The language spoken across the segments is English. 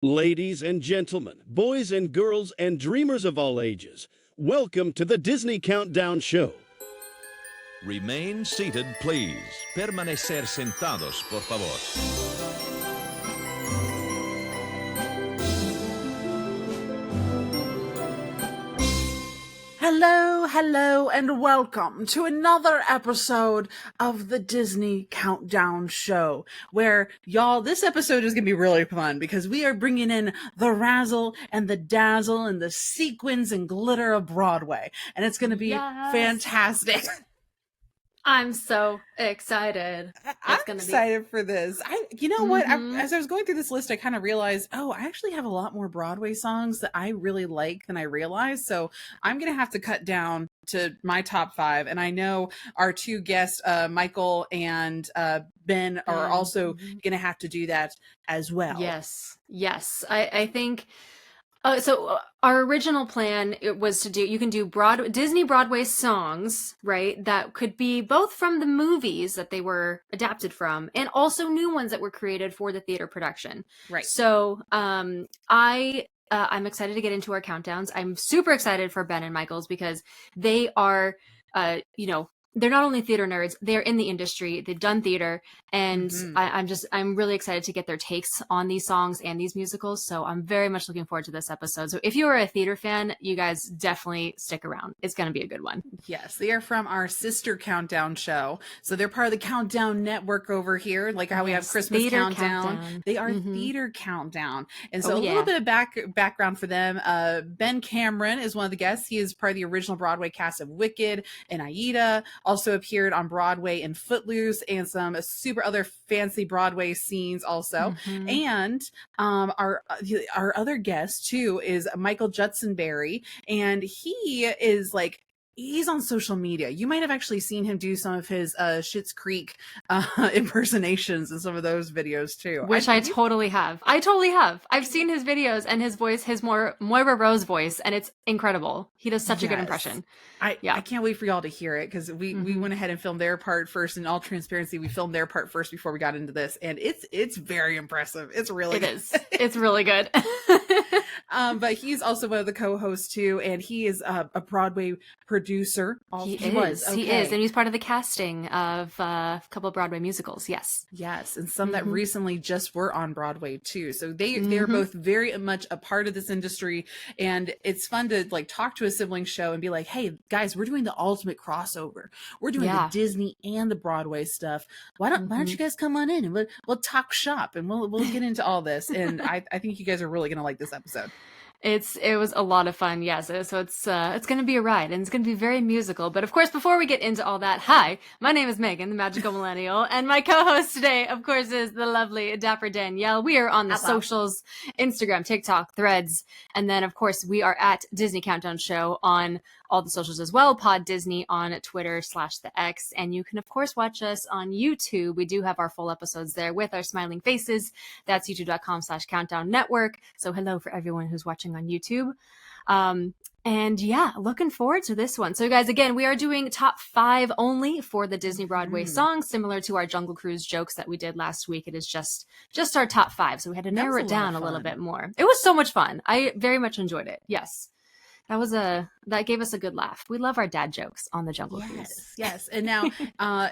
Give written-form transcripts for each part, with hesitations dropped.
Ladies and gentlemen, boys and girls, and dreamers of all ages, welcome to the Disney Countdown Show. Remain seated, please. Permanecer sentados, por favor. Hello, and welcome to another episode of the Disney Countdown Show, where, y'all, this episode is going to be really fun because we are bringing in the razzle and the dazzle and the sequins and glitter of Broadway, and it's going to be fantastic. I'm so excited. I'm excited for this. You know what? As I was going through this list, I kind of realized, I actually have a lot more Broadway songs that I really like than I realized. So I'm going to have to cut down to my top 5. And I know our two guests, Michael and Ben, are also going to have to do that as well. Yes. I think... So our original plan was to do, you can do Disney Broadway songs, right? That could be both from the movies that they were adapted from and also new ones that were created for the theater production. Right. So I'm excited to get into our countdowns. I'm super excited for Ben and Michael's because they are, they're not only theater nerds, they're in the industry, they've done theater, and I'm really excited to get their takes on these songs and these musicals, so I'm very much looking forward to this episode. So if you are a theater fan, you guys definitely stick around. It's going to be a good one. Yes, they are from our sister countdown show, so they're part of the Countdown Network over here, like how we have Christmas Theater countdown. They are Theater Countdown, and so a little bit of background for them. Ben Cameron is one of the guests. He is part of the original Broadway cast of Wicked and Aida. Also appeared on Broadway in Footloose and some super other fancy Broadway scenes also. And our other guest too is Michael Judsonberry, and he is like, he's on social media. You might have actually seen him do some of his Schitt's Creek impersonations in some of those videos too. Which I totally have. I've seen his videos and his voice, his Moira Rose voice, and it's incredible. He does such a good impression. I can't wait for y'all to hear it because we went ahead and filmed their part first. In all transparency, we filmed their part first before we got into this, and it's very impressive. It's really good. It's really good. But he's also one of the co-hosts too, and he is a Broadway producer. He is, and he's part of the casting of a couple of Broadway musicals. Yes, and some that recently just were on Broadway too. So they're both very much a part of this industry, and it's fun to like talk to a sibling show and be like, "Hey guys, we're doing the ultimate crossover. We're doing the Disney and the Broadway stuff. Why don't you guys come on in and we'll talk shop and we'll get into all this." And I think you guys are really gonna like this episode. It was a lot of fun, yes. So it's going to be a ride, and it's going to be very musical. But of course, before we get into all that, hi, my name is Megan, the Magical Millennial, and my co-host today, of course, is the lovely Dapper Danielle. We are on the socials, Instagram, TikTok, Threads, and then of course we are at Disney Countdown Show on all the socials as well, Pod Disney on Twitter /the X, and you can of course watch us on YouTube. We do have our full episodes there with our smiling faces. That's youtube.com/Countdown Network. So hello for everyone who's watching on YouTube. And yeah, looking forward to this one. So guys, again, we are doing top 5 only for the Disney Broadway songs, similar to our Jungle Cruise jokes that we did last week. It is just our top 5. So we had to narrow it down a little bit more. It was so much fun. I very much enjoyed it. Yes. That gave us a good laugh. We love our dad jokes on the Jungle Cruise. Yes. And now,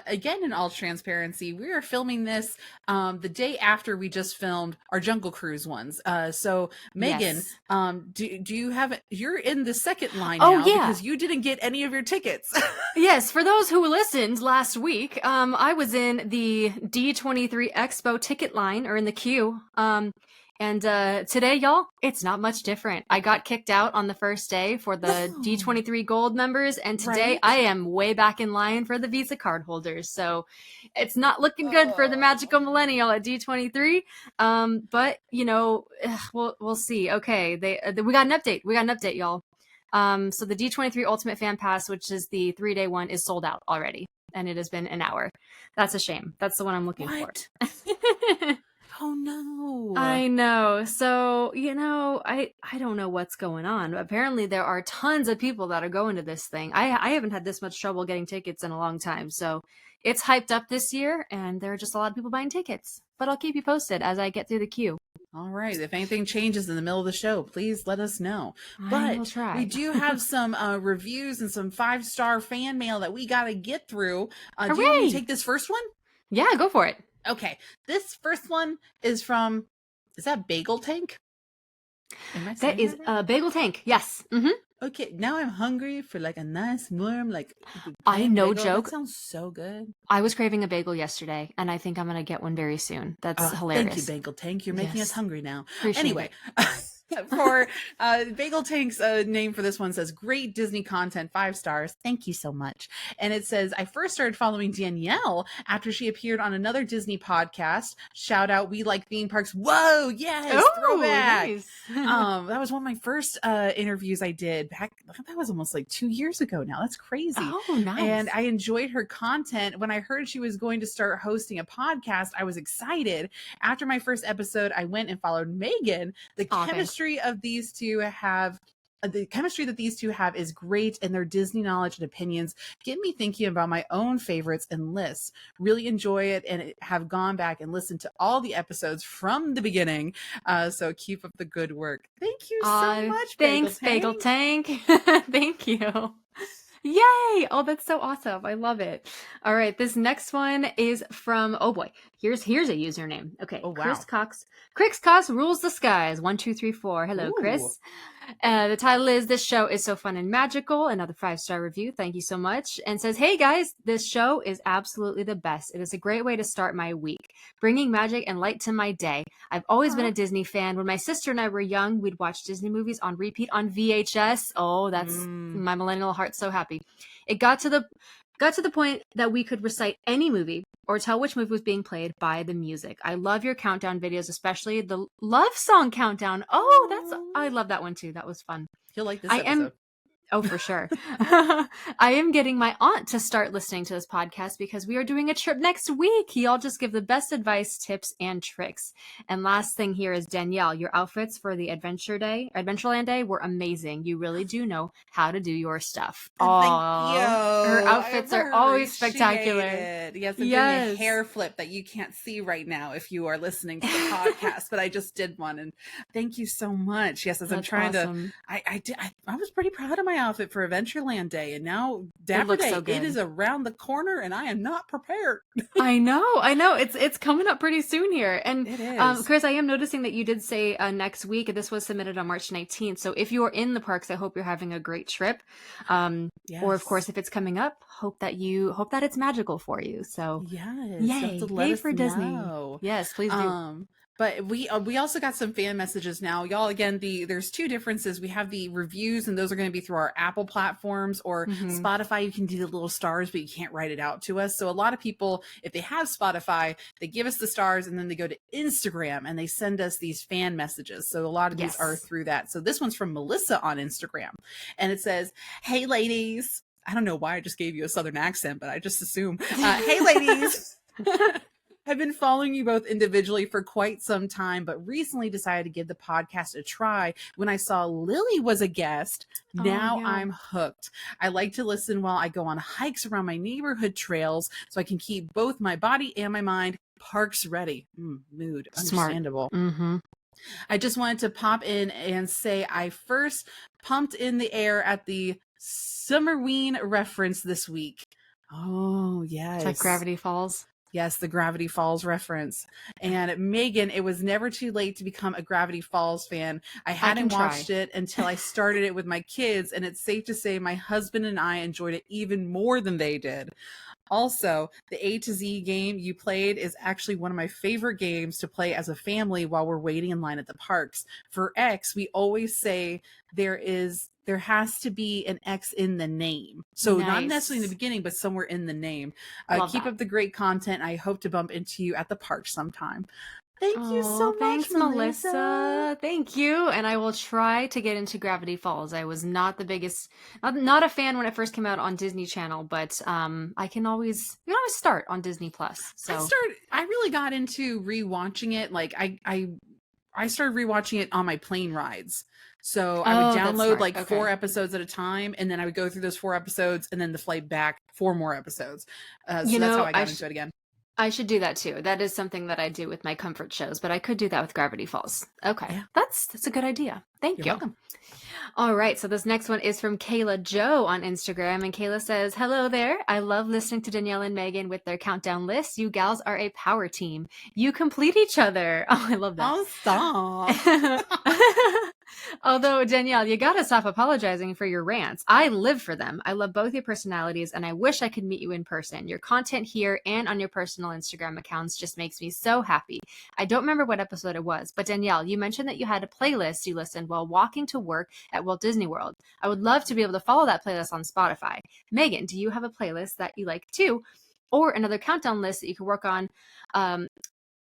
again, in all transparency, we are filming this the day after we just filmed our Jungle Cruise ones. So Megan, do you have? You're in the second line now because you didn't get any of your tickets. Yes, for those who listened last week, I was in the D23 Expo ticket line, or in the queue. And today, y'all, it's not much different. I got kicked out on the first day for the D23 Gold members, and today I am way back in line for the Visa card holders. So it's not looking good for the Magical Millennial at D23. But we'll see. Okay, we got an update. Y'all. So the D23 Ultimate Fan Pass, which is the 3-day one, is sold out already, and it has been an hour. That's a shame. That's the one I'm looking for. Oh no. I know. So, I don't know what's going on. Apparently there are tons of people that are going to this thing. I haven't had this much trouble getting tickets in a long time. So it's hyped up this year, and there are just a lot of people buying tickets. but I'll keep you posted as I get through the queue. All right. If anything changes in the middle of the show, please let us know. I will try. We do have some reviews and some 5-star fan mail that we got to get through. Do you want me to take this first one? Yeah, go for it. Okay. This first one is from, is that Bagel Tank? That is Bagel Tank. Yes. Mm-hmm. Okay, now I'm hungry for like a nice warm, like I no bagel. joke. That sounds so good. I was craving a bagel yesterday, and I think I'm gonna get one very soon. That's hilarious. Thank you, Bagel Tank. You're making us hungry now. Appreciate anyway, for Bagel Tank's name for this one says great Disney content, 5 stars. Thank you so much. And it says I first started following Danielle after she appeared on another Disney podcast. Shout out, we like theme parks. Whoa, yes, throwback. Nice. That was one of my first interviews I did back. That was almost like 2 years ago now. That's crazy. Oh, nice. And I enjoyed her content. When I heard she was going to start hosting a podcast, I was excited. After my first episode, I went and followed Megan. The chemistry of these two have the chemistry that these two have is great, and their Disney knowledge and opinions get me thinking about my own favorites and lists. Really enjoy it, and have gone back and listened to all the episodes from the beginning. So keep up the good work. Thank you so much. Thanks, Bagel Tank. Thank you. Yay! Oh, that's so awesome. I love it. All right, this next one is from, oh boy, here's a username. Okay, oh, wow. Chris Cox rules the skies. 1, 2, 3, 4. Hello, Chris. The title is This Show is So Fun and Magical. Another 5-star review. Thank you so much. And says, hey guys, this show is absolutely the best. It is a great way to start my week, bringing magic and light to my day. I've always been a Disney fan. When my sister and I were young, we'd watch Disney movies on repeat on VHS. Oh, that's my millennial heart so happy. It got to the point that we could recite any movie or tell which movie was being played by the music. I love your countdown videos, especially the love song countdown. Oh, I love that one too. That was fun. You'll like this episode. Oh, for sure. I am getting my aunt to start listening to this podcast because we are doing a trip next week. Y'all just give the best advice, tips, and tricks. And last thing here is Danielle, your outfits for the Adventureland Day were amazing. You really do know how to do your stuff. Oh, thank you. Her outfits are always spectacular. Yes, I'm doing a hair flip that you can't see right now if you are listening to the podcast, but I just did one, and thank you so much. Yes, as I'm trying to, I was pretty proud of my outfit for Adventureland Day, and now Dapper Day, it is around the corner, and I am not prepared. I know. It's coming up pretty soon here, and it is. Chris, I am noticing that you did say next week. This was submitted on March 19th, so if you are in the parks, I hope you're having a great trip. Yes. Or of course, if it's coming up, hope that it's magical for you. So yes, yay for Disney. Know. Yes, please do. But we also got some fan messages now, y'all. Again, there's 2 differences. We have the reviews, and those are going to be through our Apple platforms or Spotify. You can do the little stars, but you can't write it out to us. So a lot of people, if they have Spotify, they give us the stars, and then they go to Instagram and they send us these fan messages. So a lot of these are through that. So this one's from Melissa on Instagram, and it says, "Hey ladies." I don't know why I just gave you a Southern accent, but I just assume. Hey ladies. I've been following you both individually for quite some time, but recently decided to give the podcast a try when I saw Lily was a guest. Now I'm hooked. I like to listen while I go on hikes around my neighborhood trails so I can keep both my body and my mind parks ready. Mood. Smart. Understandable. I just wanted to pop in and say I first pumped in the air at the Summerween reference this week. Oh, yes. It's like Gravity Falls. Yes, the Gravity Falls reference. And Megan, it was never too late to become a Gravity Falls fan. I hadn't watched it until I started it with my kids, and it's safe to say my husband and I enjoyed it even more than they did. Also, the A to Z game you played is actually one of my favorite games to play as a family while we're waiting in line at the parks. For X, we always say there has to be an X in the name. So not necessarily in the beginning, but somewhere in the name. Keep up the great content. I hope to bump into you at the park sometime. Thank you so much, thanks, Melissa. Thank you. And I will try to get into Gravity Falls. I was not the biggest, not a fan when it first came out on Disney Channel, but you can always start on Disney Plus. So I really got into rewatching it. Like I started rewatching it on my plane rides. So I would download 4 episodes at a time, and then I would go through those 4 episodes and then the flight back 4 more episodes. So that's how I got into it again. I should do that too. That is something that I do with my comfort shows, but I could do that with Gravity Falls. Okay. Yeah. That's a good idea. Thank You're you. welcome. All right, so this next one is from Kayla Joe on Instagram, and Kayla says, "Hello there. I love listening to Danielle and Megan with their countdown lists. You gals are a power team. You complete each other." Oh, I love that. Oh, stop. Although, Danielle, you gotta stop apologizing for your rants. I live for them. I love both your personalities, and I wish I could meet you in person. Your content here and on your personal Instagram accounts just makes me so happy. I don't remember what episode it was, but Danielle, you mentioned that you had a playlist you listened while walking to work at Walt Disney World. I would love to be able to follow that playlist on Spotify. Megan, do you have a playlist that you like too? Or another countdown list that you can work on?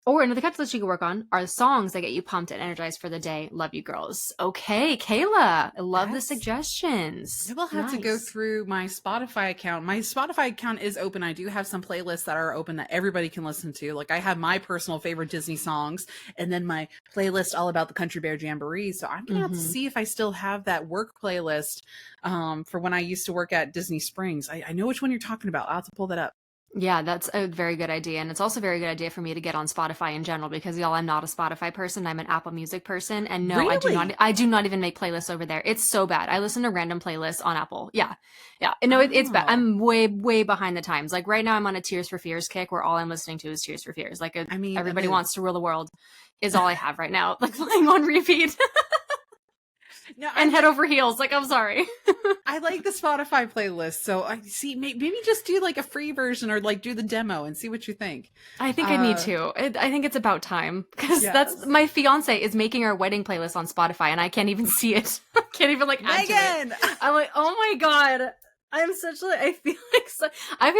Another countdown list you can work on are the songs that get you pumped and energized for the day. Love you, girls. Okay, Kayla, I love the suggestions. I will have to go through my Spotify account. My Spotify account is open. I do have some playlists that are open that everybody can listen to. Like I have my personal favorite Disney songs and then my playlist all about the Country Bear Jamboree. So I'm going to have to see if I still have that work playlist for when I used to work at Disney Springs. I know which one you're talking about. I'll have to pull that up. Yeah, that's a very good idea. And it's also a very good idea for me to get on Spotify in general because y'all, I'm not a Spotify person. I'm an Apple Music person. And no, Really? I do not even make playlists over there. It's so bad. I listen to random playlists on Apple. Yeah. Yeah. No, it's bad. I'm way behind the times. Like right now I'm on a Tears for Fears kick where all I'm listening to is Tears for Fears. Like Everybody Wants to Rule the World is all I have right now, like playing on repeat. No, and head over heels. Like, I'm sorry. I like the Spotify playlist. So I see, maybe just do like a free version or like do the demo and see what you think. I think I need to. I think it's about time because that's my fiance is making our wedding playlist on Spotify and I can't even see it. I can't even like add to it. I'm like, oh my God. I feel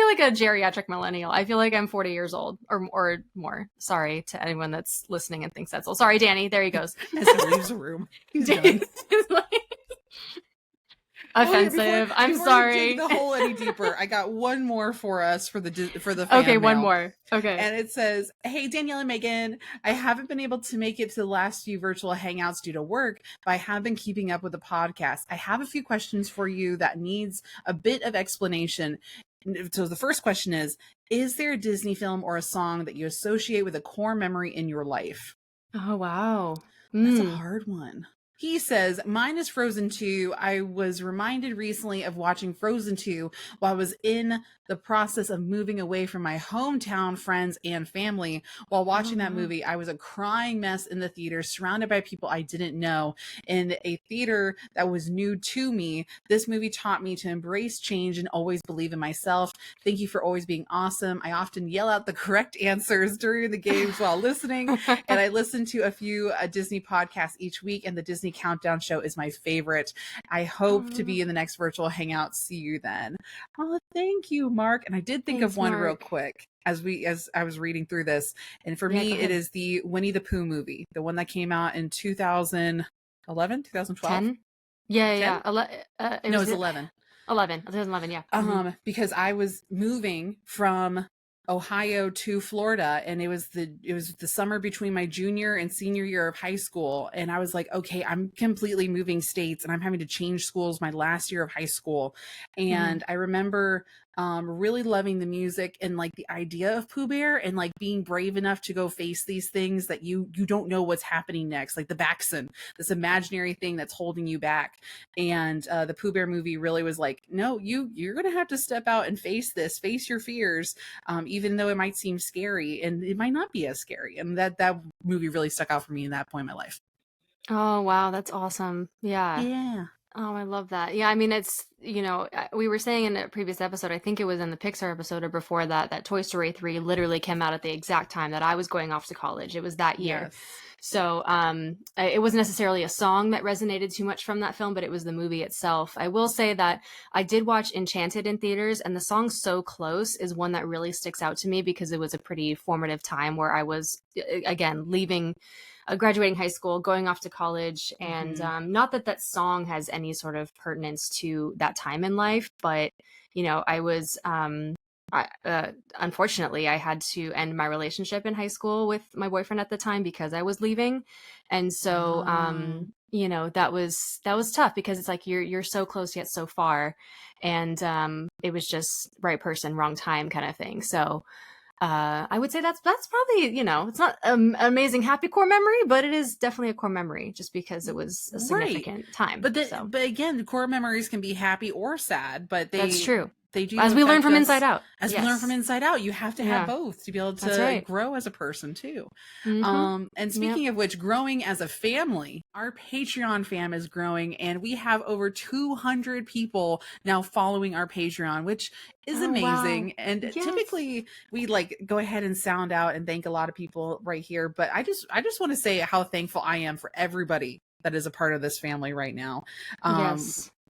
like a geriatric millennial. I feel like I'm 40 years old or more. Sorry to anyone that's listening and thinks that's old. Sorry, Danny. There he goes. As he leaves the room. He's done. Offensive. I'm sorry. Dig the hole any deeper. I got one more for us for the fan Okay, one mail. more. Okay. And it says, "Hey Danielle and Megan, I haven't been able to make it to the last few virtual hangouts due to work, but I have been keeping up with the podcast. I have a few questions for you that needs a bit of explanation. So the first question is there a Disney film or a song that you associate with a core memory in your life?" Oh, wow. That's a hard one. He says, "Mine is Frozen 2. I was reminded recently of watching Frozen 2 while I was in the process of moving away from my hometown friends and family. While watching that movie, I was a crying mess in the theater, surrounded by people I didn't know in a theater that was new to me. This movie taught me to embrace change and always believe in myself. Thank you for always being awesome. I often yell out the correct answers during the games while listening, and I listen to a few Disney podcasts each week, and the Disney Countdown show is my favorite. I hope to be in the next virtual hangout. See you then." Oh, thank you, Mark. And I did think of one real quick as I was reading through this. And for me, it is the Winnie the Pooh movie, the one that came out in 2011, 2012. 10? Yeah. It was 11. 2011, yeah. Because I was moving from Ohio to Florida, and it was the summer between my junior and senior year of high school, and I was like, okay, I'm completely moving states and I'm having to change schools my last year of high school. And I remember really loving the music and like the idea of Pooh Bear and like being brave enough to go face these things that you don't know what's happening next, like the Baxen, this imaginary thing that's holding you back. And the Pooh Bear movie really was like, no, you're gonna have to step out and face your fears, even though it might seem scary, and it might not be as scary. And that movie really stuck out for me in that point in my life. Oh, wow, that's awesome. Yeah. Oh, I love that. Yeah, I mean, it's, we were saying in a previous episode, I think it was in the Pixar episode or before that Toy Story 3 literally came out at the exact time that I was going off to college. It was that year. Yes. So it wasn't necessarily a song that resonated too much from that film, but it was the movie itself. I will say that I did watch Enchanted in theaters, and the song "So Close" is one that really sticks out to me because it was a pretty formative time where I was, again, leaving graduating high school, going off to college. And not that song has any sort of pertinence to that time in life, but, I was, unfortunately, I had to end my relationship in high school with my boyfriend at the time because I was leaving. And so, that was tough because it's like, you're so close yet so far. And it was just right person, wrong time kind of thing. So, I would say that's probably, you know, it's not amazing happy core memory, but it is definitely a core memory just because it was a significant time. But again, the core memories can be happy or sad, but that's true. They do, as we learn from inside out. As we learn from inside out, you have to have both to be able to grow as a person too. And speaking of which, growing as a family, our Patreon fam is growing, and we have over 200 people now following our Patreon, which is amazing. Wow. And typically we like go ahead and sound out and thank a lot of people right here, but I just want to say how thankful I am for everybody that is a part of this family right now.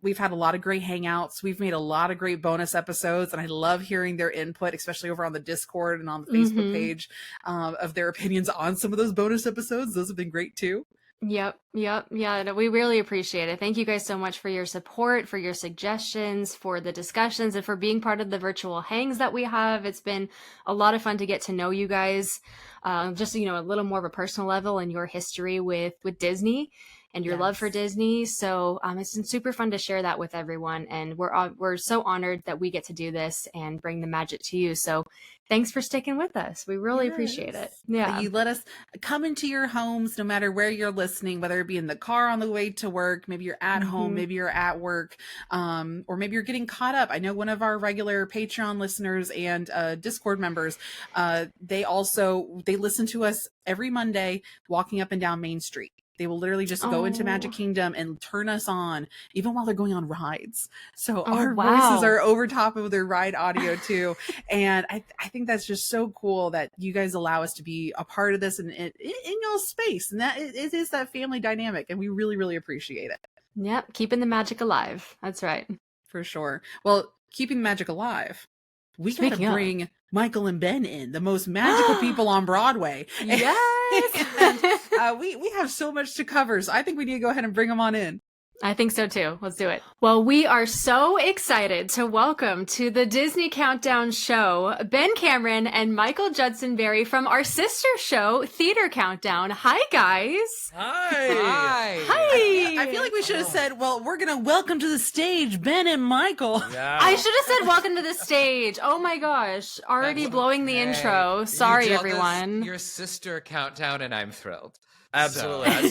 We've had a lot of great hangouts. We've made a lot of great bonus episodes, and I love hearing their input, especially over on the Discord and on the Facebook page, of their opinions on some of those bonus episodes. Those have been great too. Yep. Yeah, we really appreciate it. Thank you guys so much for your support, for your suggestions, for the discussions, and for being part of the virtual hangs that we have. It's been a lot of fun to get to know you guys, just, you know, a little more of a personal level and your history with Disney and your love for Disney. So it's been super fun to share that with everyone. And we're so honored that we get to do this and bring the magic to you. So thanks for sticking with us. We really appreciate it. Yeah. You let us come into your homes, no matter where you're listening, whether it be in the car on the way to work, maybe you're at home, maybe you're at work, or maybe you're getting caught up. I know one of our regular Patreon listeners and Discord members, they listen to us every Monday walking up and down Main Street. They will literally just go into Magic Kingdom and turn us on, even while they're going on rides. So our voices are over top of their ride audio too. And I think that's just so cool that you guys allow us to be a part of this and in your space. And that it is that family dynamic. And we really, really appreciate it. Yep. Keeping the magic alive. That's right. For sure. Well, keeping the magic alive. We got to bring Michael and Ben in, the most magical people on Broadway. Yes. And, we have so much to cover, so I think we need to go ahead and bring them on in. I think so too. Let's do it. Well, we are so excited to welcome to the Disney Countdown show Ben Cameron and Michael Judson Berry from our sister show, Theater Countdown. Hi, guys. Hi. I feel like we should have said, well, we're going to welcome to the stage Ben and Michael. Yeah. I should have said welcome to the stage. Oh my gosh. Already blowing the intro. Sorry, everyone. Your sister Countdown, and I'm thrilled. Absolutely.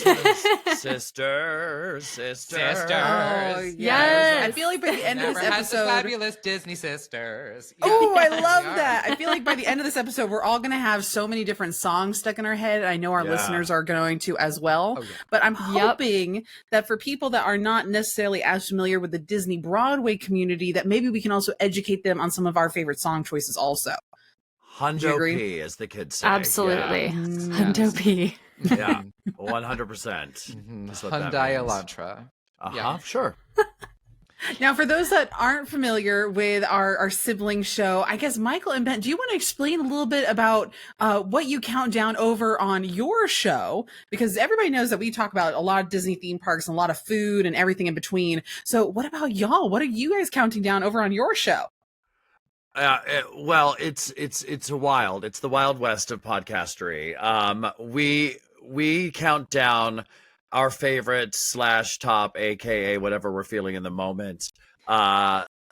Sisters. Oh, yes. I feel like by the end of this episode, fabulous Disney sisters. Yeah. Oh, I love that. I feel like by the end of this episode, we're all going to have so many different songs stuck in our head. I know our listeners are going to as well. Oh, yeah. But I'm hoping that for people that are not necessarily as familiar with the Disney Broadway community, that maybe we can also educate them on some of our favorite song choices also. Hundo P, as the kids say. Absolutely. Hundo P. Yeah, 100%. Hyundai Elantra. Sure. Now, for those that aren't familiar with our sibling show, I guess Michael and Ben, do you want to explain a little bit about what you count down over on your show? Because everybody knows that we talk about a lot of Disney theme parks and a lot of food and everything in between. So what about y'all? What are you guys counting down over on your show? Well, it's wild. It's the Wild West of podcastery. We count down our favorite / top, aka whatever we're feeling in the moment.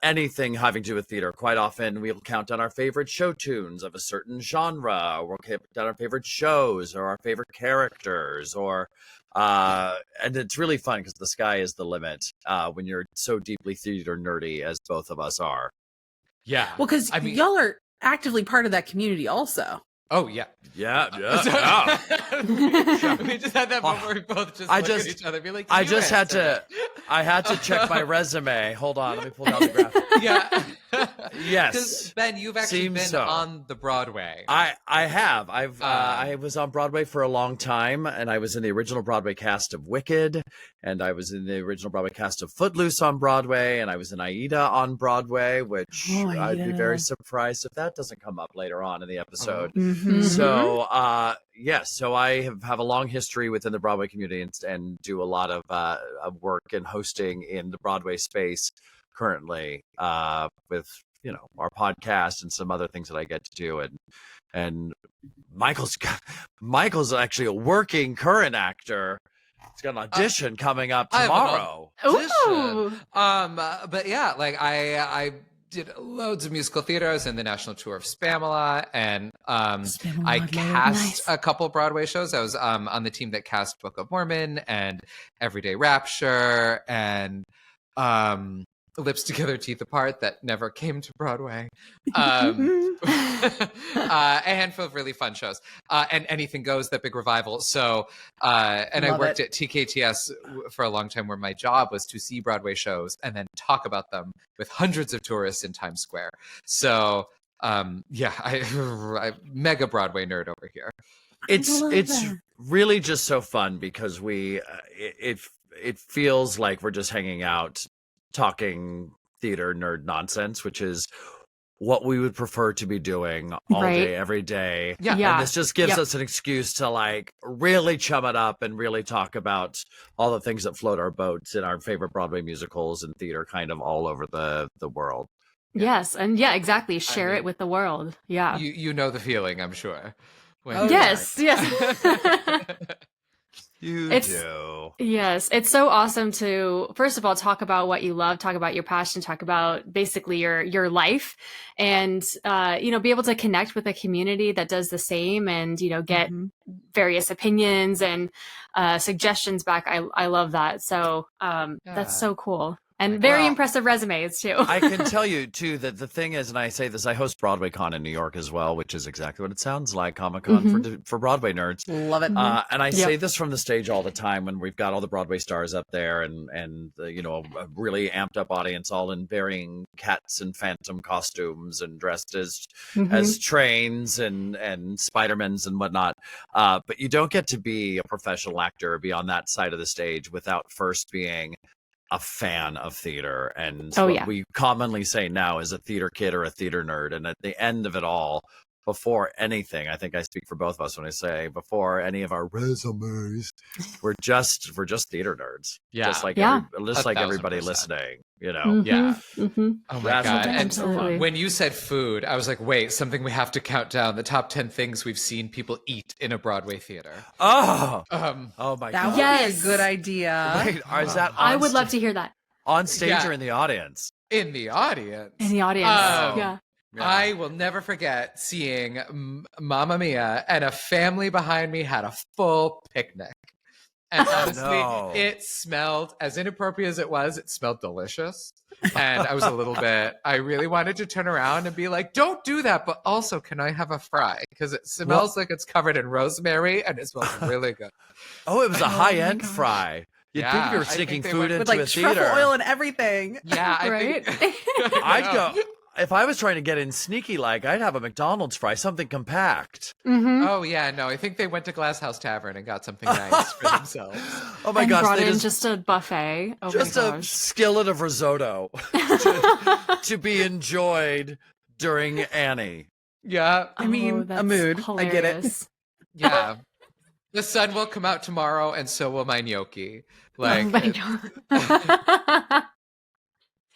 Anything having to do with theater. Quite often we'll count down our favorite show tunes of a certain genre, or we'll count down our favorite shows or our favorite characters, or and it's really fun because the sky is the limit when you're so deeply theater nerdy as both of us are. Yeah. Well, because y'all are actively part of that community also. Oh, yeah. Yeah. We just had that moment where we both just look at each other and be like, I had to check my resume. Hold on, let me pull down the graphic. Yeah. Yes. Ben, you've actually been on the Broadway. I have. I was on Broadway for a long time, and I was in the original Broadway cast of Wicked, and I was in the original Broadway cast of Footloose on Broadway, and I was in Aida on Broadway, which I'd be very surprised if that doesn't come up later on in the episode. So, so I have a long history within the Broadway community and do a lot of work and hosting in the Broadway space currently with our podcast and some other things that I get to do, and Michael's actually a working current actor. He's got an audition coming up tomorrow. But yeah, like I did loads of musical theater. I was in the national tour of Spamalot, and I cast a couple Broadway shows. I was on the team that cast Book of Mormon and Everyday Rapture and Lips Together, Teeth Apart that never came to Broadway. A handful of really fun shows. And Anything Goes, that big revival. So, and I worked at TKTS for a long time where my job was to see Broadway shows and then talk about them with hundreds of tourists in Times Square. So, I'm mega Broadway nerd over here. It's really just so fun because it feels like we're just hanging out talking theater nerd nonsense, which is what we would prefer to be doing all day, every day. Yeah. And this just gives us an excuse to like really chum it up and really talk about all the things that float our boats in our favorite Broadway musicals and theater kind of all over the world. Yes. And exactly. Share it with the world. Yeah. You know the feeling, I'm sure. Yes. You do. Yes. It's so awesome to, first of all, talk about what you love, talk about your passion, talk about basically your life and, be able to connect with a community that does the same and, get various opinions and suggestions back. I love that. So that's so cool. And very impressive resumes, too. I can tell you, too, that the thing is, and I say this, I host BroadwayCon in New York as well, which is exactly what it sounds like, Comic-Con for Broadway nerds. Love it. And I say this from the stage all the time when we've got all the Broadway stars up there and a really amped up audience all in varying cats and phantom costumes and dressed as trains and Spider-Mans and whatnot. But you don't get to be a professional actor or be on that side of the stage without first being a fan of theater. And what we commonly say now is a theater kid or a theater nerd. And at the end of it all, before anything, I think I speak for both of us when I say before any of our resumes, we're just theater nerds. Yeah. Just like everybody listening, Yeah. Mm-hmm. Oh my God. Absolutely. And when you said food, I was like, wait, something we have to count down, the top 10 things we've seen people eat in a Broadway theater. Oh my God. That would be a good idea. Wait, is that I would love to hear that. on stage or in the audience? In the audience. In the audience. Yeah. I will never forget seeing Mamma Mia, and a family behind me had a full picnic. And honestly, it smelled, as inappropriate as it smelled delicious. And I was I really wanted to turn around and be like, don't do that, but also, can I have a fry? Because it smells like it's covered in rosemary, and it smells really good. Oh, it was a high-end fry. You'd think you were sneaking food into a theater. With truffle oil and everything. Yeah, right? I'd go... If I was trying to get in sneaky, I'd have a McDonald's fry, something compact. Mm-hmm. Oh, yeah, no, I think they went to Glass House Tavern and got something nice for themselves. Oh, my gosh. Brought in just a buffet. Oh, just a skillet of risotto to be enjoyed during Annie. Yeah. I mean, a mood. Hilarious. I get it. Yeah. The sun will come out tomorrow, and so will my gnocchi.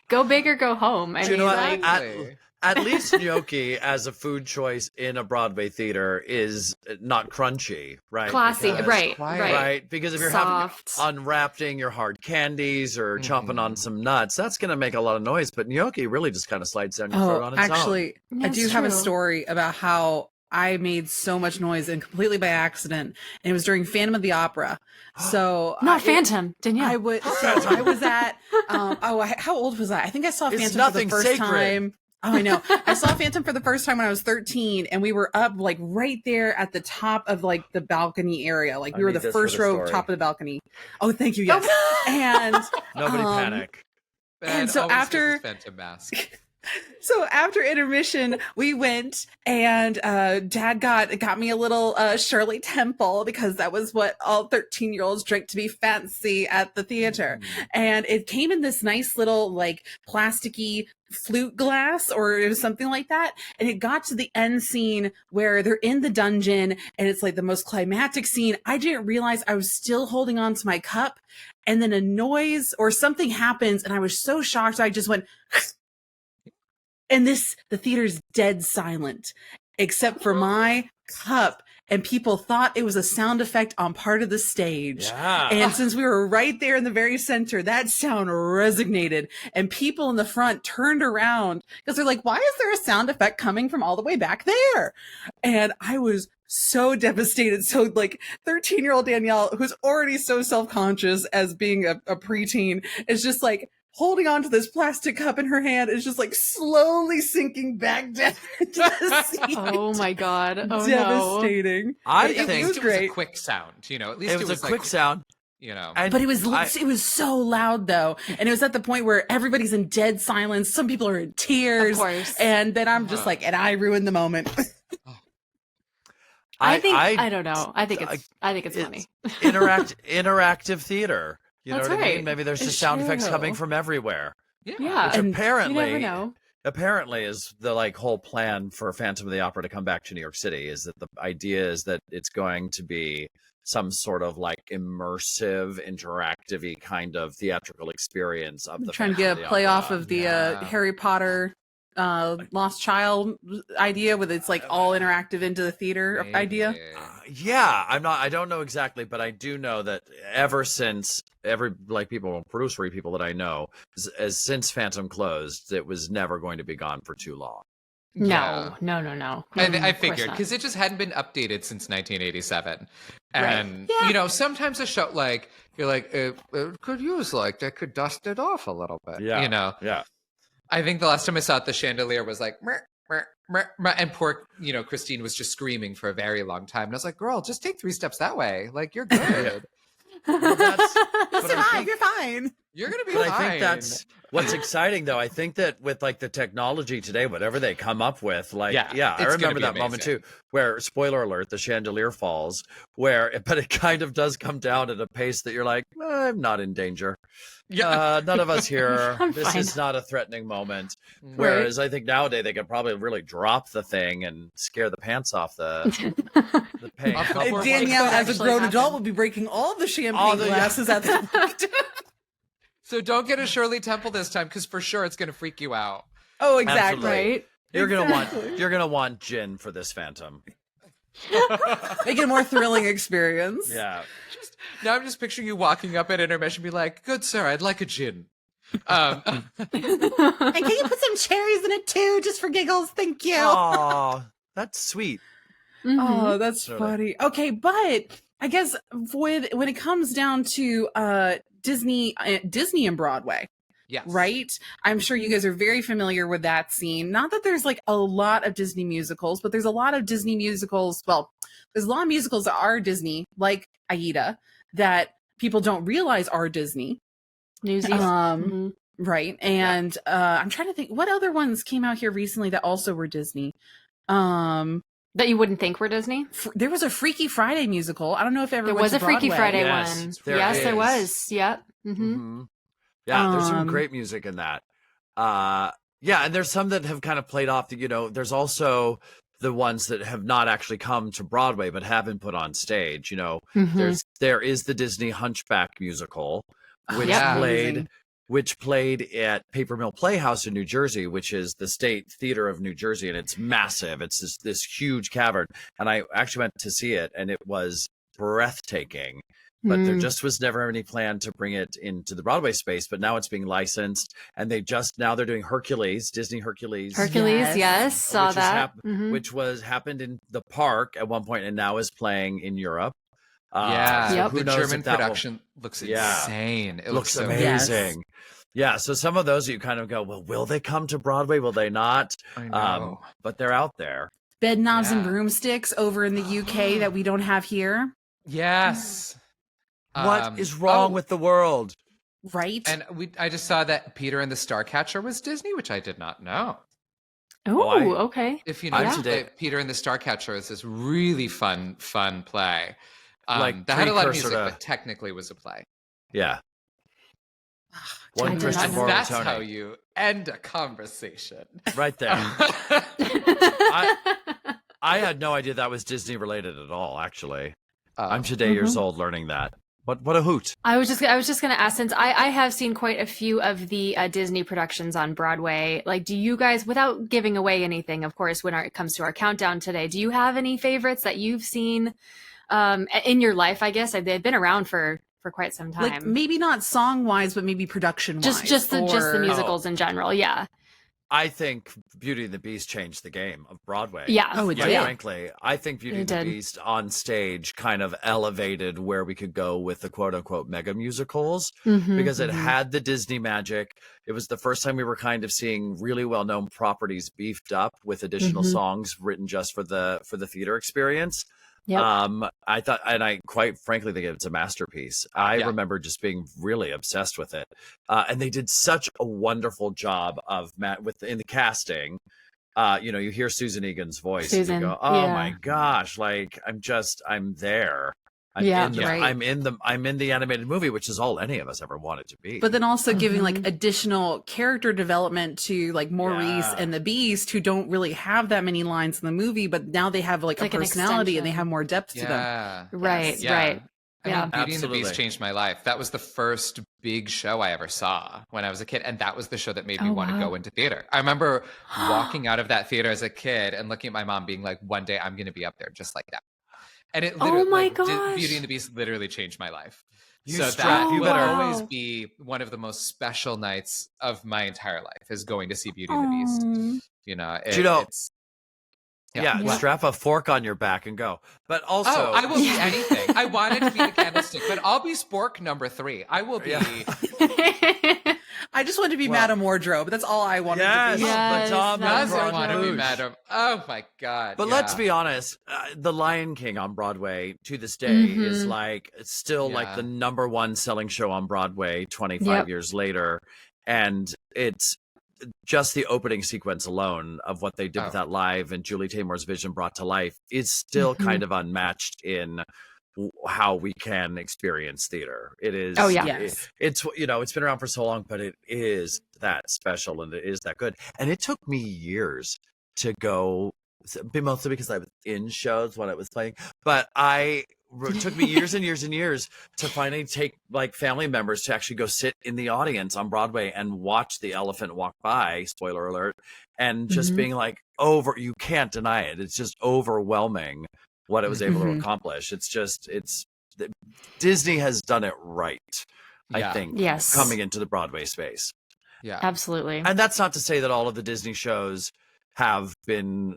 Go big or go home. I mean, at least gnocchi as a food choice in a Broadway theater is not crunchy, right? Classy, right. Because if you're soft, unwrapping your hard candies or chomping on some nuts, that's going to make a lot of noise. But gnocchi really just kind of slides down your throat on its own. Actually, I do have a story about how I made so much noise and completely by accident. And it was during Phantom of the Opera. So Phantom, Danielle. I was at how old was I? I think I saw Phantom for the first time. Oh, I know. I saw Phantom for the first time when I was 13, and we were up right there at the top of the balcony area. We were the first row, top of the balcony. Oh, thank you. Yes. And nobody panic. And so after Phantom mask. So after intermission, we went and Dad got me a little Shirley Temple because that was what all 13-year-olds drink to be fancy at the theater. And it came in this nice little plasticky flute glass, or it was something like that. And it got to the end scene where they're in the dungeon and it's the most climactic scene. I didn't realize I was still holding on to my cup, and then a noise or something happens and I was so shocked I just went and the theater's dead silent, except for my cup and people thought it was a sound effect on part of the stage. Yeah. And since we were right there in the very center, that sound resonated, and people in the front turned around because they're like, why is there a sound effect coming from all the way back there? And I was so devastated. So like 13-year-old Danielle, who's already so self-conscious as being a preteen, is just like holding on to this plastic cup in her hand, is just like slowly sinking back down into the seat. Oh my God. Oh Devastating. no. I At think least it was a quick sound, you know. At least it was a quick like, sound. you know. And But it was so loud though. And it was at the point where everybody's in dead silence. Some people are in tears. Of course. And then I'm just like, and I ruined the moment. I don't know. I think it's funny. interactive theater. You know That's what I mean? right. Maybe there's It's just sound effects true. coming from everywhere. Yeah. Which And You apparently never know. apparently is the like whole plan for Phantom of the Opera to come back to New York City, is that the idea is that it's going to be some sort of like immersive, interactive-y kind of theatrical experience of the trying to Phantom get of a the play Opera. off of the Yeah. Harry Potter Lost Child idea, with it's like all interactive into the theater idea. Maybe. Yeah, I don't know exactly, but I do know that ever since producery people that I know, since Phantom closed, it was never going to be gone for too long. Yeah. No. I Of course figured not. because it just hadn't been updated since 1987, Right. and you know, sometimes a show like you're like it could use like they could dust it off a little bit. You know, Yeah. I think the last time I saw it, the chandelier was like, "Meh, meh, meh, meh," and poor Christine was just screaming for a very long time, and I was like, girl, just take 3 steps that way, like you're good, Well, that's, but I think- You're fine. you're gonna be But fine. I think that's what's exciting, though. I think that with like the technology today, whatever they come up with, like, Yeah, I it's gonna remember be that moment amazing. too, where spoiler alert, the chandelier falls, but it kind of does come down at a pace that you're like, I'm not in danger. None of us here. I'm This fine. is not a threatening moment. Right. Whereas I think nowadays they could probably really drop the thing and scare the pants off the pain. Off the And Before Danielle, what as a actually grown happened. adult, will be breaking all the champagne All the- glasses at the point. So don't get a Shirley Temple this time, because for sure it's gonna freak you out. Oh, exactly. Absolutely. Right? You're gonna want gin for this Phantom. Make it a more thrilling experience. Yeah. Now I'm just picturing you walking up at intermission, and be like, "Good sir, I'd like a gin." And can you put some cherries in it too, just for giggles? Thank you. Oh, that's sweet. Mhm. Oh, that's Totally. funny. Okay, but I guess when it comes down to Disney and Broadway, Yes. right? I'm sure you guys are very familiar with that scene. Not that there's like a lot of Disney musicals, but there's a lot of Disney musicals. Well, there's a lot of musicals that are Disney, like Aida, that people don't realize are Disney. Newsies. Mhm. Right. And I'm trying to think what other ones came out here recently that also were Disney. That you wouldn't think were Disney? There was a Freaky Friday musical. I don't know if ever There went was to a Freaky Broadway. Friday Yes, one. there Yes, there is. was. Yep. Mm-hmm. Mhm. Yeah, there's some Um, great music in that. Yeah, and there's some that have kind of played off. There's also the ones that have not actually come to Broadway but have been put on stage. Mhm. There is the Disney Hunchback musical, which Yeah. played at Paper Mill Playhouse in New Jersey, which is the state theater of New Jersey, and it's massive. It's this huge cavern, and I actually went to see it, and it was breathtaking. But there Mm. just was never any plan to bring it into the Broadway space. But now it's being licensed, and now they're doing Hercules, Disney Hercules, Hercules, yes, saw which that. Mhm. which happened in the park at one point, and now is playing in Europe. Yeah. So Yep. who The knows German if that will- production looks insane. It looks so amazing. Yeah, so some of those you kind of go, well, will they come to Broadway? Will they not? I know. But they're out there. Bed knobs and Yeah. broomsticks over in the UK that we don't have here. Yes. What is wrong with the world? Right? And I just saw that Peter and the Starcatcher was Disney, which I did not know. Oh, okay. If you I'm know, today- Peter and the Starcatcher is this really fun play. Like that had a lot of precursor music, to- but technically was a play. Yeah. I One did not Christian And know. that's Moritoni. how you end a conversation. Right there. I had no idea that was Disney related at all, actually. I'm today years old learning that. What a hoot. I was just going to ask, since I have seen quite a few of the Disney productions on Broadway, like, do you guys, without giving away anything, of course, when it comes to our countdown today, do you have any favorites that you've seen in your life? I guess they've been around for quite some time. Like, maybe not song wise, but maybe production wise. Just the musicals in general. Yeah. I think Beauty and the Beast changed the game of Broadway. Yeah. Oh, it Quite did. frankly, I think Beauty and the Beast on stage kind of elevated where we could go with the quote unquote mega musicals because it had the Disney magic. It was the first time we were kind of seeing really well known properties beefed up with additional songs written just for the theater experience. Yep. I thought, and I quite frankly think it's a masterpiece. I remember just being really obsessed with it. And they did such a wonderful job of in the casting. You hear Susan Egan's voice and you go, oh my gosh, like I'm there. I'm in the animated movie, which is all any of us ever wanted to be. But then also giving like additional character development to like Maurice and the Beast, who don't really have that many lines in the movie, but now they have like a personality and they have more depth to them. Right. Yeah. Right. I Yeah. mean, Beauty and the Beast changed my life. That was the first big show I ever saw when I was a kid. And that was the show that made me want to go into theater. I remember walking out of that theater as a kid and looking at my mom being like, one day I'm going to be up there just like that. And it literally, Beauty and the Beast literally changed my life. That will always be one of the most special nights of my entire life, is going to see Beauty and the Beast. Strap a fork on your back and go. But also, I will be anything. I wanted to be the candlestick, but I'll be Spork number 3. I will be. I just want to be Madame Wardrobe. That's all I wanted to be. Yes, doesn't want to be Madame. Oh my God. But let's be honest, The Lion King on Broadway to this day is like still like the number one selling show on Broadway 25 years later. And it's just the opening sequence alone of what they did with that live and Julie Taymor's vision brought to life is still kind of unmatched in how we can experience theater. It is. Oh yeah. It's it's been around for so long, but it is that special and it is that good. And it took me years to go, mostly because I was in shows when it was playing. But it took me years and years and years to finally take like family members to actually go sit in the audience on Broadway and watch the elephant walk by. Spoiler alert! And just being like, you can't deny it. It's just overwhelming what it was able to accomplish. Disney has done it right, I think, coming into the Broadway space. Yeah, absolutely. And that's not to say that all of the Disney shows have been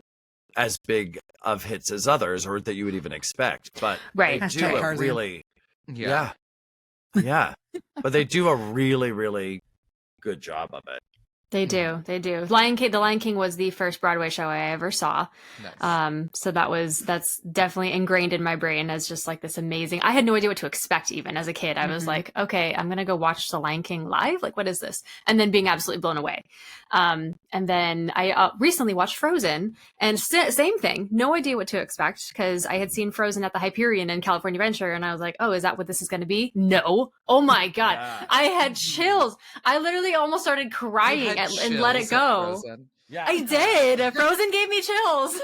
as big of hits as others or that you would even expect, but they do a really, but they do a really, really good job of it. They do. The Lion King was the first Broadway show I ever saw. Nice. So that's definitely ingrained in my brain as just like this amazing. I had no idea what to expect even as a kid. I was like, okay, I'm going to go watch The Lion King live. Like, what is this? And then being absolutely blown away. And then I recently watched Frozen and same thing. No idea what to expect because I had seen Frozen at the Hyperion in California Adventure. And I was like, oh, is that what this is going to be? No. Oh my God. I had chills. I literally almost started crying and let it go. Yeah, I did. Frozen gave me chills.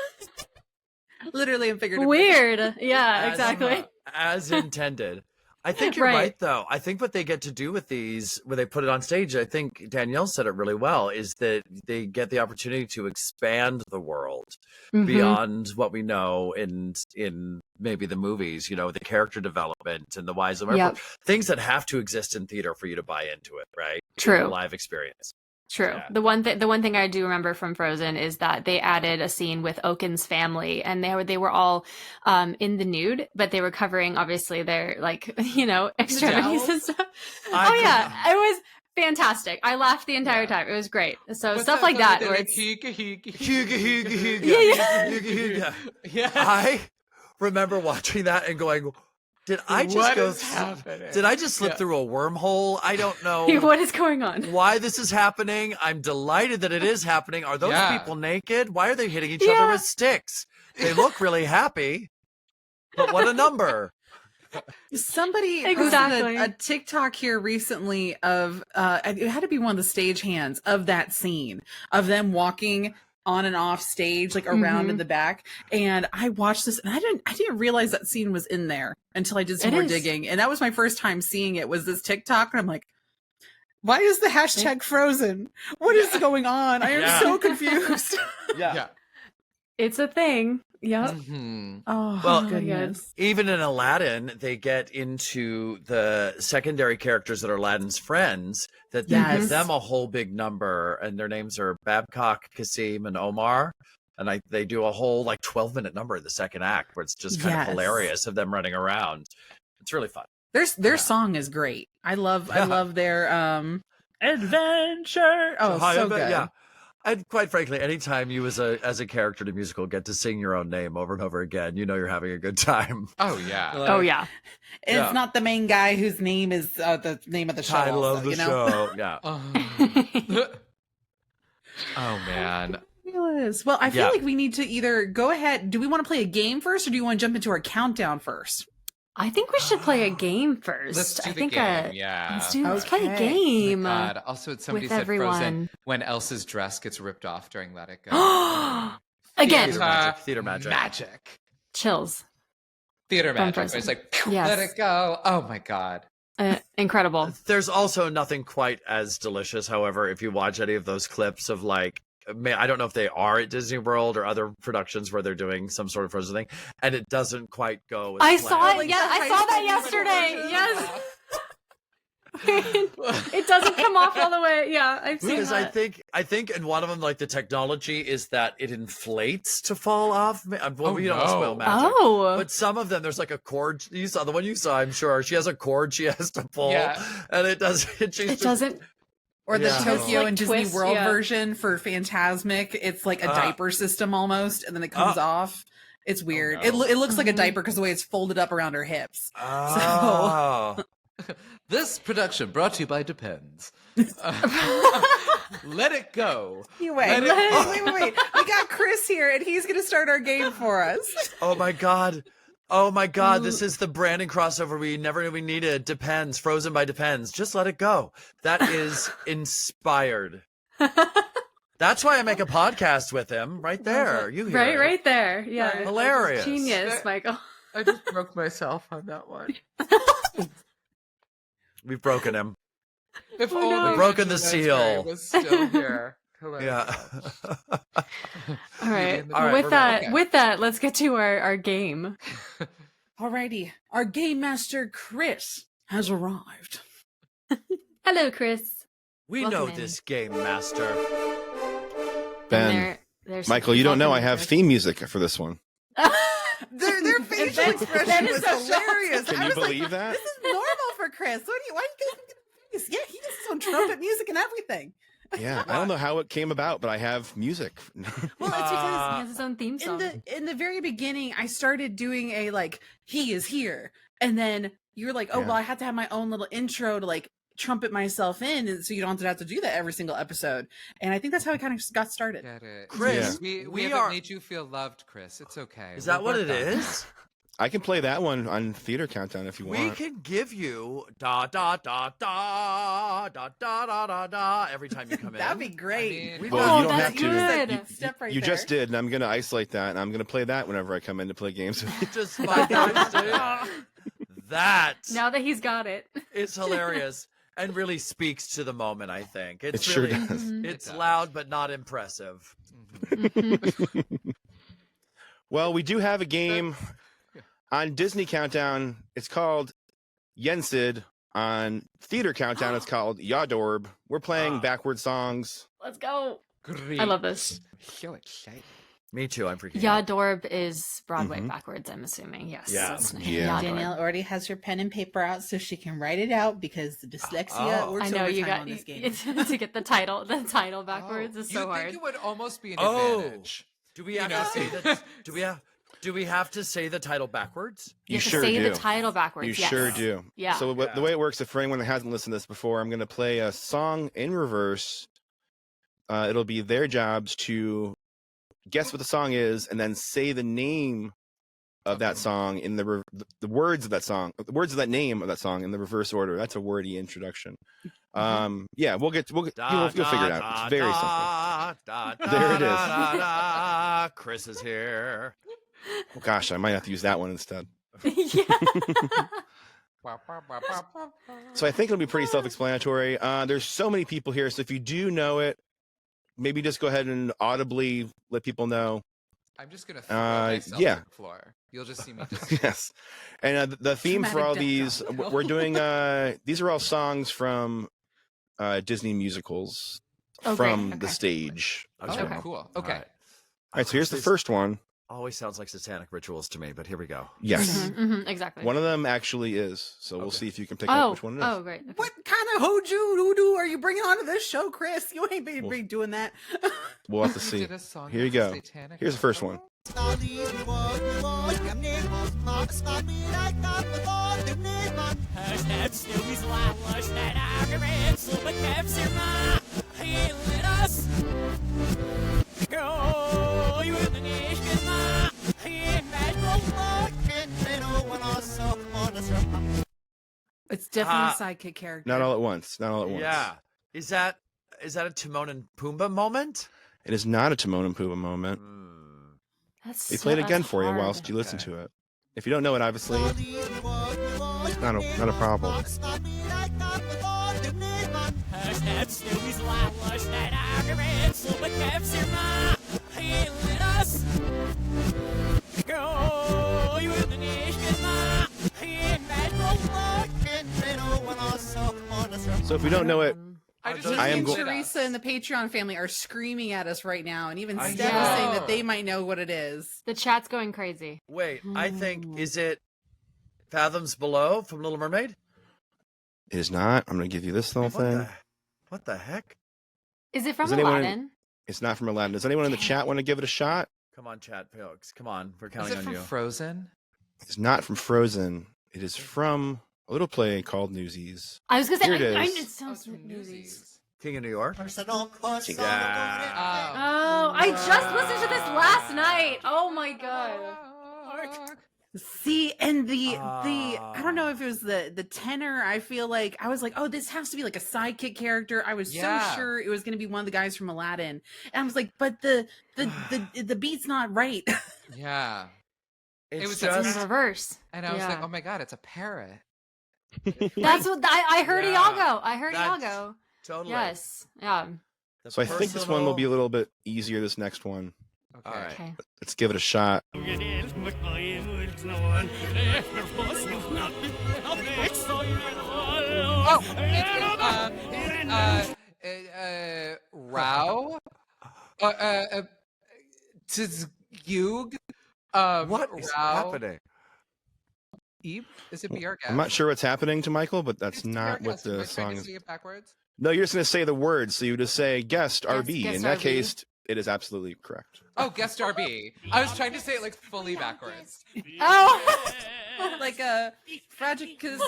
Literally and figuratively. Weird. Yeah, exactly. As intended. I think you're right, though. I think what they get to do with these, when they put it on stage, I think Danielle said it really well, is that they get the opportunity to expand the world beyond what we know in maybe the movies, the character development and the whys of things that have to exist in theater for you to buy into it, right? True. The live experience. True. Yeah. The one thing I do remember from Frozen is that they added a scene with Oaken's family, and they were all in the nude, but they were covering obviously their extremities and stuff. It was fantastic. I laughed the entire time. It was great. So stuff like that. Where it's I remember watching that and going, Did I just slip through a wormhole? I don't know. What is going on? Why this is happening? I'm delighted that it is happening. Are those people naked? Why are they hitting each other with sticks? They look really happy. But what a number. Somebody posted a TikTok here recently of it had to be one of the stage hands of that scene of them walking on and off stage, like around in the back. And I watched this, and I didn't realize that scene was in there until I did some more digging. And that was my first time seeing it, was this TikTok, and I'm like, why is the hashtag frozen? What is going on? I am so confused. Yeah. It's a thing. Yep. Mm-hmm. Oh, well, goodness. Even in Aladdin, they get into the secondary characters that are Aladdin's friends, that they give them a whole big number, and their names are Babcock, Kasim, and Omar. And they do a whole 12-minute number in the second act, where it's just kind of hilarious of them running around. It's really fun. Their song is great. I love their adventure. Oh, so good. Yeah. And quite frankly, anytime you as a character in a musical get to sing your own name over and over again, you know you're having a good time. Oh yeah. Oh yeah. It's not the main guy whose name is the name of the show. Title also, of the you know? show. Yeah. Oh man. Well, I feel like we need to either go ahead. Do we want to play a game first, or do you want to jump into our countdown first? I think we should play a game first. Let's do I the think game. Let's play a game. Oh my God. Also, somebody said Frozen when Elsa's dress gets ripped off during Let It Go. Again. Theater magic. Magic. Chills. Theater magic. It's like, let it go. Oh my God. Incredible. There's also nothing quite as delicious, however, if you watch any of those clips of I don't know if they are at Disney World or other productions where they're doing some sort of Frozen thing, and it doesn't quite go. I saw it. Yeah, I saw that yesterday. Yes. It doesn't come off all the way. Yeah, I've seen because that. I think in one of them, the technology is that it inflates to fall off. We don't want to spoil magic. Oh, but some of them, there's a cord. You saw the one you saw, I'm sure. She has a cord she has to pull, and it doesn't. It doesn't. Or the Tokyo and Disney twist, World version for Phantasmic. It's like a diaper system almost, and then it comes off. It's weird. Oh, no. It looks like a diaper because the way it's folded up around her hips. Oh. So. This production brought to you by Depends. Let it go. Anyway, wait. We got Chris here, and he's going to start our game for us. Oh my God. Oh my God, this is the branding crossover we never knew we needed. Depends. Frozen by Depends. Just let it go. That is inspired. That's why I make a podcast with him. Right there. You hear it. Right there. Yeah. Hilarious. Genius, Michael. I just broke myself on that one. We've broken him. If We've broken the seal. Was still here. Yeah. All right. All right, With that, let's get to our game. Alrighty. Our game master, Chris, has arrived. Hello, Chris. We Welcome know in. this game master. Ben, There's Michael, you don't know I have theme music for this one. Their facial expression was hilarious. Can I you was believe like, that? This is normal for Chris. Why do you guys? Yeah, he has his own trumpet music and everything. Yeah, I don't know how it came about, but I have music. Well, it's because he has his own theme song. in the very beginning, I started doing a he is here, and then you're like, oh well, I had to have my own little intro to trumpet myself in, and so you don't have to do that every single episode. And I think that's how I kind of got started. Get it. Chris, we haven't made you feel loved, Chris. It's okay. Is that what it is? I can play that one on Theater Countdown if you want. We can give you da da da da da da da da da every time you come in. That'd be great. I mean, Well, you don't that's have to. good. Step right You there. just did, and I'm going to isolate that, and I'm going to play that whenever I come in to play games. Just by that Now that he's got it. is hilarious and really speaks to the moment. I think It it's sure really does. it's loud but not impressive. Well, we do have a game on Disney Countdown. It's called Yensid. On Theater Countdown, it's called Yadorb. We're playing backward songs. Let's go. Great. I love this. So excited. Me too. I'm freaking out. Yadorb is Broadway backwards, I'm assuming. Yes. Yeah. That's nice. Yeah. Yadorb. Danielle already has her pen and paper out so she can write it out because the dyslexia works I know you overtime got on this game. to get the title backwards is so you hard. think it would almost be an Oh. advantage. Do we have to say that? Do we have to say the title backwards? You have sure to say do. the title backwards. You yes. sure do. Yeah. So the way it works, for anyone that hasn't listened to this before, I'm going to play a song in reverse. It'll be their jobs to guess what the song is, and then say the name of that song in the words of that song, the words of that name of that song in the reverse order. That's a wordy introduction. Yeah, we'll get you'll figure it out. It's very simple. There it is. Chris is here. Oh, gosh, I might have to use that one instead. Yeah. So I think it'll be pretty self-explanatory. There's so many people here, so if you do know it, maybe just go ahead and audibly let people know. I'm just gonna throw myself yeah. on the floor. You'll just see me. Yes, and the theme for all these, we're doing. These are all songs from Disney musicals from the stage. Okay, cool. Okay. All right, so here's the first one. Always sounds like satanic rituals to me, but here we go. Yes, exactly. One of them actually is. So we'll see if you can pick up which one it is. Oh, great. Okay. What kind of hoodoo are you bringing onto this show, Chris? You ain't be doing that. We'll have to see. Here you go. Here's the first one. It's definitely a sidekick character. Not all at once. Not all at once. Yeah. Is that a Timon and Pumbaa moment? It is not a Timon and Pumbaa moment. We played it again for you whilst you listen to it. If you don't know it, obviously, not a problem. So if we don't know it, I am Teresa and the Patreon family are screaming at us right now, and even Steph is saying that they might know what it is. The chat's going crazy. Wait, I think, is it Fathoms Below from Little Mermaid? It is not. I'm going to give you this little thing. What the heck? Is it from Aladdin? It's not from Aladdin. Does anyone in the chat want to give it a shot? Come on, chat folks. Come on. We're counting on you. Is it from Frozen? It's not from Frozen. It is from a little play called Newsies. I was going to say, Here it is. it sounds like Newsies. King of New York? Oh, I just listened to this last night. Oh my god. See, and the I don't know if it was the tenor. I feel like I was like, oh, this has to be like a sidekick character. I was so sure it was going to be one of the guys from Aladdin, and I was like, but the beat's not right. Yeah, It was just in reverse, and I was like, oh my god, it's a parrot. That's what I heard. Iago. I heard Iago. Totally. Yes. Yeah. So I think this one will be a little bit easier. This next one. Okay. All right. Let's give it a shot. Rao? Tzgyug? What is happening? Eve? Is it be our guess? I'm not sure what's happening to Michael, but that's not what the song is. Say it backwards? No, you're just going to say the words. So you just say guest RB. guest In that RB. case, it is absolutely correct. Oh, guest RB. I was trying to say it like fully backwards. Oh. Like a fragicus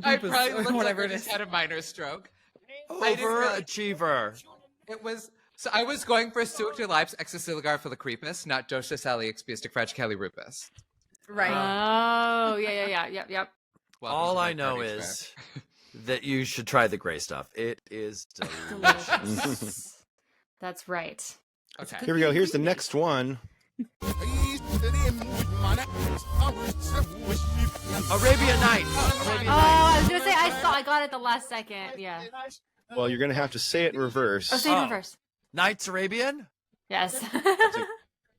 I probably looked whatever like it I is. just had a minor stroke. Overachiever. It was so I was going for Stuart Lives Exosiligar for the Creepus, not Dosha Sally Expiastic Fragicali Rupus. Right. Oh, yep. Well, All these are I my know parties is that you should try the gray stuff. It is delicious. That's right. fair. Okay. Here we go. Here's the next one. Arabian Nights. Oh, I was gonna say I got it the last second. Yeah. Well, you're going to have to say it in reverse. Oh, say it in reverse. Nights Arabian? Yes.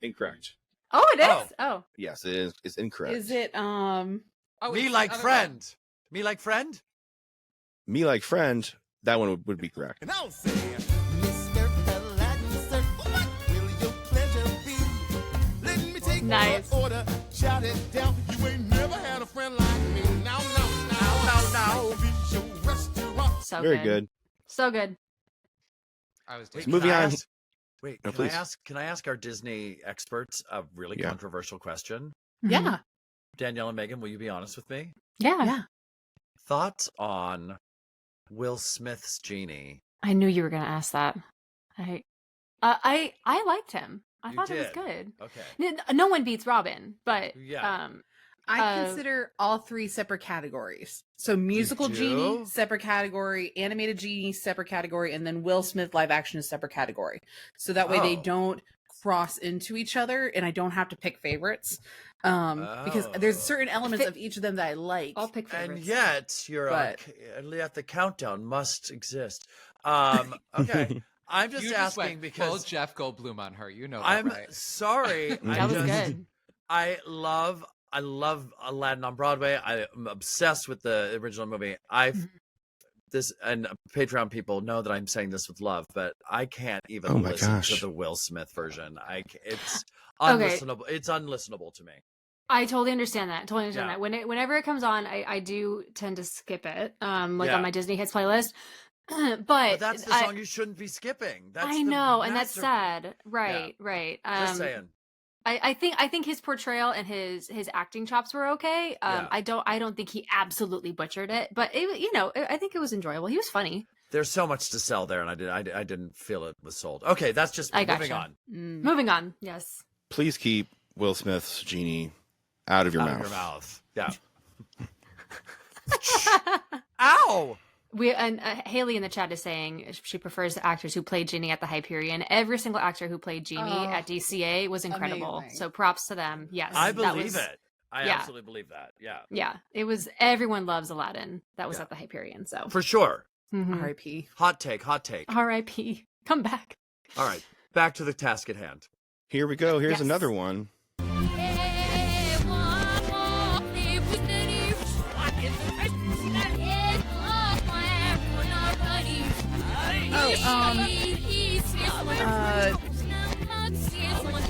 Incorrect. Oh, it is. Oh. Yes, it is. It's incorrect. Is it Oh, Me it's like another friend. Me like friend? Me Like Friend? That one would be correct. Nice. So Very good. So good. I was Wait, doing Moving on. Wait, No, can please. Can I ask our Disney experts a really Yeah. controversial question? Yeah. Danielle and Megan, will you be honest with me? Yeah. Yeah. Thoughts on Will Smith's Genie? I knew you were gonna ask that. I liked him. I You thought it was did? good. Okay. No one beats Robin, but Yeah. I consider all three separate categories. So musical genie, separate category, animated genie, separate category, and then Will Smith live action is separate category. So that way they don't cross into each other and I don't have to pick favorites. Because there's certain elements of each of them that I like. I'll pick favorites. And yet, at the countdown must exist. Okay. I'm just asking because... Full Jeff Goldblum on her. You know that, I'm right? sorry. That was good. I love Aladdin on Broadway. I'm obsessed with the original movie. And Patreon people know that I'm saying this with love, but I can't even listen to the Will Smith version. It's unlistenable. Okay. It's unlistenable to me. I totally understand that. That. Whenever it comes on, I do tend to skip it. On my Disney Hits playlist. But that's the song you shouldn't be skipping. I know, and that's sad. Right. Just saying. I think his portrayal and his acting chops were okay. I don't think he absolutely butchered it, but I think it was enjoyable. He was funny. There's so much to sell there, and I didn't feel it was sold. Okay, that's just moving on. Moving on. Yes. Please keep Will Smith's genie out of your mouth. Yeah. Ow. Haley in the chat is saying she prefers the actors who played Genie at the Hyperion. Every single actor who played Genie at DCA was incredible. Amazing. So props to them. Yes, I believe it. I absolutely believe that. Yeah. It was. Everyone loves Aladdin. That was at the Hyperion. So for sure. R.I.P. Hot take. R.I.P. Come back. All right, back to the task at hand. Here we go. Here's another one.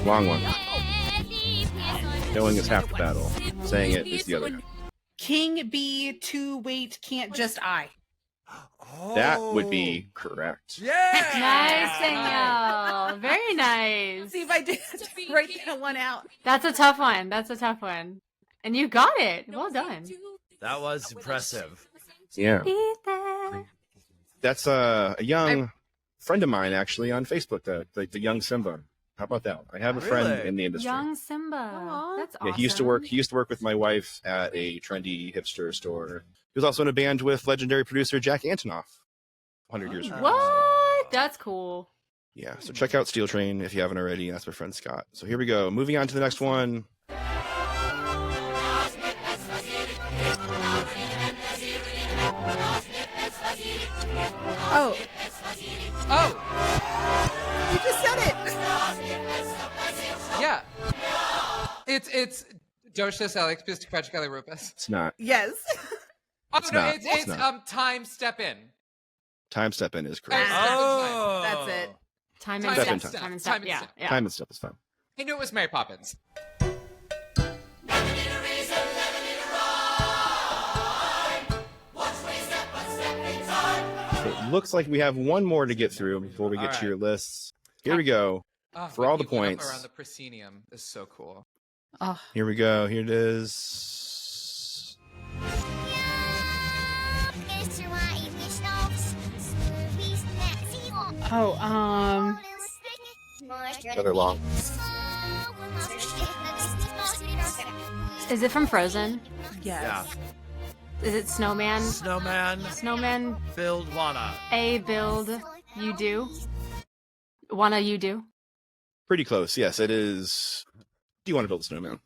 Long one. Knowing is half the battle. Saying it is the other half. King bee to wait can't just I. That would be correct. Yeah. Nice, Danielle. Very nice. See if I did write that one out. That's a tough one. And you got it. Well done. That was impressive. Yeah. That's a young friend of mine actually on Facebook, the young Simba. How about that? I have a friend in the industry. Young Simba. Aww. That's awesome. Yeah, he used to work with my wife at a trendy hipster store. He was also in a band with legendary producer Jack Antonoff 100 years ago. What? That's cool. Yeah, so check out Steel Train if you haven't already. That's my friend Scott. So here we go. Moving on to the next one. Oh. You just said it. Yeah. It's Docious Alex Pistically-Rufus. It's not. Yes. It's Time Step In. Time Step In is correct. That's it. Time and and Step. Step. Yeah. Time and Step is fine. I knew it was Mary Poppins. It looks like we have one more to get through before we get to your lists. Here we go. For all the points. Around the proscenium is so cool. Here we go. Here it is. Another long. Is it from Frozen? Yes. Yeah. Is it Snowman? Snowman. Build Wanna. Build. You do. Wanna you do. Pretty close. Yes, it is. Do you want to build a snowman?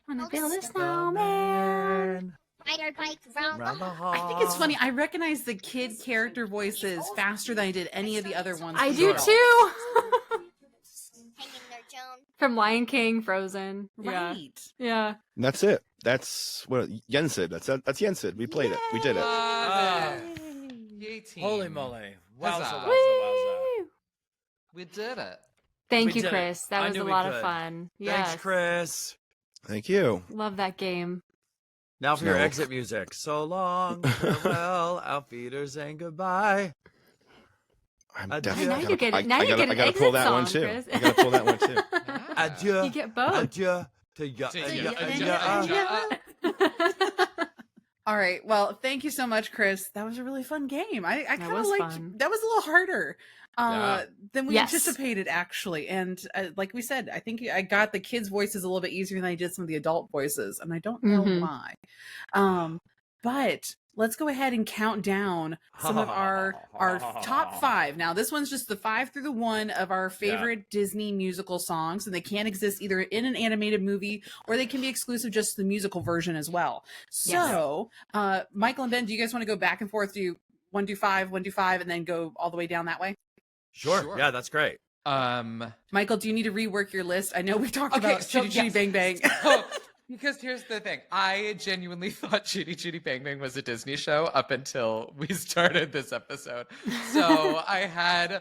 Wanna build a snowman. I think it's funny. I recognize the kid character voices faster than I did any of the other ones. I do too. From Lion King, Frozen. Right. Yeah. And that's it. That's what Yensid. That's Yensid. We played it. We did it. Yay, team. Holy moly. Huzzah. Wowza. We did it. Thank We you, did it. Chris. That I was knew a we lot of could. fun. Thanks, Yes. Chris. Thank you. Love that game. Now for your No. exit music. So long, farewell, outfitters, and goodbye. I'm Now definitely. you get it. I Now you get an gotta pull exit that one song, too. Chris. I gotta pull that one too. Adieu. You get both. Adieu. To ya. To ya. ya- Adieu. ya- Adieu. All right. Well, thank you so much, Chris. That was a really fun game. I kind of liked fun. that was a little harder than we Yes. anticipated, actually. And like we said, I think I got the kids' voices a little bit easier than I did some of the adult voices, and I don't know why. But let's go ahead and count down some of our top 5. Now, this one's just the 5 through the 1 of our favorite Disney musical songs, and they can exist either in an animated movie or they can be exclusive just to the musical version as well. So, Michael and Ben, do you guys want to go back and forth? Do 1 do 5, 1 do 5, and then go all the way down that way? Sure. Yeah, that's great. Michael, do you need to rework your list? I know we talked about Chitty Chitty Bang Bang. Because here's the thing. I genuinely thought Chitty Chitty Bang Bang was a Disney show up until we started this episode. So I had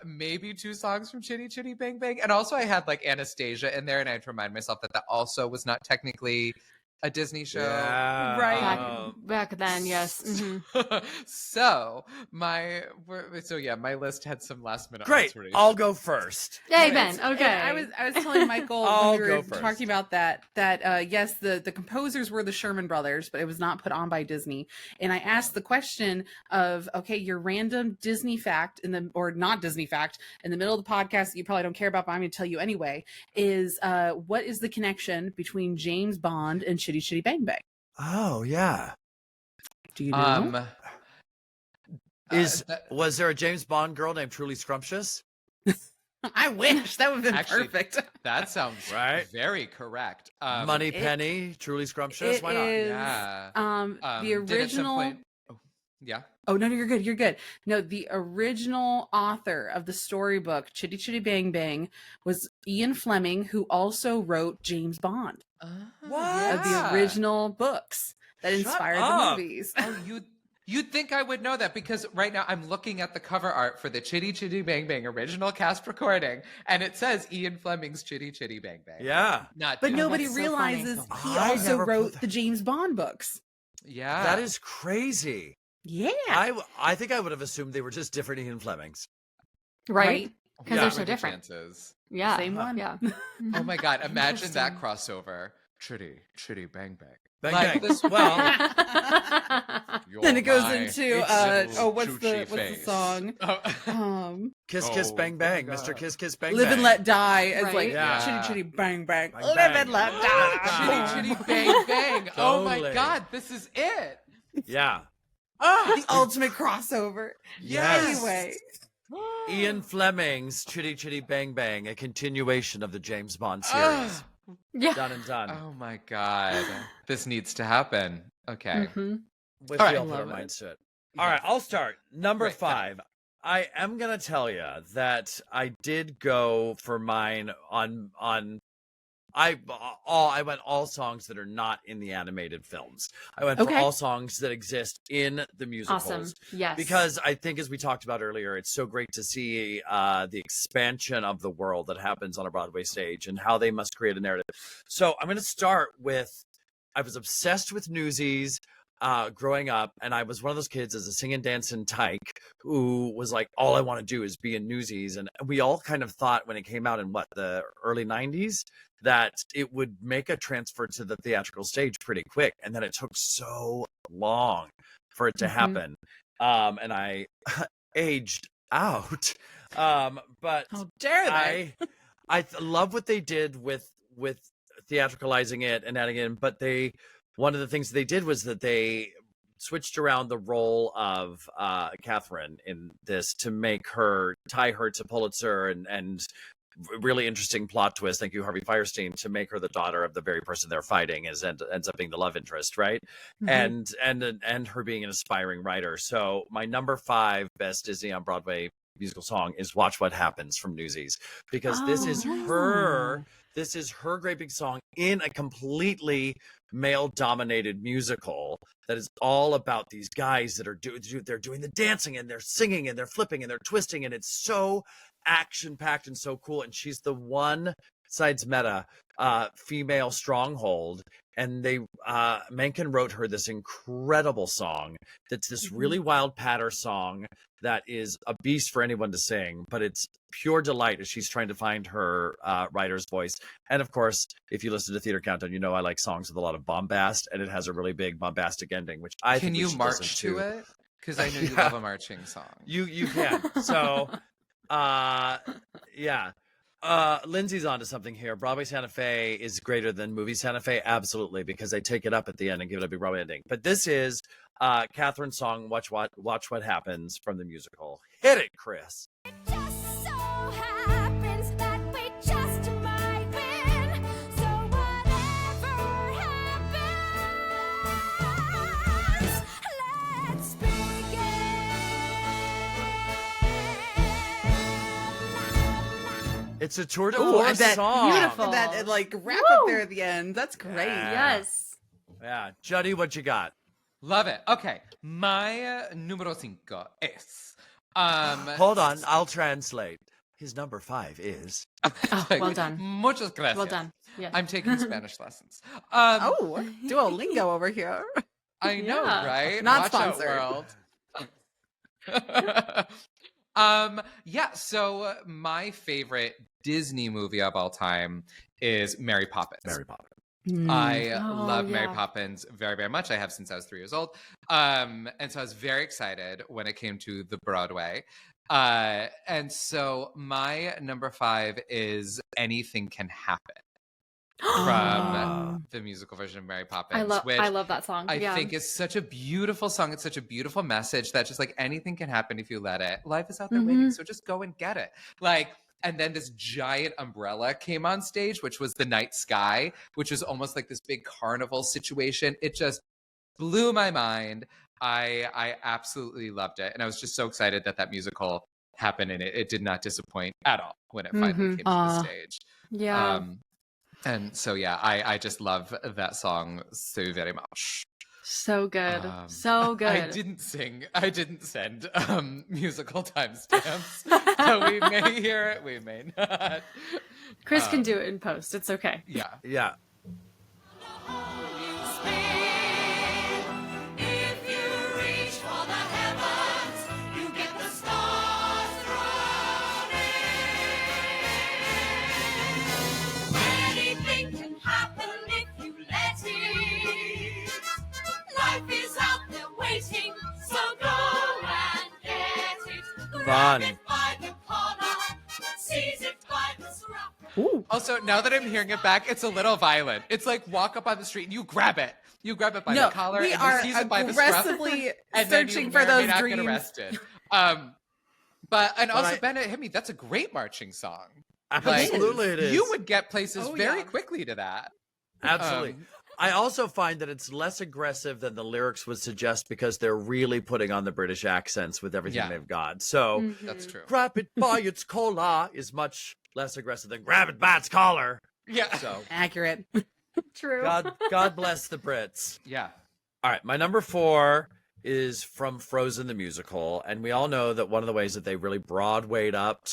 maybe 2 songs from Chitty Chitty Bang Bang. And also I had like Anastasia in there, and I had to remind myself that also was not technically a Disney show. Yeah. Right. Back then, yes. So my list had some last minute Great. alterations. I'll go first. Hey, Ben. Okay. And I was telling Michael I'll when we go were first. talking about that yes, the composers were the Sherman Brothers, but it was not put on by Disney. And I asked the question of, okay, your random Disney fact or not Disney fact in the middle of the podcast that you probably don't care about, but I'm going to tell you anyway, is what is the connection between James Bond and Chitty Chitty Bang Bang? Oh, yeah. Do you know? Was there a James Bond girl named Truly Scrumptious? I wish that would have been Actually, perfect. That sounds very correct. Money Penny, Truly Scrumptious. Why not? Yeah. The original. Yeah. Oh, no, you're good. You're good. No, the original author of the storybook, Chitty Chitty Bang Bang, was Ian Fleming, who also wrote James Bond. What? Of the original books that inspired the movies. Oh, you'd think I would know that, because right now I'm looking at the cover art for the Chitty Chitty Bang Bang original cast recording, and it says Ian Fleming's Chitty Chitty Bang Bang. Yeah. But nobody realizes he also wrote the James Bond books. Yeah. That is crazy. Yeah. I think I would have assumed they were just different Ian Flemings. Right? Because Yeah. they're so different. Chances. Yeah. Same one. Yeah. Oh my God. Imagine that crossover. Chitty Chitty Bang Bang. Bang Like bang. this- Well, Then it goes my into what's the face. song? Kiss Kiss Oh, Bang Bang, my Mr. God. Kiss Kiss Bang Live Bang. and Let Die as Right. like Yeah. Chitty Chitty Bang Bang. Bang, Live bang. and Let Die. Chitty Chitty Bang Bang. Oh my Totally. God. This is it. Yeah. The ultimate crossover. Yes. Anyway. Ian Fleming's Chitty Chitty Bang Bang, a continuation of the James Bond series. Yeah. Done and done. Oh my God. This needs to happen. Okay. If we All right. all put our Love it. minds to it. All right, I'll start. Number Great, 5. I am gonna tell you that I did go for mine on I went all songs that are not in the animated films. I went for all songs that exist in the musicals. Awesome. Yes. Because I think, as we talked about earlier, it's so great to see the expansion of the world that happens on a Broadway stage and how they must create a narrative. So I'm going to start with, I was obsessed with Newsies growing up, and I was one of those kids as a sing and dancing tyke who was like, all I want to do is be in Newsies. And we all kind of thought when it came out in the early 90s, that it would make a transfer to the theatrical stage pretty quick. And then it took so long for it to happen. And I aged out. But How dare they? I love what they did with theatricalizing it and adding in, but one of the things they did was that they switched around the role of Catherine in this to tie her to Pulitzer and really interesting plot twist. Thank you, Harvey Fierstein, to make her the daughter of the very person they're fighting ends up being the love interest, right? And her being an aspiring writer. So my number 5 best Disney on Broadway musical song is "Watch What Happens" from Newsies, because this is her great big song in a completely male-dominated musical that is all about these guys that are they're doing the dancing and they're singing and they're flipping and they're twisting, and it's so action-packed and so cool. And she's the one Meta, female stronghold. And Menken wrote her this incredible song that's this really wild patter song that is a beast for anyone to sing, but it's pure delight as she's trying to find her writer's voice. And of course, if you listen to Theater Countdown, you know I like songs with a lot of bombast, and it has a really big bombastic ending, which I think we should listen march to it? Because I know you love a marching song. You can. So, yeah. Lindsay's onto something here. Broadway Santa Fe is greater than movie Santa Fe, absolutely, because they take it up at the end and give it a big Broadway ending. But this is Catherine's song, Watch What Happens, from the musical. Hit it, Chris. It just so happens that we just might win. So whatever happens, let's begin. It's a tour de force song. Beautiful. That like wrap up there at the end. That's great. Yes. Yeah. Judy, what you got? Love it. Okay. My número 5 es... Hold on. I'll translate. His number 5 is... Oh, well done. Muchas gracias. Well done. Yeah. I'm taking Spanish lessons. Duolingo over here. I know, Yeah. right? Not Watch out, sponsored. world. Yeah, so my favorite Disney movie of all time is Mary Poppins. Mary Poppins. I Oh, love Mary yeah. Poppins very, very much. I have since I was 3 years old. And so I was very excited when it came to the Broadway. And so my number 5 is Anything Can Happen from the musical version of Mary Poppins. I love that song. I think is such a beautiful song. It's such a beautiful message that just like anything can happen if you let it. Life is out there waiting, so just go and get it. Like, and then this giant umbrella came on stage, which was the night sky, which was almost like this big carnival situation. It just blew my mind. I absolutely loved it. And I was just so excited that musical happened, and it did not disappoint at all when it finally came to the stage. Yeah. And so, yeah, I just love that song so very much. So good. So good. I didn't send musical timestamps. So we may hear it, we may not. Chris can do it in post. It's okay. Yeah. Yeah. If you reach for the heavens, you get the stars thrown in. Anything can happen if you let it. Life is out there waiting, so go and get it. Grab it by the collar, seize it by the scruff. Also, now that I'm hearing it back, it's a little violent. It's like walk up on the street and you grab it. You grab it by the collar we and are you seize it by the scruff. aggressively And then you searching may for or may those not dreams. get arrested. Also, Bennett hit me. That's a great marching song. Absolutely, it is. You would get places very quickly to that. Absolutely. I also find that it's less aggressive than the lyrics would suggest because they're really putting on the British accents with everything they've got. So That's true. grab it by its collar is much less aggressive than grab it by its collar. Yeah. So Accurate. True. God bless the Brits. Yeah. All right, my number 4 is from Frozen the musical, and we all know that one of the ways that they really Broadwayed up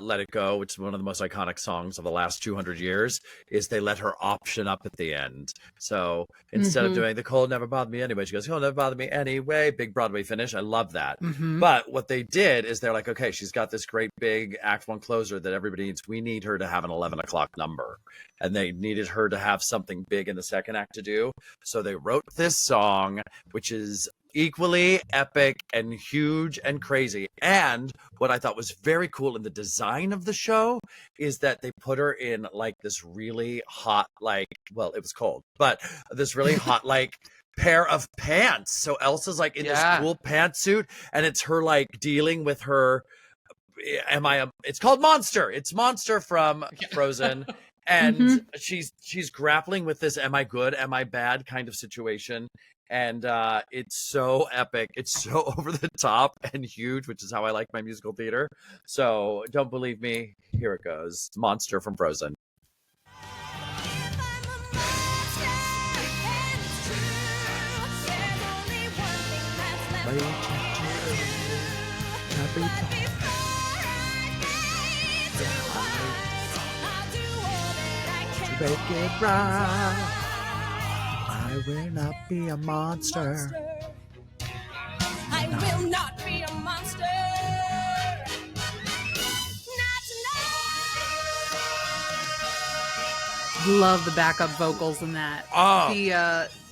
Let It Go, which is one of the most iconic songs of the last 200 years, is they let her option up at the end. So instead of doing the cold never bothered me anyway, she goes, cold never bothered me anyway, big Broadway finish. I love that. But what they did is they're like, okay, she's got this great big Act 1 closer that everybody needs. We need her to have an 11 o'clock number. And they needed her to have something big in the second act to do. So they wrote this song, which is equally epic and huge and crazy. And what I thought was very cool in the design of the show is that they put her in like this really hot, like, well, it was cold, but this really hot, like, pair of pants. So Elsa's like in this cool pantsuit, and it's her like dealing with her. It's called Monster. It's Monster from Frozen. And she's grappling with this am I good, am I bad kind of situation. And it's so epic. It's so over the top and huge, which is how I like my musical theater. So don't believe me. Here it goes. Monster from Frozen. Make it right. I will not be a monster. I will not be a monster. Love the backup vocals in that. Oh.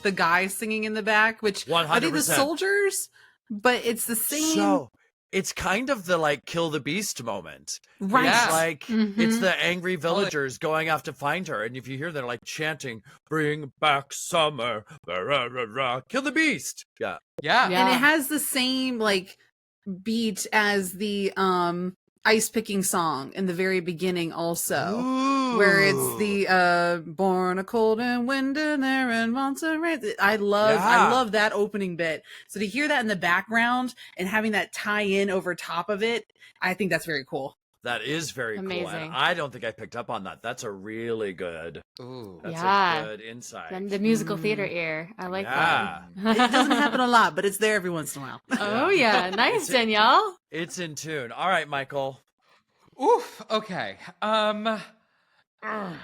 The guy singing in the back, which 100%. are they the soldiers? But it's the same. So it's kind of the like kill the beast moment. Right. It's Yeah. like it's the angry villagers going off to find her, and if you hear they're like chanting, "Bring back summer, rah, rah, rah, rah. Kill the beast." Yeah. Yeah. And it has the same like beat as the ice picking song in the very beginning also. Where it's the born a cold and wind and there in Montserrat. I love that opening bit. So to hear that in the background and having that tie in over top of it, I think that's very cool. That is very cool. Amazing. And I don't think I picked up on that. That's a really good. Ooh. That's Yeah. a good insight. The musical theater ear. I like Yeah. It doesn't happen a lot, but it's there every once in a while. that. Oh yeah, nice, Danielle. It's in tune. All right, Michael. Oof. Okay.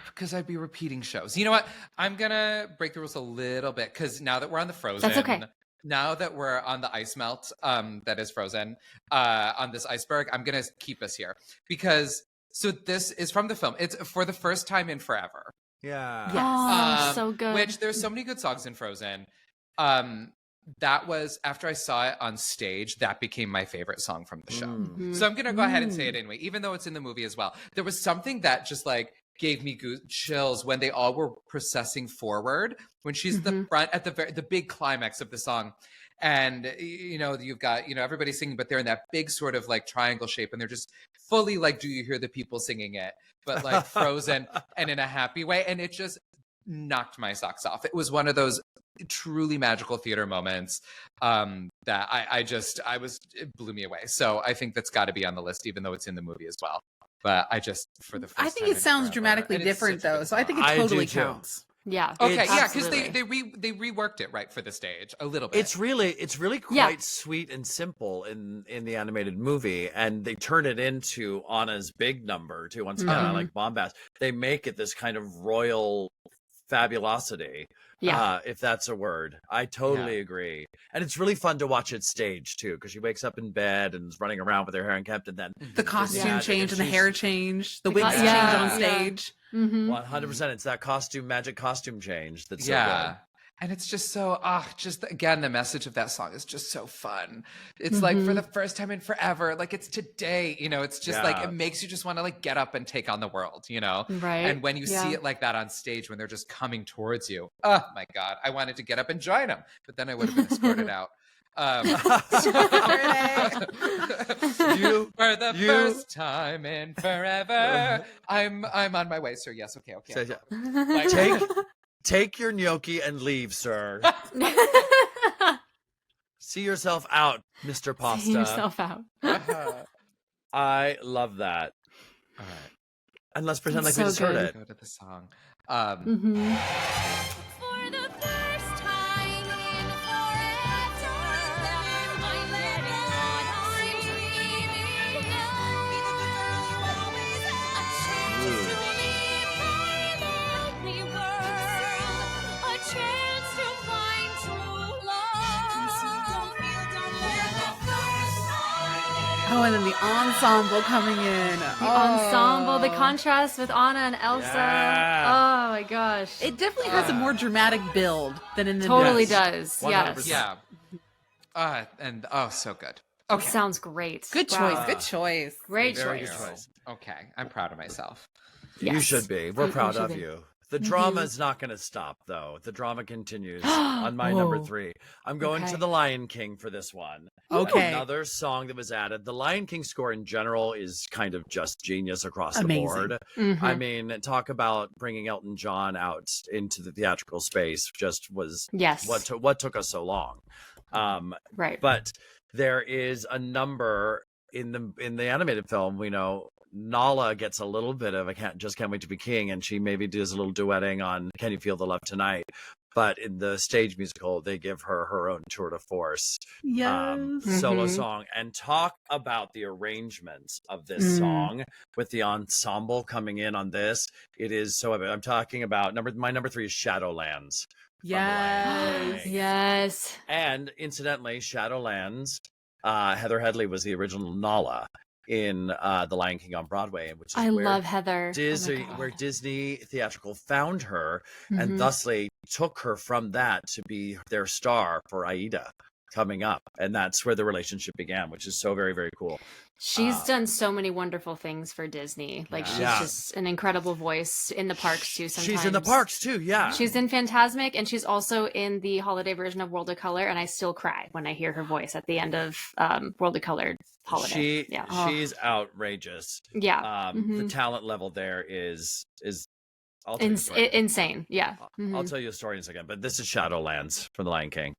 Because I'd be repeating shows. You know what? I'm gonna break the rules a little bit because now that we're on the Frozen, That's okay. Now that we're on the ice melt, that is Frozen, on this iceberg, I'm gonna keep us here because this is from the film. It's for the first time in forever. Yeah. Oh, so good. Which there's so many good songs in Frozen. That was after I saw it on stage, that became my favorite song from the show. Mhm. So I'm gonna go ahead and say it anyway, even though it's in the movie as well. There was something that just like gave me chills when they all were processing forward when she's at the front at the big climax of the song, and you've got everybody singing, but they're in that big sort of like triangle shape, and they're just fully like, do you hear the people singing it? But like frozen and in a happy way, and it just knocked my socks off. It was one of those truly magical theater moments that it blew me away. So I think that's got to be on the list, even though it's in the movie as well. But I think it sounds dramatically different though, so I think it totally counts. Yeah. Okay, yeah, because absolutely. they reworked it right for the stage a little bit. It's really quite sweet and simple in the animated movie, and they turn it into Anna's big number too. Once again, I like bombast. They make it this kind of royal fabulosity. Yeah. If that's a word. I totally agree. And it's really fun to watch it staged too, because she wakes up in bed and is running around with her hair unkept, and then The costume change and the hair change, the wigs co- change yeah. on stage. 100%. It's that magic costume change that's so good. And it's just so, again, the message of that song is just so fun. It's like for the first time in forever, like it's today, it's just like, it makes you just want to like get up and take on the world, Right. And when you see it like that on stage, when they're just coming towards you, oh my God, I wanted to get up and join them, but then I would have been escorted out. For the first time in forever, I'm on my way, sir. Yes, okay. Take your gnocchi and leave, sir. See yourself out, Mr. Pasta. See yourself out. I love that. All right. And let's pretend It's like we so just heard good. it. Go to the song. For the first time in forever, I let it dreaming a chance to leave my lonely world, a chance to find true love. For the first time. Oh, and then the ensemble coming in. The ensemble, the contrast with Anna and Elsa. Yeah. Oh my gosh. It definitely has a more dramatic build than in the totally movie. does. 100%. Yes. Yeah. And so good. Okay. Sounds great. Good Wow. choice. Good choice. Great Very choice. good choice. Okay. I'm proud of myself. You Yes. should be. We're You proud should of be. you. The drama is not going to stop, though. The drama continues on my number Whoa. 3. I'm going Okay. to The Lion King for this one. Okay. Another song that was added. The Lion King score in general is kind of just genius across the Amazing. board. Mhm. I mean, talk about bringing Elton John out into the theatrical space just was Yes. what took us so long. Right. But there is a number in the animated film, we know Nala gets a little bit of can't wait to be king, and she maybe does a little duetting on Can You Feel the Love Tonight. But in the stage musical, they give her her own tour de force Yes. solo song. And talk about the arrangements of this song with the ensemble coming in on this. It is so epic. I'm talking about my number 3 is Shadowlands. Yes. Yes. And incidentally, Shadowlands, Heather Headley was the original Nala in The Lion King on Broadway, which is I where love Heather. where Disney Theatrical found her and thusly took her from that to be their star for Aida coming up. And that's where the relationship began, which is so very, very cool. She's done so many wonderful things for Disney. Like she's just an incredible voice in the parks too. Sometimes she's in the parks too. Yeah, she's in Fantasmic, and she's also in the holiday version of World of Color. And I still cry when I hear her voice at the end of World of Color holiday. She's outrageous. Yeah, the talent level there is insane. Yeah, I'll tell you a story in a second. But this is Shadowlands from The Lion King.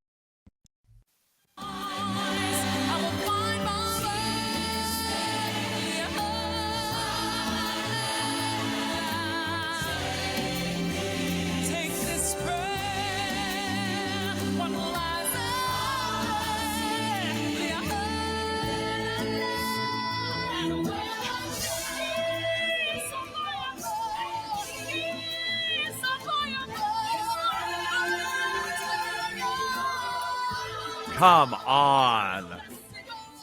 Come on.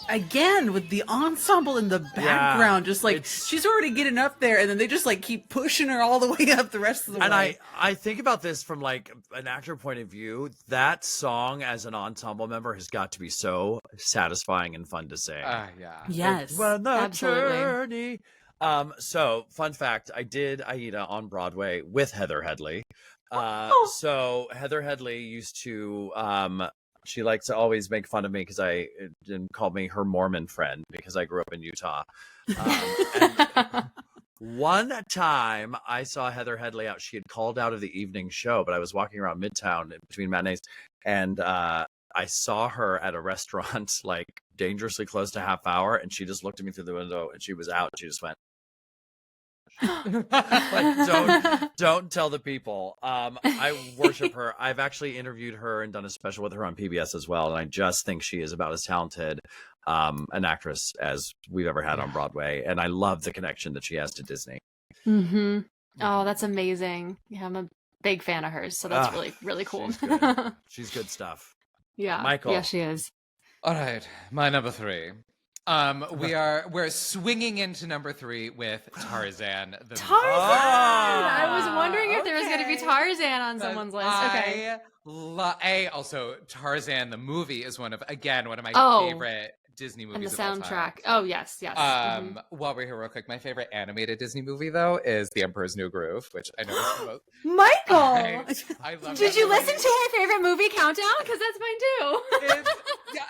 Again, with the ensemble in the background, just like she's already getting up there, and then they just like keep pushing her all the way up the rest of the way. And I think about this from like an actor point of view. That song as an ensemble member has got to be so satisfying and fun to sing. Yes, when the absolutely. journey. So fun fact: I did Aida on Broadway with Heather Headley. So Heather Headley used to. She likes to always make fun of me because I didn't call me her Mormon friend because I grew up in Utah. And one time I saw Heather Headley out. She had called out of the evening show, but I was walking around Midtown between matinees, and I saw her at a restaurant like dangerously close to half hour, and she just looked at me through the window, and she was out. She just went. Like don't tell the people. I worship her. I've actually interviewed her and done a special with her on PBS as well, and I just think she is about as talented an actress as we've ever had on Broadway, and I love the connection that she has to Disney. Oh, that's amazing. Yeah, I'm a big fan of hers, so that's really cool. She's good stuff. Yeah, Michael. Yeah, she is. All right, my number 3. We're swinging into number 3 with Tarzan. Tarzan! I was wondering if there was going to be Tarzan on someone's list. Okay. Also Tarzan the movie is one of my favorite Disney movies. And the of all soundtrack. time. Oh yes. While we're here real quick, my favorite animated Disney movie though is The Emperor's New Groove, which I know is the most. Michael, I love. Did you listen to our favorite movie countdown? Because that's mine too.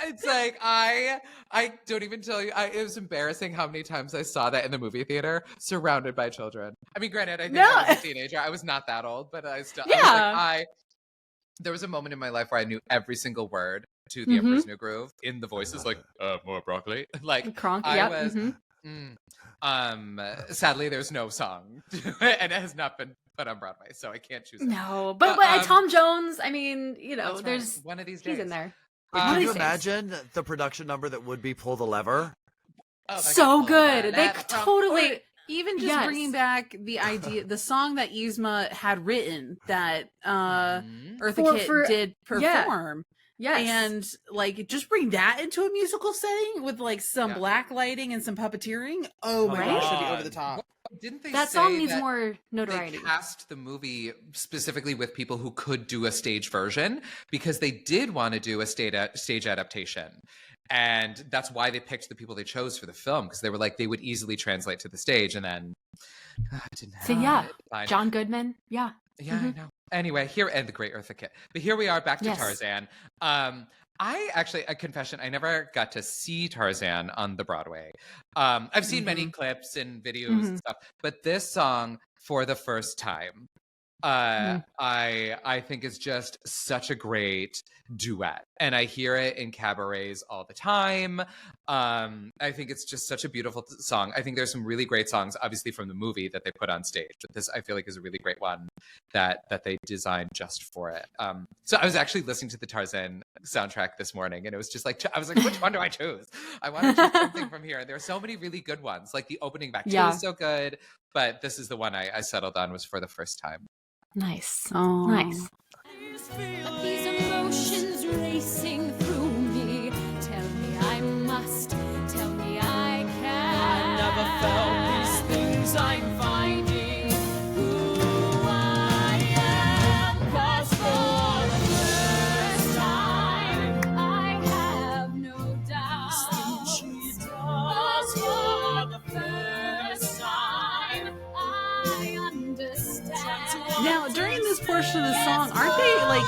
It's like I don't even tell you. It was embarrassing how many times I saw that in the movie theater, surrounded by children. I mean, granted, I think I was a teenager. I was not that old, but I still. Yeah. There was a moment in my life where I knew every single word to The Emperor's New Groove in the voices, like more broccoli. Like Kronk, I was. Sadly, there's no song, and it has not been put on Broadway, so I can't choose it. No, but Tom Jones. I mean, there's one of these days he's in there. Can you imagine the production number that would be Pull the Lever? So good. They totally. Even just bringing back the idea, the song that Yzma had written that Eartha Kitt did perform. Yes. And like just bring that into a musical setting with like some black lighting and some puppeteering. Oh my gosh, it'd be over the top. Didn't they that say song needs that more notoriety? They cast the movie specifically with people who could do a stage version because they did want to do a stage adaptation. And that's why they picked the people they chose for the film, because they were like, they would easily translate to the stage. And then didn't have it. John Goodman. Yeah. Yeah, I know. Anyway, and the great Eartha Kitt. But here we are back to Tarzan. I actually, a confession, I never got to see Tarzan on the Broadway. I've seen many clips and videos and stuff, but this song for the first time, I think is just such a great duet and I hear it in cabarets all the time. I think it's just such a beautiful song. I think there's some really great songs, obviously from the movie that they put on stage, but this I feel like is a really great one that they designed just for it. So I was actually listening to the Tarzan soundtrack this morning, and it was just like, I was like, which one do I choose? I want to choose something from here. There are so many really good ones. Like the opening back two is so good, but this is the one I settled on, was For the First Time. Nice. Oh. Nice. These emotions racing through me. Tell me I must. Tell me I can. I never felt these things I'm finding. Who I am. 'Cause for the first time I have no doubt. 'Cause for the first time I understand. Now, during this portion of the song, aren't they like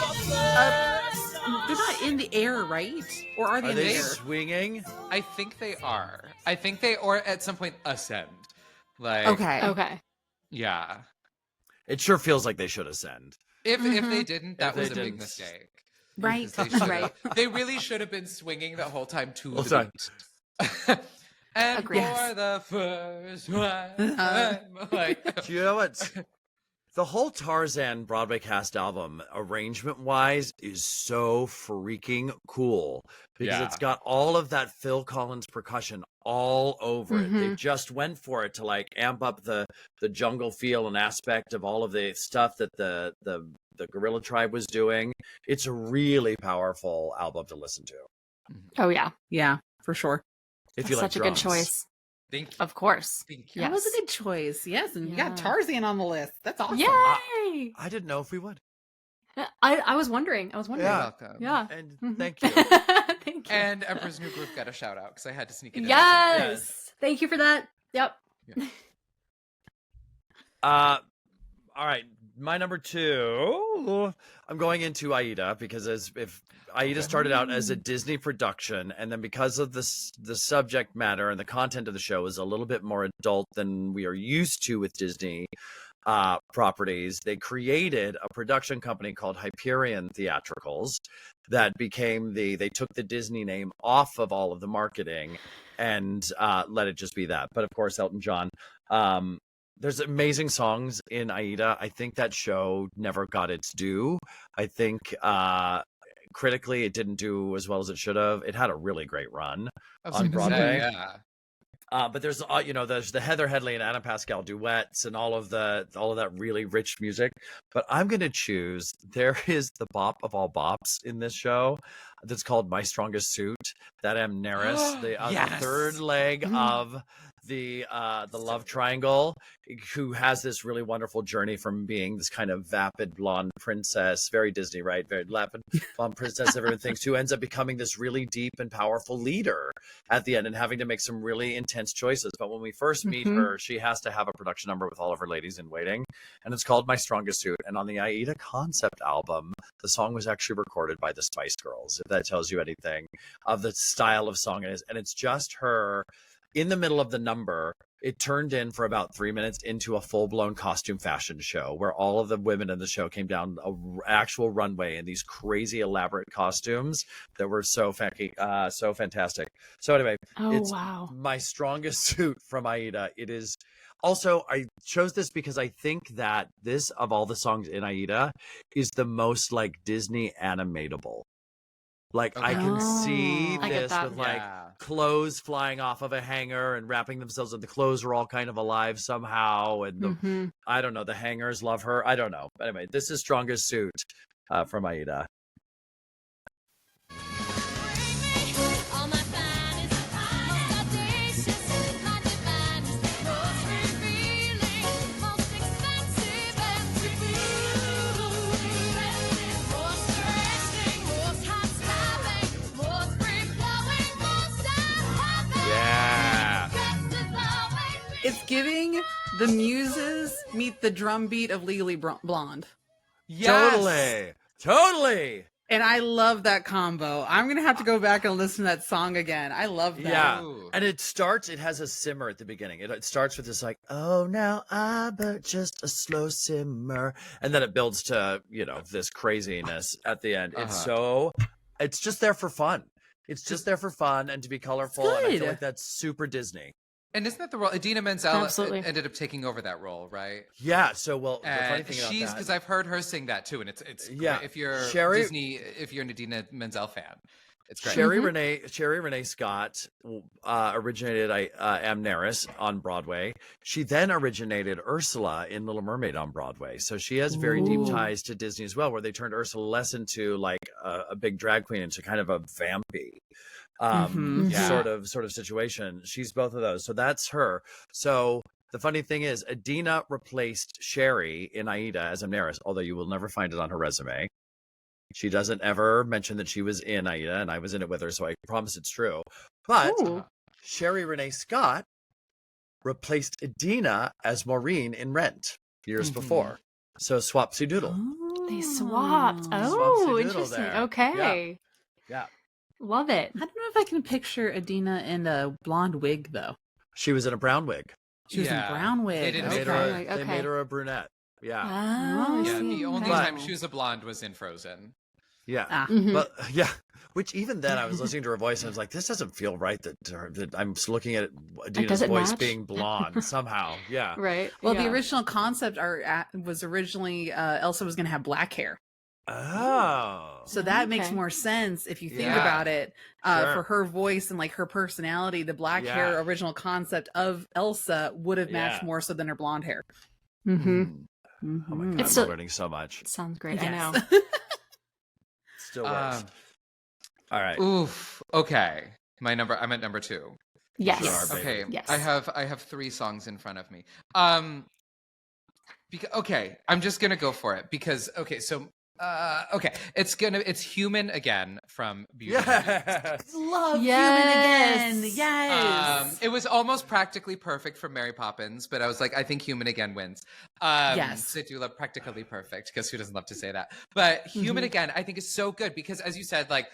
they're not in the air, right? Or are they Are in the they air? swinging? I think they are. I think they, or at some point, ascend. Like, Okay. yeah. It sure feels like they should ascend. If they didn't, that If they was a big didn't. mistake. Right. Because They, should've- Right. they really should have been swinging the whole time to Well, the sorry. beat. And Agreed. for the first time, like, Do you know what? The whole Tarzan Broadway cast album, arrangement-wise, is so freaking cool because it's got all of that Phil Collins percussion all over it. They just went for it to like amp up the jungle feel and aspect of all of the stuff that the Gorilla Tribe was doing. It's a really powerful album to listen to. Oh yeah. Yeah, for sure. If you like Such a good drums. choice. thank you. Of course. Thank you. That was a Yes. good choice. Yes, and you got Yeah. Tarzan on the list. That's awesome. Yay! I didn't know if we would. I was wondering. You're Yeah. welcome. Yeah. And Mhm. thank you. Thank you. And Emperor's New Groove got a shout out because I had to sneak it in. Yes. Thank you for that. Yep. All right, my number 2. I'm going into Aida because if Aida started out as a Disney production, and then because of the subject matter and the content of the show is a little bit more adult than we are used to with Disney properties, they created a production company called Hyperion Theatricals that became they took the Disney name off of all of the marketing and let it just be that. But of course, Elton John. There's amazing songs in Aida. I think that show never got its due. I think critically it didn't do as well as it should have. It had a really great run I was on gonna say, Broadway. yeah. But there's there's the Heather Headley and Anna Pascal duets and all of that really rich music. But I'm gonna choose. There is the bop of all bops in this show that's called "My Strongest Suit." That Amneris, the Yes. third leg of the love triangle, who has this really wonderful journey from being this kind of vapid blonde princess, very Disney, right? Very vapid blonde princess, everyone thinks, who ends up becoming this really deep and powerful leader at the end and having to make some really intense choices. But when we first meet her, she has to have a production number with all of her ladies in waiting, and it's called "My Strongest Suit." And on the Aida concept album, the song was actually recorded by the Spice Girls, if that tells you anything of the style of song it is. And it's just her in the middle of the number. It turned in for about 3 minutes into a full-blown costume fashion show where all of the women in the show came down an actual runway in these crazy elaborate costumes that were so fantastic. So anyway, it's wow. My Strongest Suit from Aida. It is also, I chose this because I think that this, of all the songs in Aida, is the most like Disney animatable. Like I can see I get this that. with like Yeah. clothes flying off of a hanger and wrapping themselves in the clothes are all kind of alive somehow. And the, I don't know, the hangers love her. I don't know. But anyway, this is Strongest Suit from Aida. All my finest, most audacious, my divinest, most revealing, most expensive and most interesting, most hot-stopping, most free-flowing, most unhappy. Yeah. Just as always It's giving the Muses meet the drum beat of Legally Blonde. Yes. Totally. And I love that combo. I'm going to have to go back and listen to that song again. I love that. Yeah. Ooh. And it has a simmer at the beginning. It starts with this like, oh, now but just a slow simmer. And then it builds to, this craziness at the end. It's so it's just there for fun. It's just there for fun and to be colorful. And I feel like that's super Disney. And isn't that the role? Idina Menzel Absolutely. ended up taking over that role, right? Yeah. So, well, the funny And thing about she's, that, because I've heard her sing that too, and it's Yeah. great. If you're Sherry- Disney, if you're an Idina Menzel fan, it's great. Sherry Renee Scott originated Amneris on Broadway. She then originated Ursula in Little Mermaid on Broadway. So she has very deep ties to Disney as well, where they turned Ursula less into like a big drag queen into kind of a vampy sort of situation. She's both of those. So that's her. So the funny thing is, Idina replaced Sherry in Aida as Amneris, although you will never find it on her resume. She doesn't ever mention that she was in Aida, and I was in it with her, so I promise it's true. But Sherry Renee Scott replaced Idina as Maureen in Rent years before. So swapsy doodle. They swapped. Oh, Swapsy-doodle interesting. there. Okay. Yeah. Love it. I don't know if I can picture Idina in a blonde wig though. She was in a brown wig. She was in a brown wig. They didn't They make made, her. her, they made her a brunette. Yeah. Oh, I Yeah, see. the only Okay. time she was a blonde was in Frozen. Yeah. Mhm. But yeah. Which even then I was listening to her voice and I was like, this doesn't feel right that I'm looking at Idina's does it voice match? being blonde somehow. Yeah. Right. Well, yeah. the original concept was originally Elsa was going to have black hair. Oh. So that makes Okay. more sense if you think Yeah. about it. Sure. For her voice and like her personality, the black hair original concept of Elsa would have matched Yeah. more so than her blonde hair. Mm-hmm. Oh my God, It's I'm still- learning so much. Sounds great. I Yes. know. Still works. All right. Oof. Okay. I'm at number 2. Yes. Sure, baby. Okay. Yes. I have 3 songs in front of me. Okay, I'm just gonna go for it because it's Human Again from Beauty. and the Beast. Yes. Love Yes. Human Again. Yes. It was almost practically perfect from Mary Poppins, but I was like, I think Human Again wins. Yes. I do love practically perfect because who doesn't love to say that? But Human Again, I think is so good because, as you said, like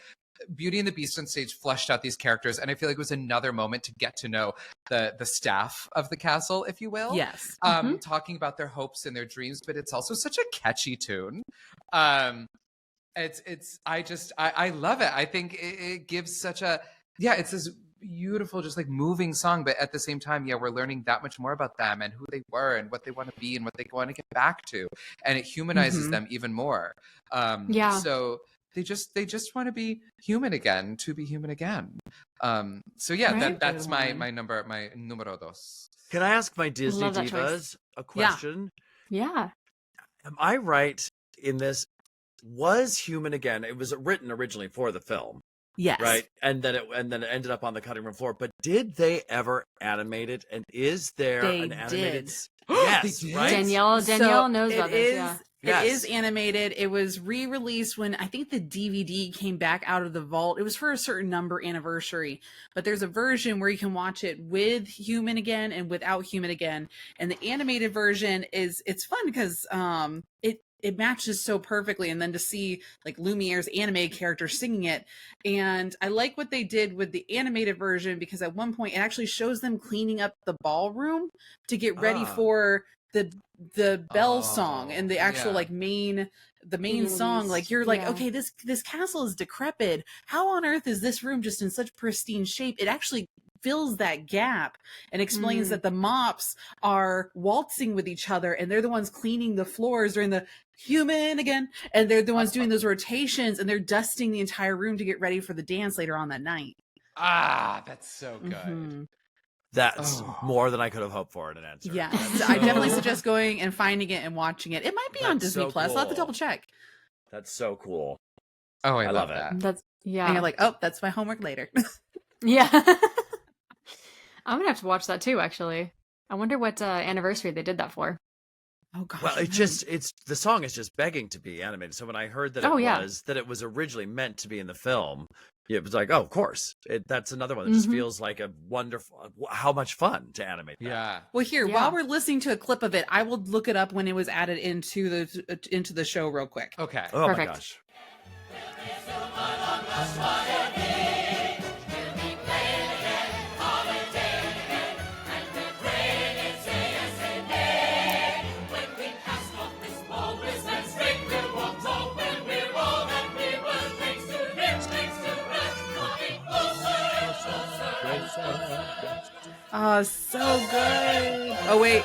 Beauty and the Beast on stage fleshed out these characters, and I feel like it was another moment to get to know the staff of the castle, if you will. Yes. Talking about their hopes and their dreams, but it's also such a catchy tune. I love it. I think it gives such it's this beautiful, just like moving song, but at the same time, we're learning that much more about them and who they were and what they want to be and what they want to get back to, and it humanizes them even more. So they just want to be human again, to be human again. Right. That's my numero dos. Can I ask my Disney Love that divas choice. a question? Yeah. Am I right in this? Was Human Again? It was written originally for the film, Yes. right? And then it ended up on the cutting room floor. But did they ever animate it? And is there They an animated? did. Yes, They did? right. Danielle So knows about it this. is- Yeah. Yes. It is animated. It was re-released when I think the DVD came back out of the vault. It was for a certain number anniversary, but there's a version where you can watch it with Human Again and without Human Again. And the animated version it's fun because it matches so perfectly, and then to see like Lumiere's animated character singing it. And I like what they did with the animated version because at one point it actually shows them cleaning up the ballroom to get ready for the bell song and the actual like main song. Like you're like, okay, this castle is decrepit. How on earth is this room just in such pristine shape? It actually fills that gap and explains that the mops are waltzing with each other and they're the ones cleaning the floors during the Human Again, and they're the ones doing those rotations, and they're dusting the entire room to get ready for the dance later on that night. That's so good. Mm-hmm. That's more than I could have hoped for in an answer. Yes, That's I definitely so- suggest going and finding it and watching it. It might be on That's Disney so Plus. I'll have to cool. double check. That's so cool. Oh, I I love love it. that. That's And yeah. you're like, oh, that's my homework later. Yeah. I'm gonna have to watch that too, actually. I wonder what anniversary they did that for. Oh gosh. Well, it's the song is just begging to be animated. So when I heard that it was originally meant to be in the film, it was like, oh, of course. That's another one that just feels like a wonderful, how much fun to animate that. Yeah. Well, here, Yeah. while we're listening to a clip of it, I will look it up when it was added into the show real quick. Okay. Oh Perfect. my gosh. Oh, so good. Oh, wait.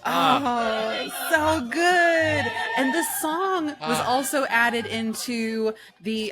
Oh, so good. And this song was also added into the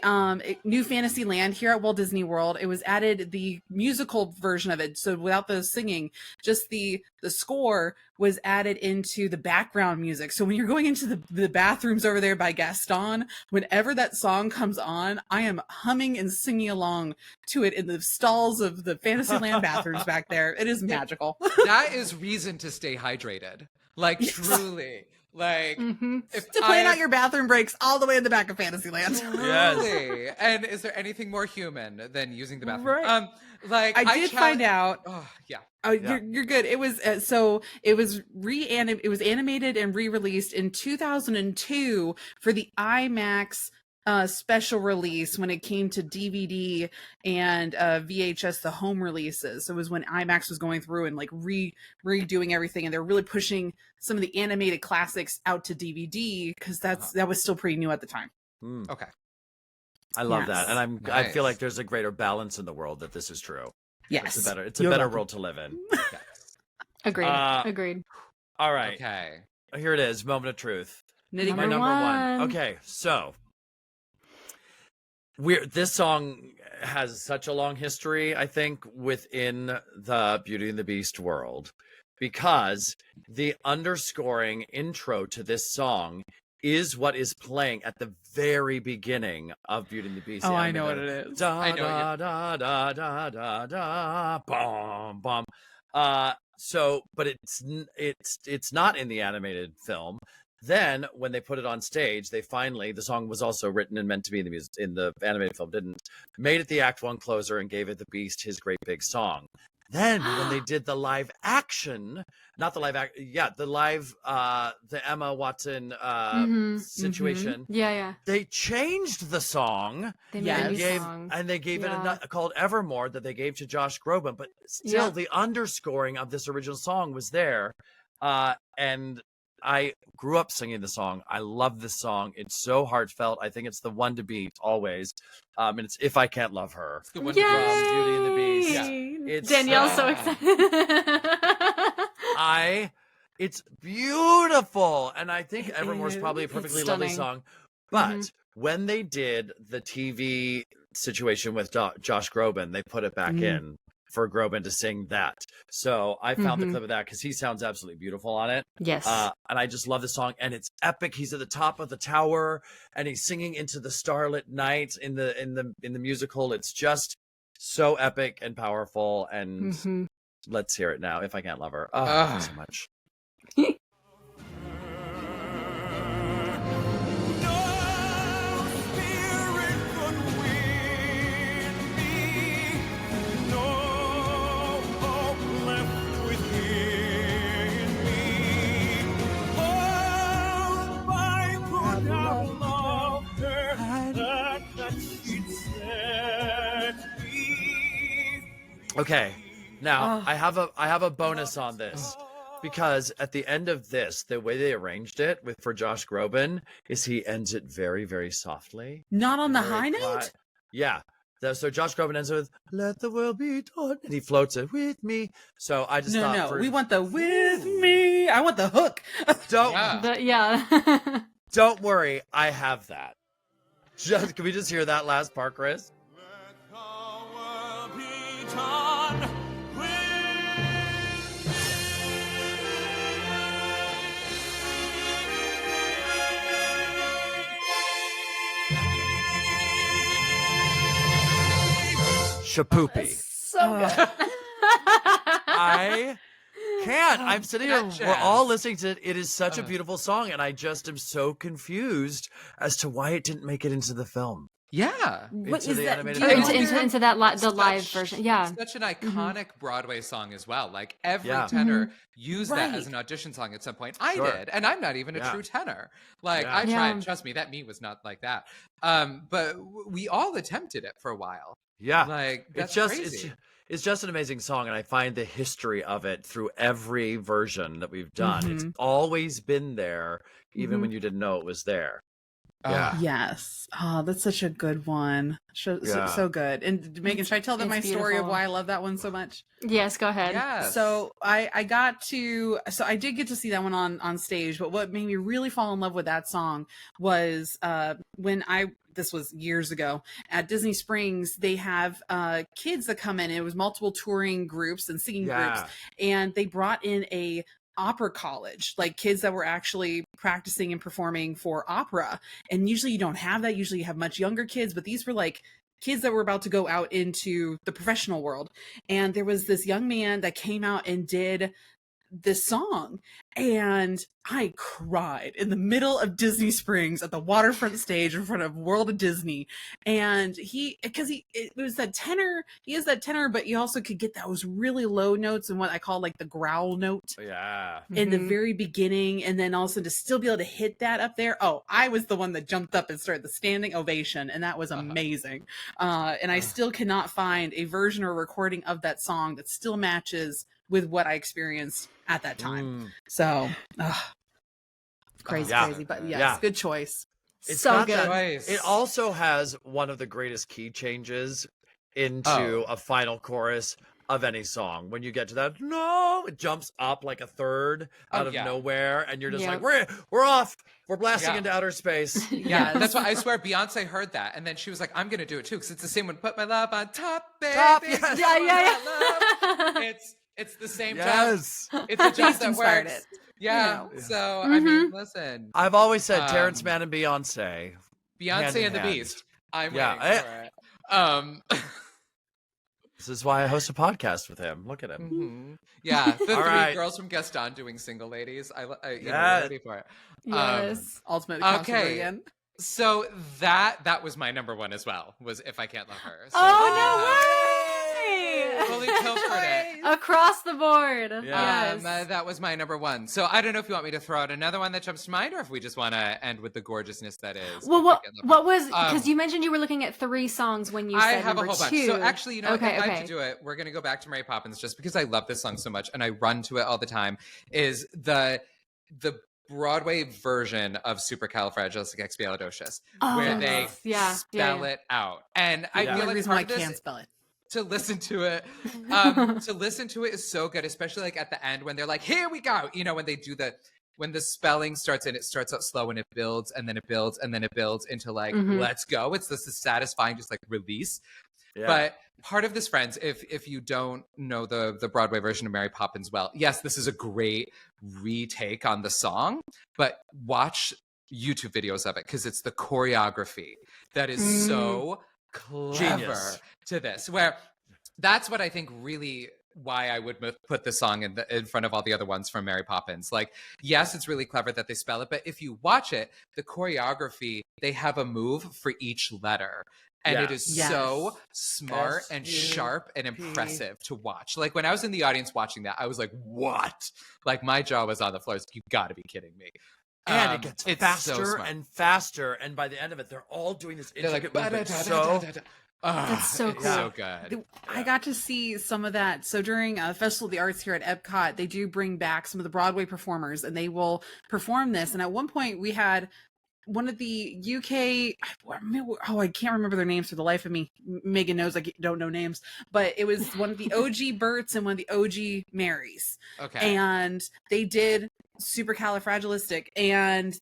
New Fantasyland here at Walt Disney World. It was added, the musical version of it. So without the singing, just the score was added into the background music. So when you're going into the bathrooms over there by Gaston, whenever that song comes on, I am humming and singing along to it in the stalls of the Fantasyland bathrooms back there. It is magical. That is reason to stay hydrated. Like, truly. Like, if to plan out your bathroom breaks all the way in the back of Fantasyland. Truly. And is there anything more human than using the bathroom? Right. Like, I did find out. Oh, yeah. Oh, you're good. It was so it was animated and re-released in 2002 for the IMAX special release when it came to DVD and VHS, the home releases. So it was when IMAX was going through and like redoing everything, and they're really pushing some of the animated classics out to DVD because that was still pretty new at the time. Okay. I love that, and I feel like there's a greater balance in the world that this is true. Yes, it's a better world to live in. Yes. Agreed. All right. Okay. Here it is. Moment of truth. My number one. Okay, so this song has such a long history, I think, within the Beauty and the Beast world, because the underscoring intro to this song is what is playing at the very beginning of Beauty and the Beast. Oh, I know what it is. Da, I know da, da, da, da, da, da, bom, bom. But it's not in the animated film. Then, when they put it on stage, the song was also written and meant to be in the animated film, made it the Act 1 closer and gave it the Beast his great big song. Then, when they did the live action, the Emma Watson situation, they changed the song. They made a new song. And they gave it called Evermore that they gave to Josh Groban, but still the underscoring of this original song was there. And I grew up singing the song. I love this song. It's so heartfelt. I think it's the one to beat always. And it's If I Can't Love Her. The one from Beauty and the Beast. Yeah. It's Danielle's so excited. It's beautiful. And I think Evermore's probably a perfectly lovely song. But when they did the TV situation with Josh Groban, they put it back in for Groban to sing that. So I found the clip of that because he sounds absolutely beautiful on it. Yes. And I just love the song, and it's epic. He's at the top of the tower and he's singing into the starlit night in the musical. It's just so epic and powerful. And let's hear it now. If I Can't Love Her. Oh, so much. Okay, now I have a bonus on this, because at the end of this, the way they arranged it for Josh Groban is he ends it very, very softly. Not on the high note? Yeah. So Josh Groban ends it with "Let the world be done," and he floats it with me. So I just thought, we want the with me. I want the hook. Don't worry, I have that. Can we just hear that last part, Chris? Shapoopy. So good. I can't. I'm sitting here. We're all listening to it. It is such a beautiful song, and I just am so confused as to why it didn't make it into the film. Yeah. What is that? Into the live version. Yeah. It's such an iconic Broadway song as well. Like every tenor used that as an audition song at some point. I did, and I'm not even a true tenor. Like I tried. Trust me, that me was not like that. But we all attempted it for a while. Yeah. Like that's crazy. It's just an amazing song, and I find the history of it through every version that we've done. It's always been there, even when you didn't know it was there. Yeah. Yes. Oh, that's such a good one. So good. And Megan, should I tell them my story of why I love that one so much? Yes, go ahead. Yes. So I did get to see that one on stage, but what made me really fall in love with that song was this was years ago at Disney Springs, they have kids that come in, and it was multiple touring groups and singing groups, and they brought in a opera college, like kids that were actually practicing and performing for opera. And usually you don't have that. Usually you have much younger kids, but these were like kids that were about to go out into the professional world. And there was this young man that came out and did this song, and I cried in the middle of Disney Springs at the waterfront stage in front of World of Disney. And it was that tenor, he has that tenor, but you also could get those really low notes and what I call like the growl note in the very beginning, and then all of a sudden to still be able to hit that up there. Oh, I was the one that jumped up and started the standing ovation, and that was amazing. And I still cannot find a version or recording of that song that still matches with what I experienced at that time. So crazy, but yes, good choice. It's so good. It also has one of the greatest key changes into a final chorus of any song. When you get to that, no, it jumps up like a third out of nowhere, and you're just like, we're off. We're blasting into outer space. Yeah, that's why I swear Beyonce heard that, and then she was like, I'm gonna do it too, because it's the same one. Put my love on top, baby. Yes. Yeah. It's the same yes. jump. It's a jump that works. It. Yeah. You know? So I mean, listen. I've always said Terrence Mann and Beyonce. Beyonce and the Beast. I'm waiting for it. This is why I host a podcast with him. Look at him. Mm-hmm. Yeah, the three girls from Gaston doing Single Ladies. I'm ready for it. Yes. Ultimate crossover again. So that was my number one as well, was If I Can't Love Her. So, no way! Fully pilfered it. Across the board. Yes. That was my number one. So I don't know if you want me to throw out another one that jumps to mind, or if we just want to end with the gorgeousness that is. Well, what was, because you mentioned you were looking at 3 songs when you said I have number a whole 2. bunch. So actually, if I have to do it, we're going to go back to Mary Poppins just because I love this song so much and I run to it all the time, is the Broadway version of Supercalifragilisticexpialidocious, where they spell it out. And I feel like I can't spell it. To listen to it, is so good, especially like at the end when they're like, "Here we go," when they do when the spelling starts and it starts out slow and it builds and then it builds and then it builds into like, let's go. It's this satisfying, just like release. Yeah. But part of this, friends, if you don't know the Broadway version of Mary Poppins well, yes, this is a great retake on the song, but watch YouTube videos of it because it's the choreography that is so clever to this, where that's what I think really why I would put this song in front of all the other ones from Mary Poppins. Like, yes, it's really clever that they spell it, but if you watch it, the choreography, they have a move for each letter. And it is so smart and sharp and impressive to watch. Like, when I was in the audience watching that, I was like, what? Like, my jaw was on the floor. You got to be kidding me. And it gets faster and faster. And by the end of it, they're all doing this intricate movement. That's so cool. So good. I got to see some of that. So during Festival of the Arts here at Epcot, they do bring back some of the Broadway performers, and they will perform this. And at one point, we had one of the UK, I can't remember their names for the life of me. Megan knows I don't know names, but it was one of the OG Berts and one of the OG Marys. Okay. And they did Supercalifragilistic, and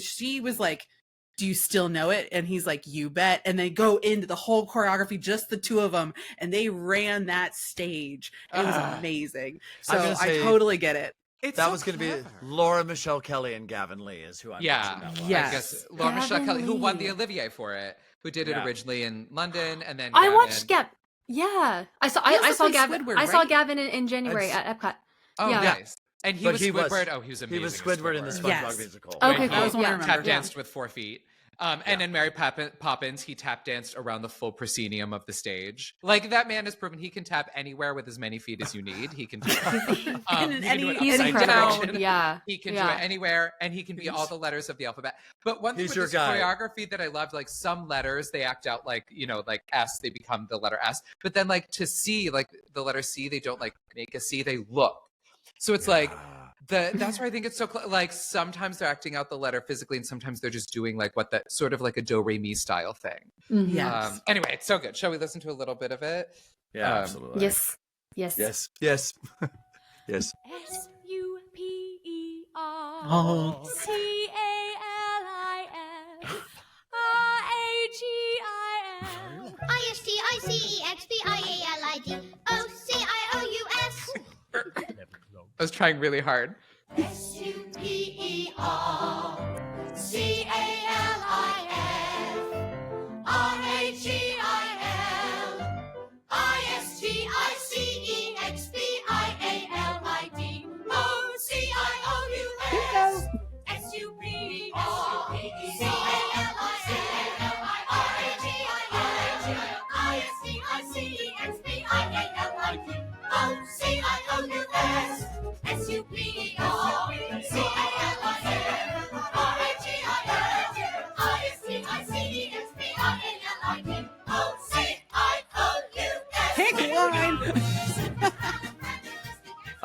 she was like, do you still know it? And he's like, you bet. And they go into the whole choreography, just the two of them, and they ran that stage. It was amazing. So I totally get it. That was going to be Laura Michelle Kelly and Gavin Lee is who I'm guessing that was. Yes. I guess Laura Michelle Kelly, who won the Olivier for it, who did it originally in London, and then I watched Gavin. Yeah, I saw Gavin. Squidward, I saw Gavin in January at Epcot. Oh, nice. And he was Squidward. He was amazing. He was Squidward in the SpongeBob musical. Okay, that was one I remember. Tap danced with 4 feet. And in Mary Poppins, he tap danced around the full proscenium of the stage. Like, that man has proven he can tap anywhere with as many feet as you need. He can do it. He's incredible. Yeah. He can do it anywhere, and he can be all the letters of the alphabet. But one thing with this choreography that I loved, like, some letters, they act out like, like S, they become the letter S. But then, like, to C, like, the letter C, they don't, like, make a C, they look. So it's like that's where I think it's so like sometimes they're acting out the letter physically, and sometimes they're just doing like what that sort of like a do re mi style thing. Yes. Anyway, it's so good. Shall we listen to a little bit of it? Yeah, absolutely. Yes. Yes. Yes. Yes. Yes. SUPERLIF RAZZLEXPIALIDOCIOUS. I was trying really hard.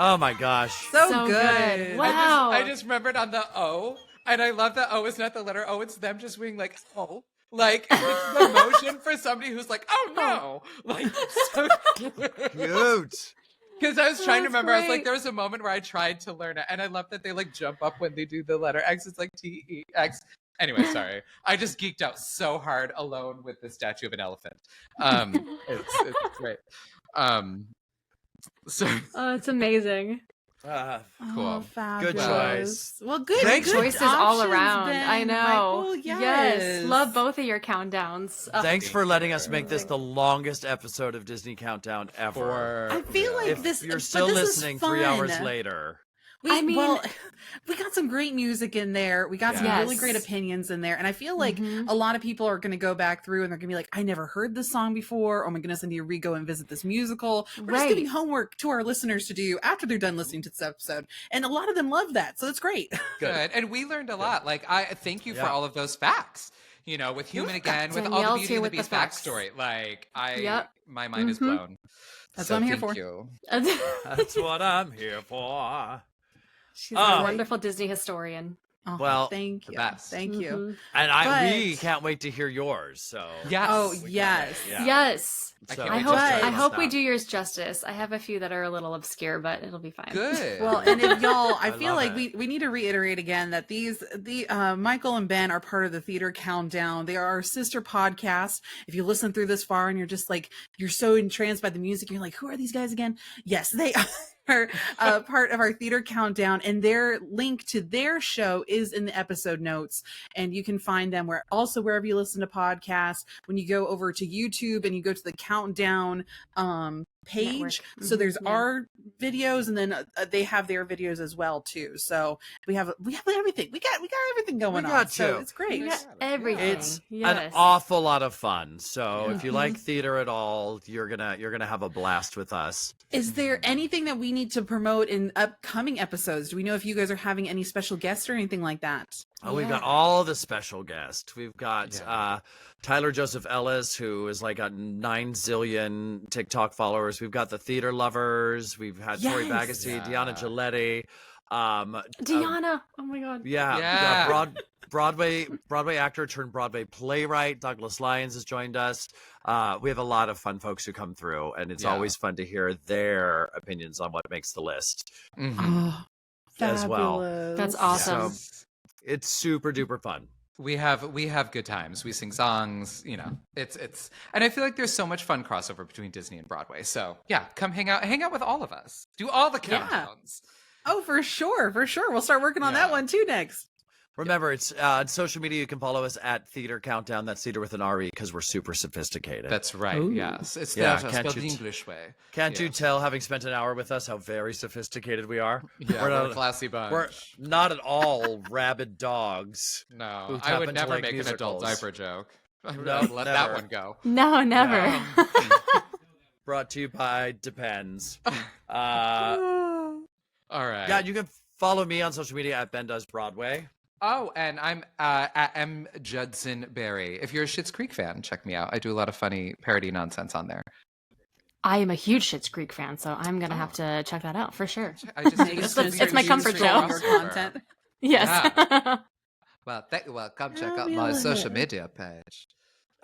Oh my gosh. So good. Wow. I just remembered on the O, and I love that O is not the letter O, it's them just being like, oh. Like, it's the motion for somebody who's like, oh no. Like, so Cute. because I was trying to That's remember, I was great. like, there was a moment where I tried to learn it, and I love that they like jump up when they do the letter X. It's like TEX. Anyway, sorry. I just geeked out so hard alone with the statue of an elephant. It's great. So Oh, it's amazing. cool. Oh, fabulous. Good choice. Well, good. Great good choices all options, around. Ben, I know. Michael. Yes. Love both of your countdowns. Oh, Thanks for letting us make this the longest episode of Disney Countdown ever. I feel like If this. you're but still this is listening 3 hours fun. later. I mean, well, we got some great music in there. We got some Yes. really great opinions in there. And I feel like Mhm. a lot of people are going to go back through and they're going to be like, I never heard this song before. Oh my goodness, I need to re-go and visit this musical. We're just Right. giving homework to our listeners to do after they're done listening to this episode. And a lot of them love that. So it's great. Good. And we learned a lot. Like, I thank you for all of those facts. You know, with Human Again, with all the Danielle's Beauty here and the with the Beast facts. backstory. Like, Yep. my mind is Mhm. blown. That's So what I'm here thank for. you. That's what I'm here for. She's a wonderful Disney historian. Oh, Well, thank the you. best. Thank you. Mhm. And we But- can't wait to hear yours. So Yes. Oh, we can't yes. wait. Yeah. Yes. I So can't I wait hope to But- try I this hope we now. do yours justice. I have a few that are a little obscure, but it'll be fine. Good. Well, and if y'all, I I feel love like it. we need to reiterate again that Michael and Ben are part of the Theater Countdown. They are our sister podcast. If you listen through this far and you're just like, you're so entranced by the music, you're like, who are these guys again? Yes, they are part of our Theater Countdown, and their link to their show is in the episode notes, and you can find them wherever you listen to podcasts. When you go over to YouTube and you go to the Countdown page, Network. so Mhm, there's yeah. our videos, and then they have their videos as well too. So we have everything. We got everything going on. got So you. it's great. We got everything. It's yes. an awful lot of fun. So if you Mhm. like theater at all, you're gonna have a blast with us. Is there anything that we need to promote in upcoming episodes? Do we know if you guys are having any special guests or anything like that? Oh, we've got Yeah. all the special guests. We've got Yeah. Tyler Joseph Ellis, who is like got 9 zillion TikTok followers. We've got the theater lovers. We've had Tori Yes. Bagasi, Yeah. Deanna Gilletti. Diana. Oh my god. Yeah, Yeah. Broadway actor turned Broadway playwright. Douglas Lyons has joined us. We have a lot of fun folks who come through, and it's Yeah. always fun to hear their opinions on what makes the list. Mhm. Oh, As well. fabulous. That's awesome. So it's super duper fun. We have good times. We sing songs, you know. It's and I feel like there's so much fun crossover between Disney and Broadway. So yeah, come hang out with all of us. Do all the Yeah. countdowns. Oh, for sure. We'll start working on that Yeah. one too next. Remember, it's on social media. You can follow us at Theater Countdown. That's theater with an RE because we're super sophisticated. That's right. Ooh. Yes, it's Yeah, spelled can't the you English way. Can't you Yes. tell, having spent an hour with us, how very sophisticated we are? Yeah, we're a classy bunch. We're not at all rabid dogs. No, who I tap would into, never like, make an adult musicals. diaper joke. I would No, let that never. one go. No, never. Brought to you by Depends. All right. Yeah, you can follow me on social media at Ben Does Broadway. Oh, and I'm at M Judson Berry. If you're a Schitt's Creek fan, check me out. I do a lot of funny parody nonsense on there. I am a huge Schitt's Creek fan, so I'm gonna have to check that out for sure. It's my comfort show. Content. Yes. Yeah. Well, come check out my social media page.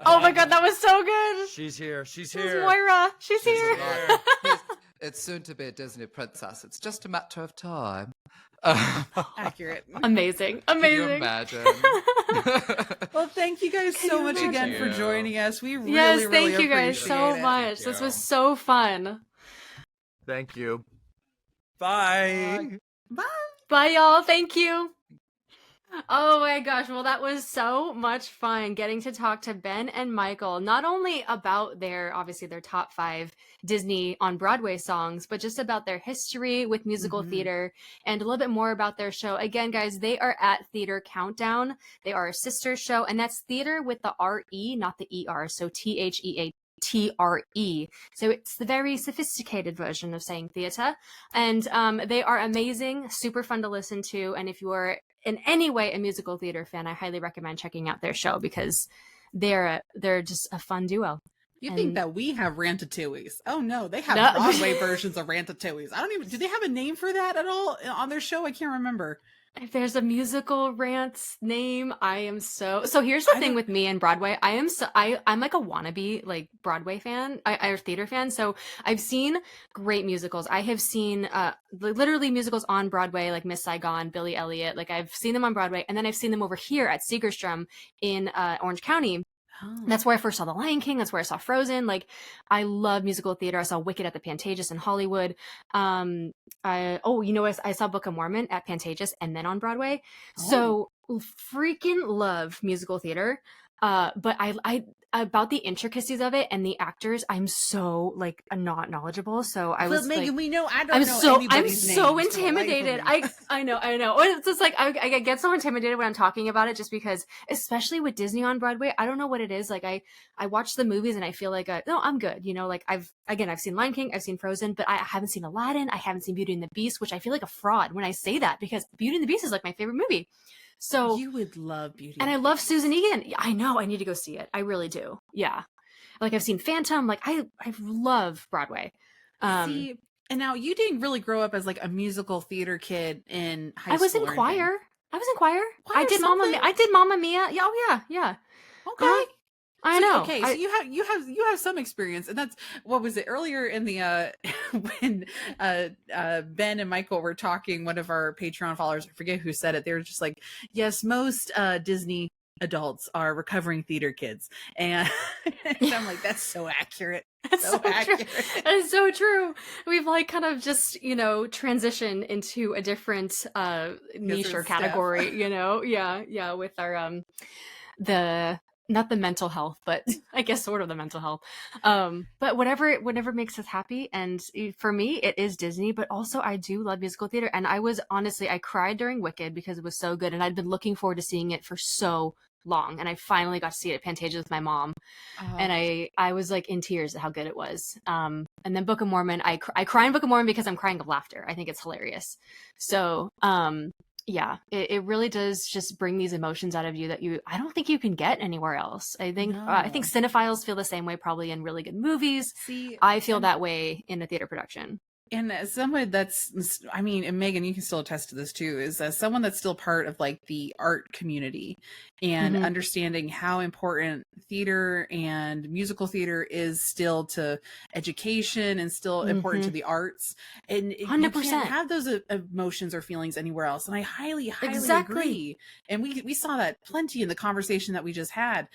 Oh my god, that was so good. She's here. She's It was here. Moira. She's here. It's soon to be a Disney princess. It's just a matter of time. Accurate. Amazing. Can you Amazing. imagine? Well, thank you guys so much again for joining us. We really, Yes, really thank you guys appreciate so it. much. This was so fun. Thank you. Bye. Bye, y'all. Thank you. Oh my gosh. Well, that was so much fun getting to talk to Ben and Michael, not only about obviously their top 5 Disney on Broadway songs, but just about their history with musical theater and a little bit more about their show. Again, guys, they are at Theater Countdown. They are a sister show, and that's theater with the R-E, not the E-R. So THEATRE. So it's the very sophisticated version of saying theater. And they are amazing, super fun to listen to. And if you are in any way a musical theater fan, I highly recommend checking out their show because they're just a fun duo. You think that we have Ratatouilles? Oh no, they have Broadway versions of Ratatouilles. Do they have a name for that at all on their show? I can't remember. If there's a musical rant's name, I am so here's the thing with me and Broadway. I'm like a wannabe like Broadway fan, or theater fan. So I've seen great musicals. I have seen literally musicals on Broadway, like Miss Saigon, Billy Elliot. Like I've seen them on Broadway, and then I've seen them over here at Segerstrom in Orange County. Oh. That's where I first saw The Lion King. That's where I saw Frozen. Like, I love musical theater. I saw Wicked at the Pantages in Hollywood. I saw Book of Mormon at Pantages and then on Broadway. Oh. So freaking love musical theater. But I about the intricacies of it and the actors, I'm so like not knowledgeable. So I was Megan, like, we know I'm so intimidated. I know. It's just like I get so intimidated when I'm talking about it, just because, especially with Disney on Broadway, I don't know what it is. Like I watch the movies and I feel like no, I'm good. You know, like I've seen Lion King, I've seen Frozen, but I haven't seen Aladdin. I haven't seen Beauty and the Beast, which I feel like a fraud when I say that because Beauty and the Beast is like my favorite movie. So you would love Beauty, and I love Susan Egan. I know, I need to go see it. I really do. Yeah, like I've seen Phantom. Like I love Broadway. See, and now you didn't really grow up as like a musical theater kid in high school. I was in choir. I did Mamma Mia. Yeah, oh yeah. Okay. I know. Okay, so you have some experience, and that's what was it earlier in the when Ben and Michael were talking. One of our Patreon followers, I forget who said it. They were just like, "Yes, most Disney adults are recovering theater kids," and I'm like, "That's so accurate." That's so accurate. That is so true. We've like kind of just transitioned into a different niche or category. Yeah, with our not the mental health, but I guess sort of the mental health. But whatever makes us happy. And for me, it is Disney, but also I do love musical theater. And I cried during Wicked because it was so good. And I'd been looking forward to seeing it for so long. And I finally got to see it at Pantages with my mom. And I was like in tears at how good it was. And then Book of Mormon, I cry in Book of Mormon because I'm crying of laughter. I think it's hilarious. So, yeah, it really does just bring these emotions out of you that I don't think you can get anywhere else. I think cinephiles feel the same way probably in really good movies. See, I feel that way in a theater production. And as someone and Megan, you can still attest to this too, is as someone that's still part of like the art community and understanding how important theater and musical theater is still to education and still important to the arts. And 100%. You can't have those emotions or feelings anywhere else. And I highly agree. And we saw that plenty in the conversation that we just had.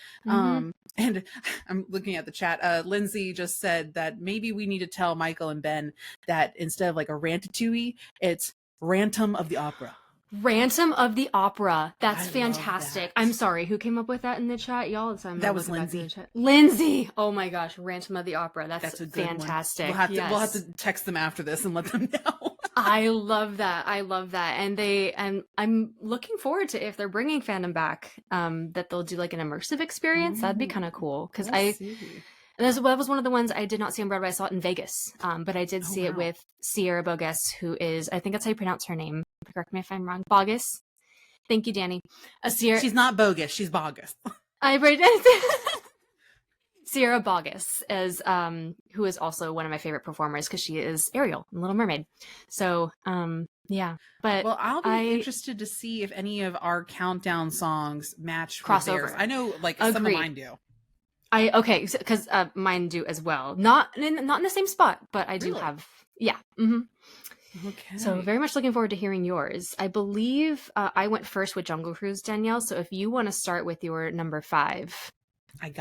And I'm looking at the chat. Lindsay just said that maybe we need to tell Michael and Ben that instead of like a Ratatouille, it's Rantum of the Opera. Rantum of the Opera. That's fantastic. I'm sorry. Who came up with that in the chat, y'all? That was Lindsay. Lindsay. Oh my gosh. Rantum of the Opera. That's fantastic. We'll have to text them after this and let them know. I love that. And I'm looking forward to, if they're bringing fandom back, that they'll do like an immersive experience. That'd be kind of cool. Because that was one of the ones I did not see on Broadway. I saw it in Vegas. But I did see it with Sierra Bogus, who is, I think that's how you pronounce her name. Correct me if I'm wrong. Bogus. Thank you, Danny. She's not bogus. She's bogus. Sierra Boggess is who is also one of my favorite performers because she is Ariel in Little Mermaid. So yeah, but well, I'll be interested to see if any of our countdown songs match crossover. Theirs. I know, like some of mine do. Okay, because mine do as well. Not in the same spot, but I do have. Yeah. Mm-hmm. Okay. So very much looking forward to hearing yours. I believe I went first with Jungle Cruise, Danielle. So if you want to start with your number 5,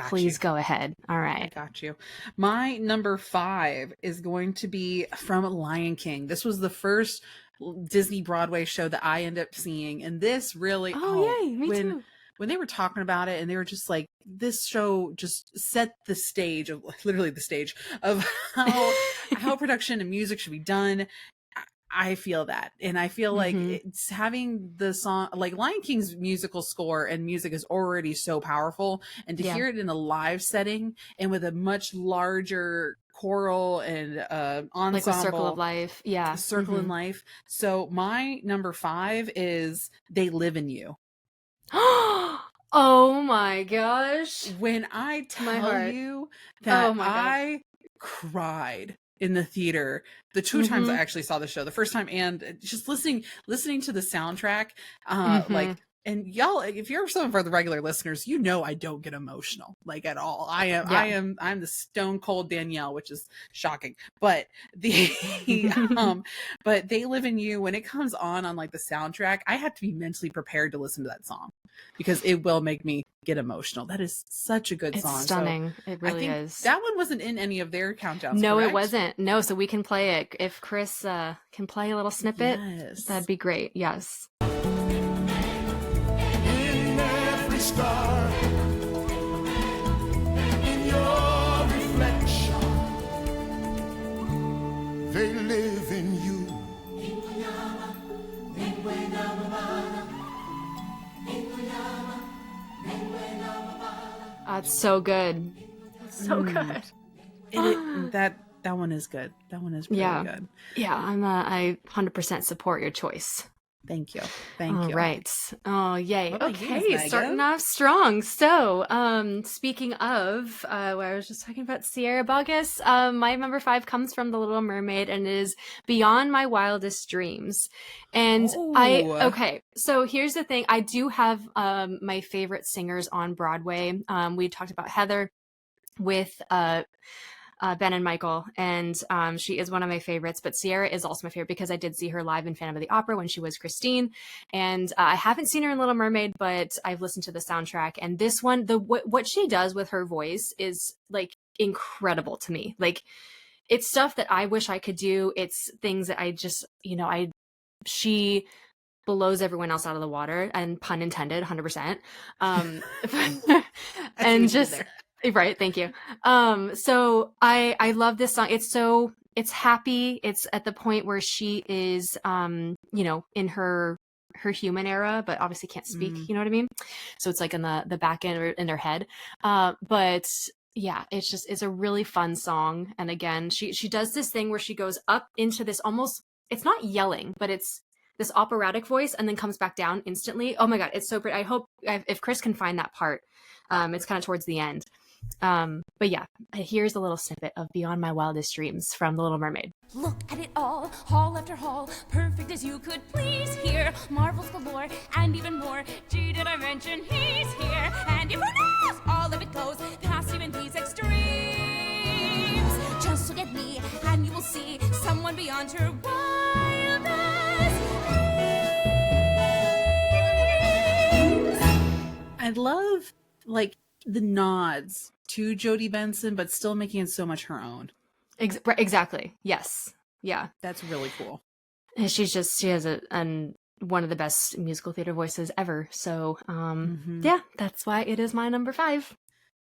please go ahead. All right. I got you. My number 5 is going to be from Lion King. This was the first Disney Broadway show that I ended up seeing, and this really yay, me too. When they were talking about it and they were just like, this show just set the stage of literally the stage of how production and music should be done. I feel that. And I feel like it's having the song, like Lion King's musical score and music is already so powerful. And to hear it in a live setting and with a much larger choral and ensemble. Like a Circle of Life. Yeah. Circle in Life. So my number 5 is They Live in You. Oh my gosh. When I tell you that I cried in the theater the 2 times I actually saw the show, the first time and just listening to the soundtrack, like, and y'all, if you're some of our regular listeners, you know I don't get emotional like at all. I'm the stone cold Danielle, which is shocking. But but They Live in You, when it comes on like the soundtrack, I have to be mentally prepared to listen to that song because it will make me get emotional. That is such a good song. It's stunning. So it really is. That one wasn't in any of their countdowns. No, correct? It wasn't. No, so we can play it. If Chris can play a little snippet, that'd be great. Yes. Star in your reflection, they live in you. It's so good. So good. That one is good. That one is really good. Yeah, I 100% support your choice. Thank you. Thank you. All right. Oh, yay. Okay, you, starting off strong. So, speaking of, where I was just talking about Sierra Boggess, my number 5 comes from The Little Mermaid and is Beyond My Wildest Dreams. And okay, so here's the thing. I do have my favorite singers on Broadway. We talked about Heather with Ben and Michael, and she is one of my favorites, but Sierra is also my favorite because I did see her live in Phantom of the Opera when she was Christine, and I haven't seen her in Little Mermaid, but I've listened to the soundtrack, and this one, what she does with her voice is like incredible to me. Like, it's stuff that I wish I could do. It's things that I just, she blows everyone else out of the water, and pun intended, 100%. And just... Right, thank you. So I love this song. It's happy. It's at the point where she is, in her human era, but obviously can't speak. You know what I mean? So it's like in the back end or in her head. But yeah, it's a really fun song. And again, she does this thing where she goes up into this almost, it's not yelling, but it's this operatic voice and then comes back down instantly. Oh my God, it's so pretty. I hope if Chris can find that part, it's kind of towards the end. But yeah, here's a little snippet of Beyond My Wildest Dreams from The Little Mermaid. Look at it all, hall after hall, perfect as you could please here. Marvels galore, and even more. Gee, did I mention he's here? And if who knows, all of it goes past even these extremes. Just look at me, and you will see someone beyond her wildest dreams. I love, like, the nods to Jodie Benson, but still making it so much her own. Exactly. Yes. Yeah. That's really cool. And she has one of the best musical theater voices ever. So, yeah, that's why it is my number 5.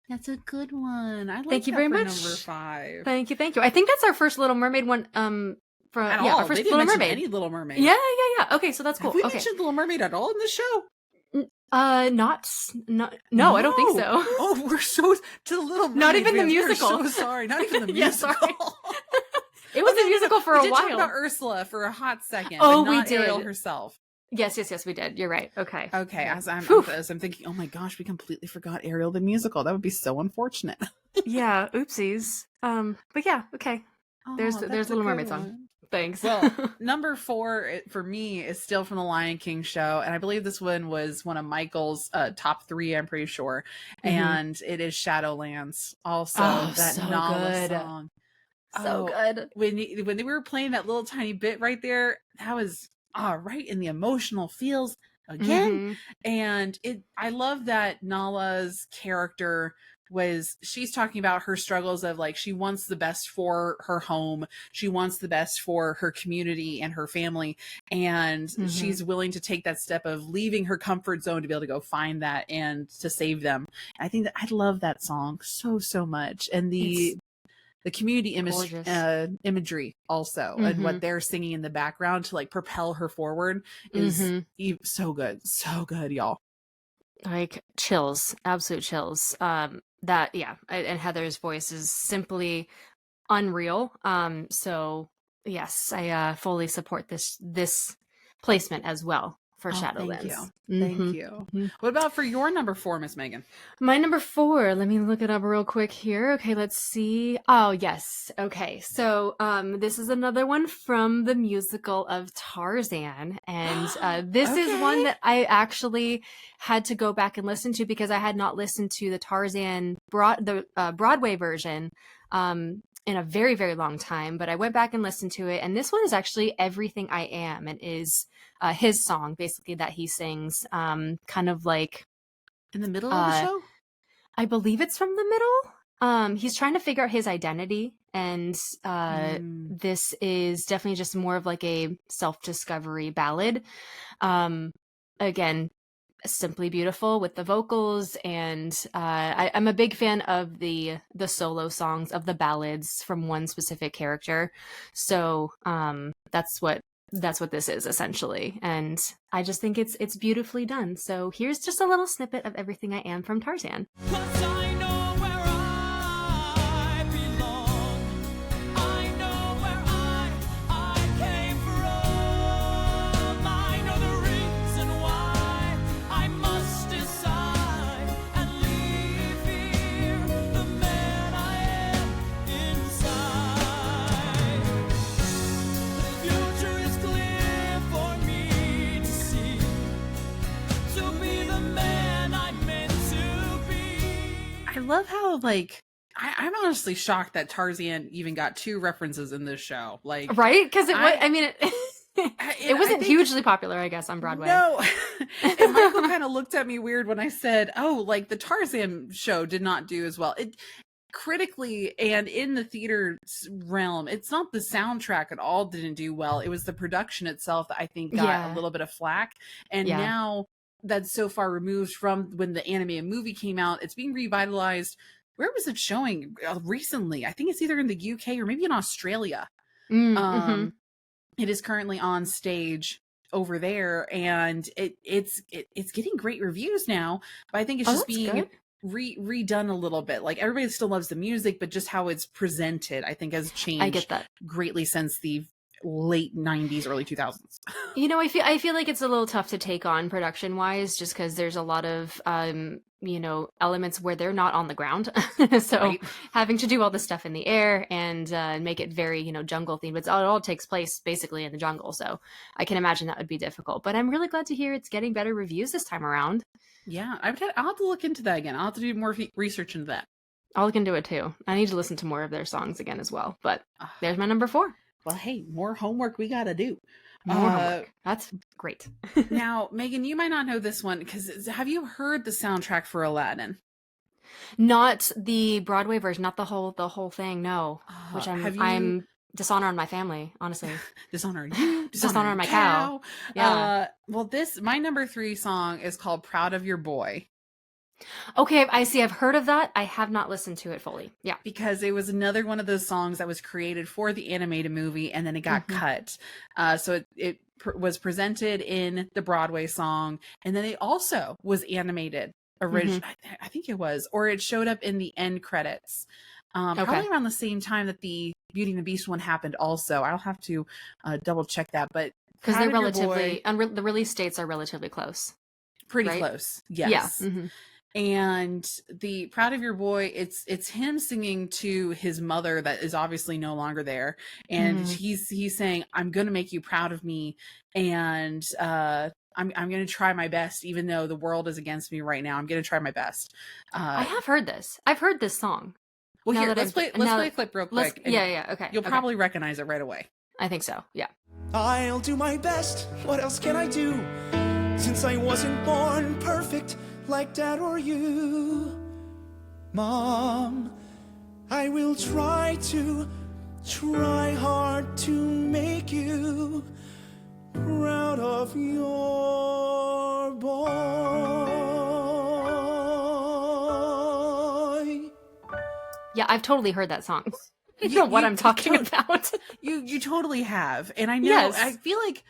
That's a good one. I like Thank you very much. Number 5. Thank you. I think that's our first Little Mermaid one. Our first Little Mermaid. Any Little Mermaid. Yeah. Okay, so that's cool. Have we mentioned Little Mermaid at all in this show? No, I don't think so. Oh, we're so to the Little Mermaid. Not even the fans, musical. We're so sorry. Not even the musical. Sorry. It was a musical for a while. We did talk about Ursula for a hot second. Oh, but not we did. Ariel herself. Yes, we did. You're right. Okay. As I'm thinking, oh my gosh, we completely forgot Ariel the musical. That would be so unfortunate. Yeah, oopsies. But yeah, okay. There's Oh, that's a Little good Mermaid song. one. Thanks. Well, number 4 for me is still from the Lion King show, and I believe this one was one of Michael's top 3. I'm pretty sure, and it is Shadowlands. Also, Oh, that so Nala good. song. So good. When they were playing that little tiny bit right there, that was right in the emotional feels again. And I love that Nala's character she's talking about her struggles of like she wants the best for her home, she wants the best for her community and her family, and she's willing to take that step of leaving her comfort zone to be able to go find that and to save them. I think that I love that song so much, and the community imagery also, and what they're singing in the background to like propel her forward is so good, y'all. Like chills, absolute chills. And Heather's voice is simply unreal. So yes, I fully support this placement as well for Shadowlands. Thank you. What about for your number 4, Miss Megan? My number 4, let me look it up real quick here. Okay, let's see. Oh, yes. Okay. So, this is another one from the musical of Tarzan. And, this is one that I actually had to go back and listen to because I had not listened to the Tarzan Broadway version, in a very, very long time, but I went back and listened to it. And this one is actually Everything I Am, and is his song basically that he sings, kind of like in the middle of the show. I believe it's from the middle. He's trying to figure out his identity, and this is definitely just more of like a self-discovery ballad. Again, simply beautiful with the vocals, and I'm a big fan of the solo songs of the ballads from one specific character. So that's what this is essentially, and I just think it's beautifully done. So here's just a little snippet of Everything I Am from Tarzan. I love how like I'm honestly shocked that Tarzan even got 2 references in this show. Like, right? Because it wasn't hugely popular, I guess, on Broadway. No. And Michael kind of looked at me weird when I said, "Oh, like the Tarzan show did not do as well." It critically and in the theater realm, it's not the soundtrack at all didn't do well. It was the production itself that I think got a little bit of flack. And now that's so far removed from when the animated movie came out, it's being revitalized. Where was it showing recently? I think it's either in the UK or maybe in Australia. It is currently on stage over there, and it's getting great reviews now. But I think it's just being redone a little bit. Like everybody still loves the music, but just how it's presented, I think, has changed. I get that greatly since the late 90s, early 2000s. You know, I feel like it's a little tough to take on production wise, just because there's a lot of elements where they're not on the ground. So having to do all this stuff in the air and make it very, jungle themed. It all takes place basically in the jungle. So I can imagine that would be difficult. But I'm really glad to hear it's getting better reviews this time around. Yeah, I'll have to look into that again. I'll have to do more research into that. I'll look into it too. I need to listen to more of their songs again as well. But there's my number 4. Well, hey, more homework we got to do. That's great. Now, Megan, you might not know this one because have you heard the soundtrack for Aladdin? Not the Broadway version, not the whole thing. No, which I'm dishonor on my family, honestly. Dishonor you, dishonor on my cow. Yeah. Well, my number 3 song is called "Proud of Your Boy." Okay, I see. I've heard of that. I have not listened to it fully. Yeah. Because it was another one of those songs that was created for the animated movie and then it got cut. So it was presented in the Broadway song, and then it also was animated originally. I think it was, or it showed up in the end credits. Probably around the same time that the Beauty and the Beast one happened also. I'll have to double check that. But because they're relatively, the release dates are relatively close. Pretty close. Yes. Yeah. And the Proud of Your Boy, it's him singing to his mother that is obviously no longer there, and he's saying, I'm gonna make you proud of me, and I'm gonna try my best, even though the world is against me right now. I'm gonna try my best. I have heard this. I've heard this song. Well, here, let's play a clip real quick. Yeah, okay. You'll probably recognize it right away. I think so, yeah. I'll do my best. What else can I do? Since I wasn't born perfect like Dad or you. Mom, I will try hard to make you proud of your boy. Yeah, I've totally heard that song. You know what I'm talking about. You totally have. And I know, Yes. I feel like,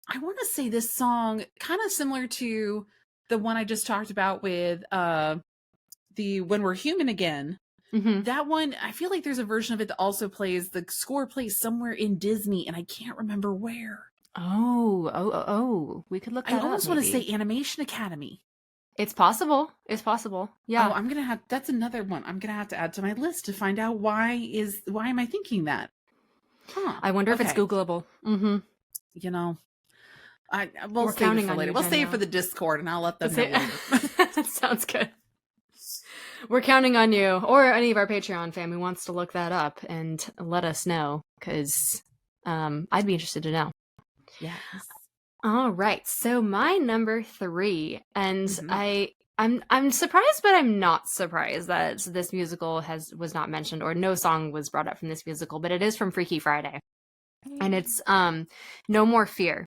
I want to say this song, kind of similar to the one I just talked about with the When We're Human Again. That one, I feel like there's a version of it that also plays, the score plays somewhere in Disney, and I can't remember where. Oh, we could look that up. I almost want to maybe. say Animation Academy. It's possible. Yeah. Oh, that's another one I'm gonna have to add to my list to find out why am I thinking that? Huh. I wonder if it's Okay. Googleable. You know, we'll We're save counting it for on later. you, We'll save it Danielle. for the Discord, and I'll let them know later. Sounds good. We're counting on you, or any of our Patreon fam who wants to look that up and let us know, because I'd be interested to know. Yes. All right, so my number 3, and I'm surprised, but I'm not surprised that this musical was not mentioned, or no song was brought up from this musical, but it is from Freaky Friday, and it's No More Fear.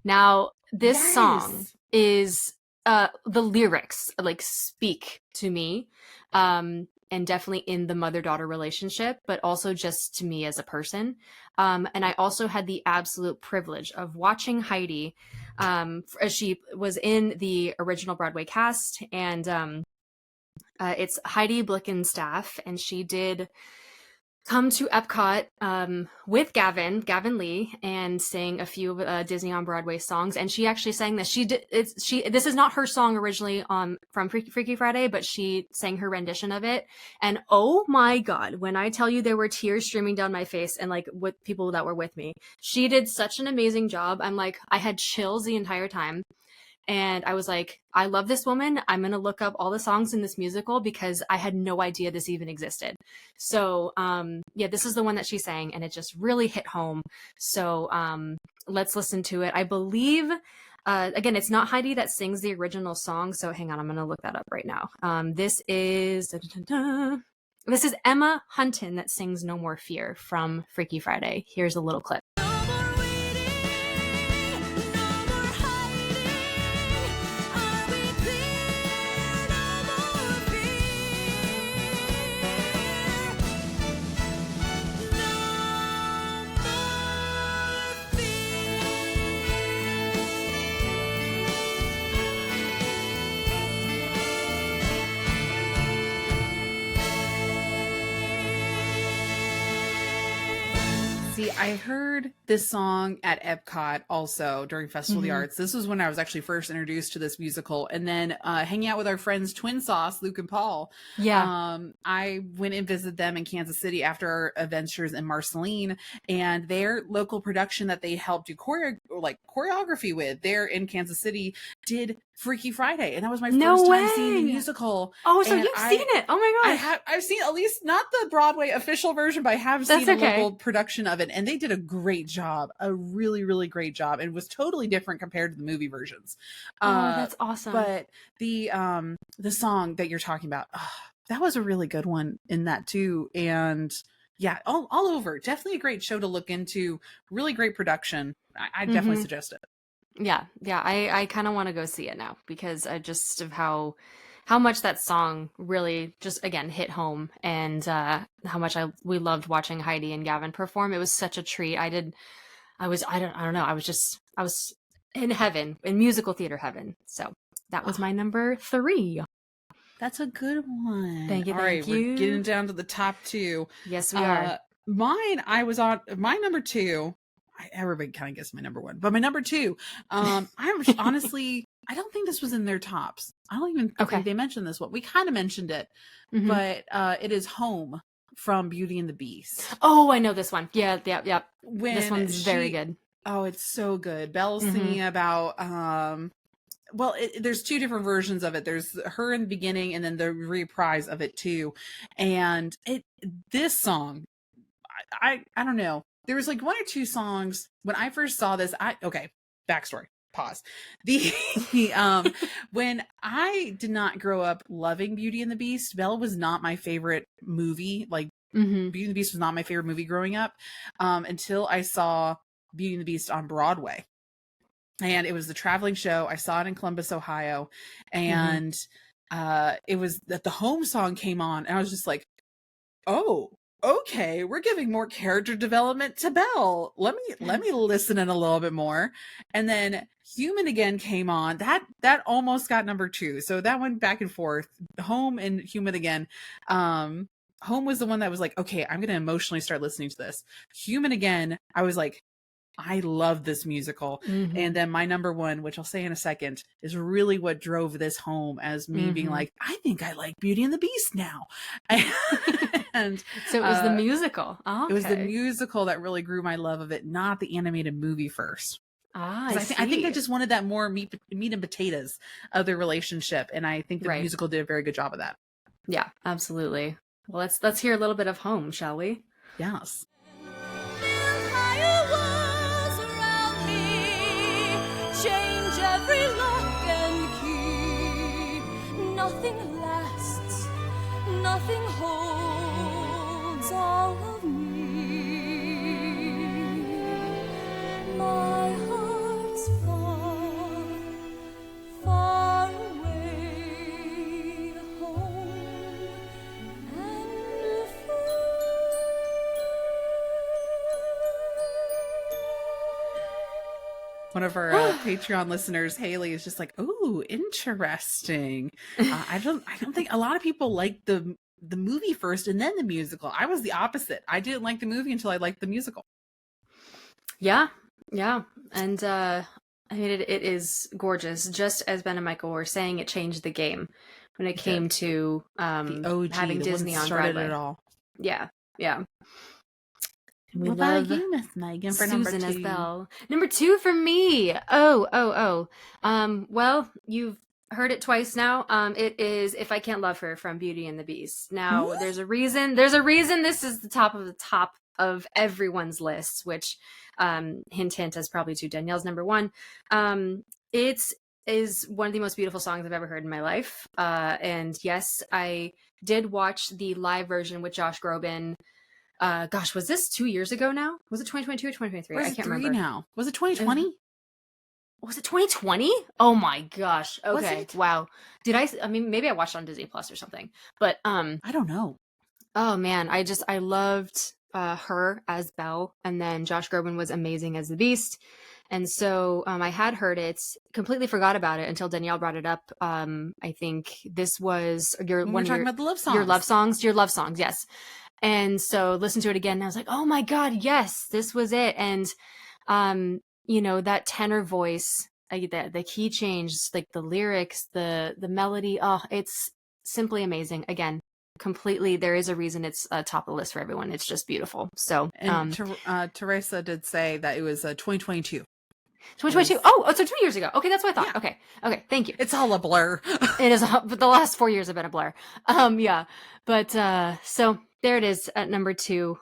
Now, this song is the lyrics like speak to me, and definitely in the mother-daughter relationship, but also just to me as a person. And I also had the absolute privilege of watching Heidi, as she was in the original Broadway cast, and it's Heidi Blickenstaff, and she did come to Epcot with Gavin Lee, and sang a few Disney on Broadway songs. And she actually sang this. This is not her song originally from Freaky Friday, but she sang her rendition of it. And oh my God, when I tell you there were tears streaming down my face, and like with people that were with me, she did such an amazing job. I'm like, I had chills the entire time. And I was like, I love this woman. I'm going to look up all the songs in this musical, because I had no idea this even existed. So, yeah, this is the one that she sang, and it just really hit home. So, let's listen to it. I believe, again, it's not Heidi that sings the original song. So hang on, I'm going to look that up right now. This is Emma Hunton that sings No More Fear from Freaky Friday. Here's a little clip. See, I heard this song at Epcot also during Festival of the Arts. This was when I was actually first introduced to this musical. And then hanging out with our friends Twin Sauce, Luke and Paul. Yeah. I went and visited them in Kansas City after our adventures in Marceline, and their local production that they helped do choreography with there in Kansas City did Freaky Friday, and that was my first time seeing the musical. Oh, so and you've seen it? Oh my gosh! I've seen at least not the Broadway official version, but I have seen a local production of it, and they did a great job, a really, really great job, and it was totally different compared to the movie versions. That's awesome. But the song that you're talking about, that was a really good one in that too, and yeah, all over, definitely a great show to look into. Really great production. I definitely suggest it. Yeah, I kind of want to go see it now, because just of how much that song really just again hit home, and how much we loved watching Heidi and Gavin perform. It was such a treat. I don't know. I was in heaven, in musical theater heaven. So that was my number 3. That's a good one. Thank you. All right, we're getting down to the top 2. Yes, we are. Mine, I was on my number 2. Everybody kind of gets my number 1, but my number 2, I'm honestly, I don't think this was in their tops. I don't even think they mentioned this one. We kind of mentioned it, Mm-hmm. but it is Home from Beauty and the Beast. Oh, I know this one. Yeah. When this one's very good. Oh, it's so good. Belle's Mm-hmm. singing about well, there's two different versions of it. There's her in the beginning and then the reprise of it too. And this song, I don't know. There was like one or two songs when I first saw this. Backstory. Pause. When I did not grow up loving Beauty and the Beast, Belle was not my favorite movie. Like Mm-hmm. Beauty and the Beast was not my favorite movie growing up, until I saw Beauty and the Beast on Broadway. And it was the traveling show. I saw it in Columbus, Ohio. And it was that the Home song came on. And I was just like, oh, okay, we're giving more character development to Belle. Let me listen in a little bit more. And then Human Again came on. That almost got number 2. So that went back and forth. Home and Human Again. Home was the one that was like, okay, I'm going to emotionally start listening to this. Human Again, I was like, I love this musical. Mm-hmm. And then my number 1, which I'll say in a second, is really what drove this home as me being like, I think I like Beauty and the Beast now. And so it was the musical. Oh, it was the musical that really grew my love of it, not the animated movie first. I think I just wanted that more meat and potatoes of the relationship. And I think the musical did a very good job of that. Yeah, absolutely. Well, let's hear a little bit of Home, shall we? Yes. Change every lock and key. Nothing lasts, nothing holds all of me. My heart's far, far away, home and One of our Patreon listeners, Haley, is just like, "Ooh, interesting." I don't think a lot of people like the movie first and then the musical. I was the opposite. I didn't like the movie until I liked the musical. Yeah, and I mean it is gorgeous. Just as Ben and Michael were saying, it changed the game when it came to the OG, having the Disney one that on started Broadway. it all. Yeah. We What love about you, Miss Megan, for Susan number 2? as Belle. Number 2 for me. Oh. Well, you've heard it twice now. It is If I Can't Love Her from Beauty and the Beast. Now, there's a reason this is the top of everyone's lists, which hint is probably to Danielle's number 1. It is one of the most beautiful songs I've ever heard in my life. And yes, I did watch the live version with Josh Groban. Gosh, was this 2 years ago now? Was it 2022 or 2023? I can't remember. Now. Was it 2020? Was it 2020? Oh my gosh. Okay. Was it? Wow. I mean, maybe I watched it on Disney Plus or something. But I don't know. Oh man, I loved her as Belle, and then Josh Groban was amazing as the Beast. And so I had heard it, completely forgot about it until Danielle brought it up. I think this was talking about the love songs. Your love songs, yes. And so listened to it again and I was like, oh my God, yes, this was it. And, that tenor voice, the key change, like the lyrics, the melody, it's simply amazing. Again, completely, there is a reason it's top of the list for everyone. It's just beautiful. So, and Teresa did say that it was 2022. 2022. Oh, so 2 years ago. Okay, that's what I thought. Yeah. Okay, thank you. It's all a blur. It is, but the last 4 years have been a blur. Yeah, but so there it is at number 2.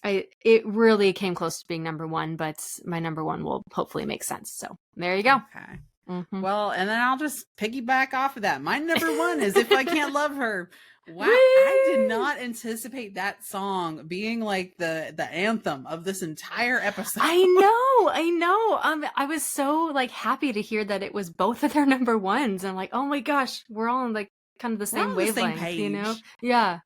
It really came close to being number 1, but my number 1 will hopefully make sense. So there you go. Okay. Mm-hmm. Well, and then I'll just piggyback off of that. My number 1 is If I Can't Love Her. Wow, I did not anticipate that song being like the anthem of this entire episode. I know. I was so like happy to hear that it was both of their number 1s. I'm like, oh my gosh, we're all on like kind of the same wavelength, Yeah.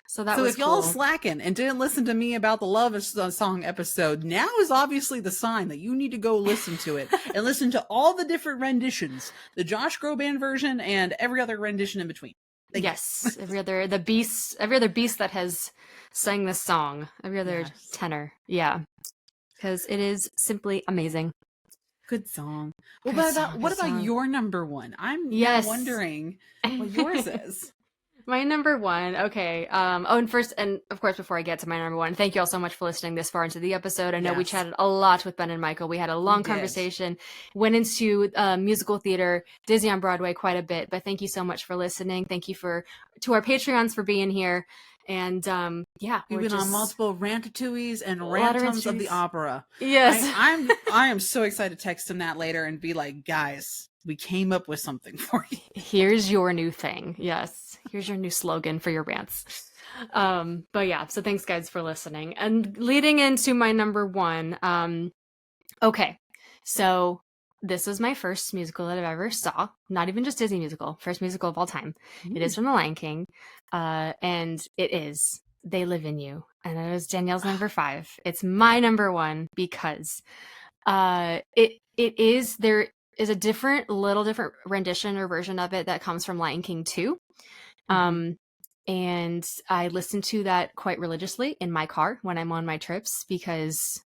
So if y'all slacking and didn't listen to me about the love song episode, now is obviously the sign that you need to go listen to it and listen to all the different renditions, the Josh Groban version and every other rendition in between. Yes, every other beast that has sang this song, every other tenor, yeah, because it is simply amazing. Good song. What about your number one? I'm wondering what yours is. My number one. Okay. And first, and of course, before I get to my number one, thank you all so much for listening this far into the episode. I know we chatted a lot with Ben and Michael. We had a long conversation, went into musical theater, Disney on Broadway quite a bit, but thank you so much for listening. Thank you to our Patreons for being here. And we've been on multiple Ratatouilles and Rantums of the Opera. Yes. I am so excited to text him that later and be like, guys, we came up with something for you. Here's your new thing. Yes. Here's your new slogan for your rants. But yeah, so thanks guys for listening. And leading into my number one, okay. So this was my first musical that I've ever saw. Not even just Disney musical, first musical of all time. It is from The Lion King. And it is They Live in You. And it was Danielle's number 5. It's my number one because there is a little different rendition or version of it that comes from Lion King 2. And I listen to that quite religiously in my car when I'm on my trips because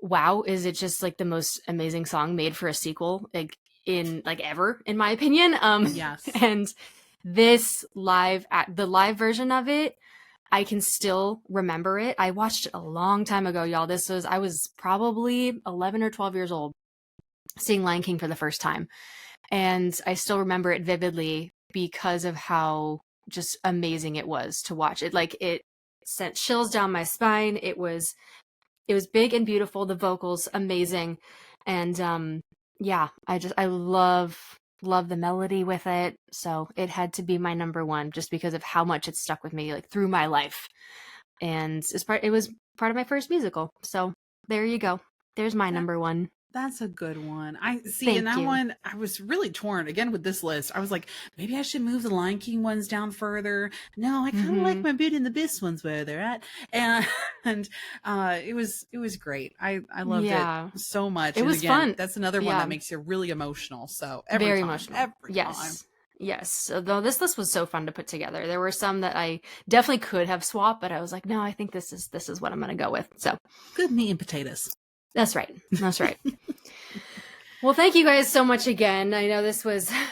wow, is it just like the most amazing song made for a sequel ever, in my opinion. Yes. And this the live version of it, I can still remember it. I watched it a long time ago, y'all. I was probably 11 or 12 years old seeing Lion King for the first time. And I still remember it vividly because of how just amazing it was to watch. It sent chills down my spine. It was big and beautiful. The vocals, amazing. And I love the melody with it. So it had to be my number one just because of how much it stuck with me through my life. And it was part of my first musical. So there you go. There's my number one. That's a good one. I see. In that one, I was really torn again with this list. I was like, maybe I should move the Lion King ones down further. No, I kind of like my Beauty and the Beast ones where they're at. And it was great. I loved it so much. It was fun. That's another one that makes you really emotional. So every time. Yes. Though this list was so fun to put together. There were some that I definitely could have swapped, but I was like, no, I think this is what I'm going to go with. So good meat and potatoes. That's right. Well, thank you guys so much again. I know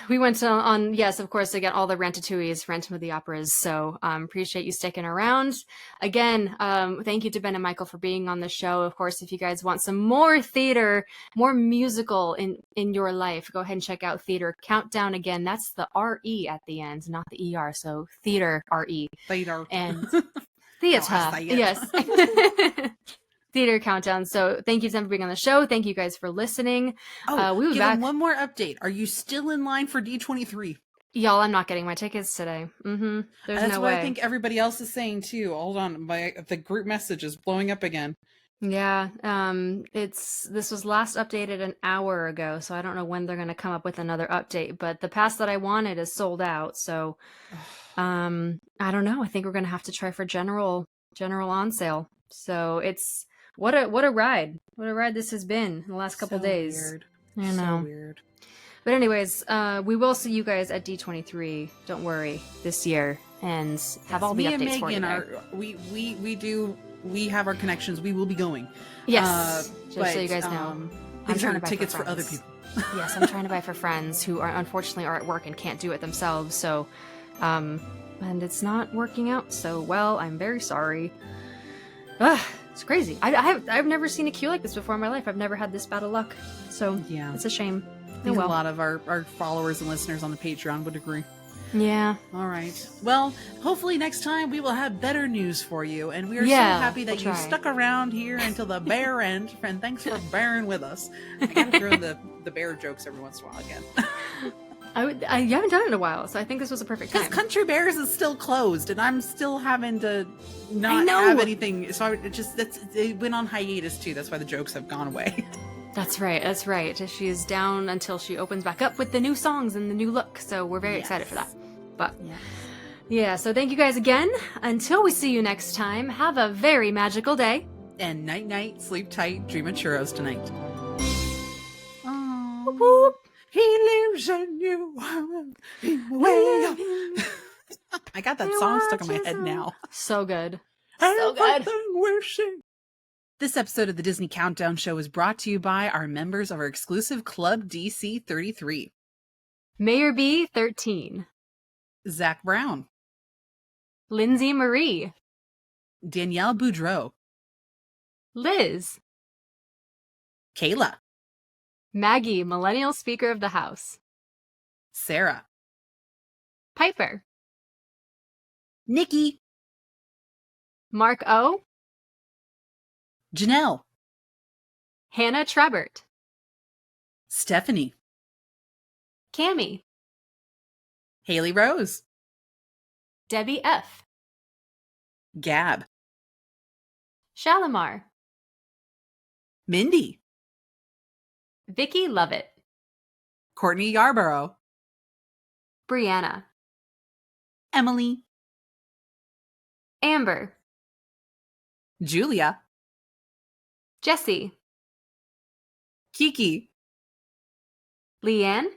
we went on, yes, of course, again, all the Ratatouilles, Phantom of the Operas. So appreciate you sticking around. Again, thank you to Ben and Michael for being on the show. Of course, if you guys want some more theater, more musical in your life, go ahead and check out Theater Countdown. Again, that's the R-E at the end, not the E-R. So Theater, R-E. Theater. And theater. Yes. Theater Countdown. So thank you for being on the show. Thank you guys for listening. We'll be back. One more update. Are you still in line for D23? Y'all, I'm not getting my tickets today. There's That's no what way. I think everybody else is saying too. Hold on. The group message is blowing up again. Yeah. This was last updated an hour ago, so I don't know when they're going to come up with another update, but the pass that I wanted is sold out. So, I don't know. I think we're going to have to try for general on sale. So it's, what a ride. What a ride this has been in the last couple days. Weird. I know. So weird. But anyways, we will see you guys at D23. Don't worry, this year, and have all the updates for you. We have our connections. We will be going. Yes, just so you guys know. These are tickets for other people. Yes, I'm trying to buy for friends who unfortunately are at work and can't do it themselves. So, and it's not working out so well. I'm very sorry. It's crazy. I've never seen a queue like this before in my life. I've never had this bad of luck. So yeah, it's a shame. I think a lot of our followers and listeners on the Patreon would agree. Yeah. All right. Well, hopefully next time we will have better news for you. And we are so happy that you stuck around here until the bare end. And thanks for bearing with us. I gotta throw the bear jokes every once in a while again. I haven't done it in a while, so I think this was a perfect time. Because Country Bears is still closed, and I'm still having to not have anything. So it went on hiatus too. That's why the jokes have gone away. That's right. She is down until she opens back up with the new songs and the new look. So we're very excited for that. But yeah, so thank you guys again. Until we see you next time, have a very magical day. And night, sleep tight, dream of churros tonight. Whoop, whoop. He lives in you. I got that song stuck in my head now. So good. So good. We're This episode of the Disney Countdown Show is brought to you by our members of our exclusive Club DC 33. Mayor B 13. Zach Brown. Lindsay Marie. Danielle Boudreau. Liz. Kayla. Maggie, Millennial Speaker of the House. Sarah. Piper. Nikki. Mark O. Janelle. Hannah Trebert. Stephanie. Cami. Haley Rose. Debbie F. Gab. Shalimar. Mindy. Vicky Lovett. Courtney Yarborough. Brianna. Emily. Amber. Julia. Jessie. Kiki. Leanne.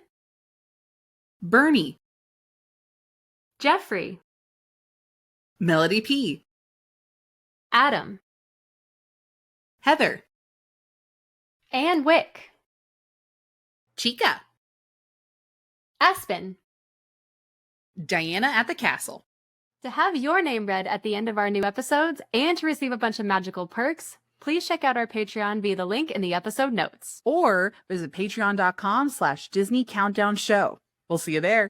Bernie. Jeffrey. Melody P. Adam. Heather. Ann Wick. Chica. Aspen. Diana at the Castle. To have your name read at the end of our new episodes and to receive a bunch of magical perks, please check out our Patreon via the link in the episode notes. Or visit patreon.com/Disney Countdown Show. We'll see you there.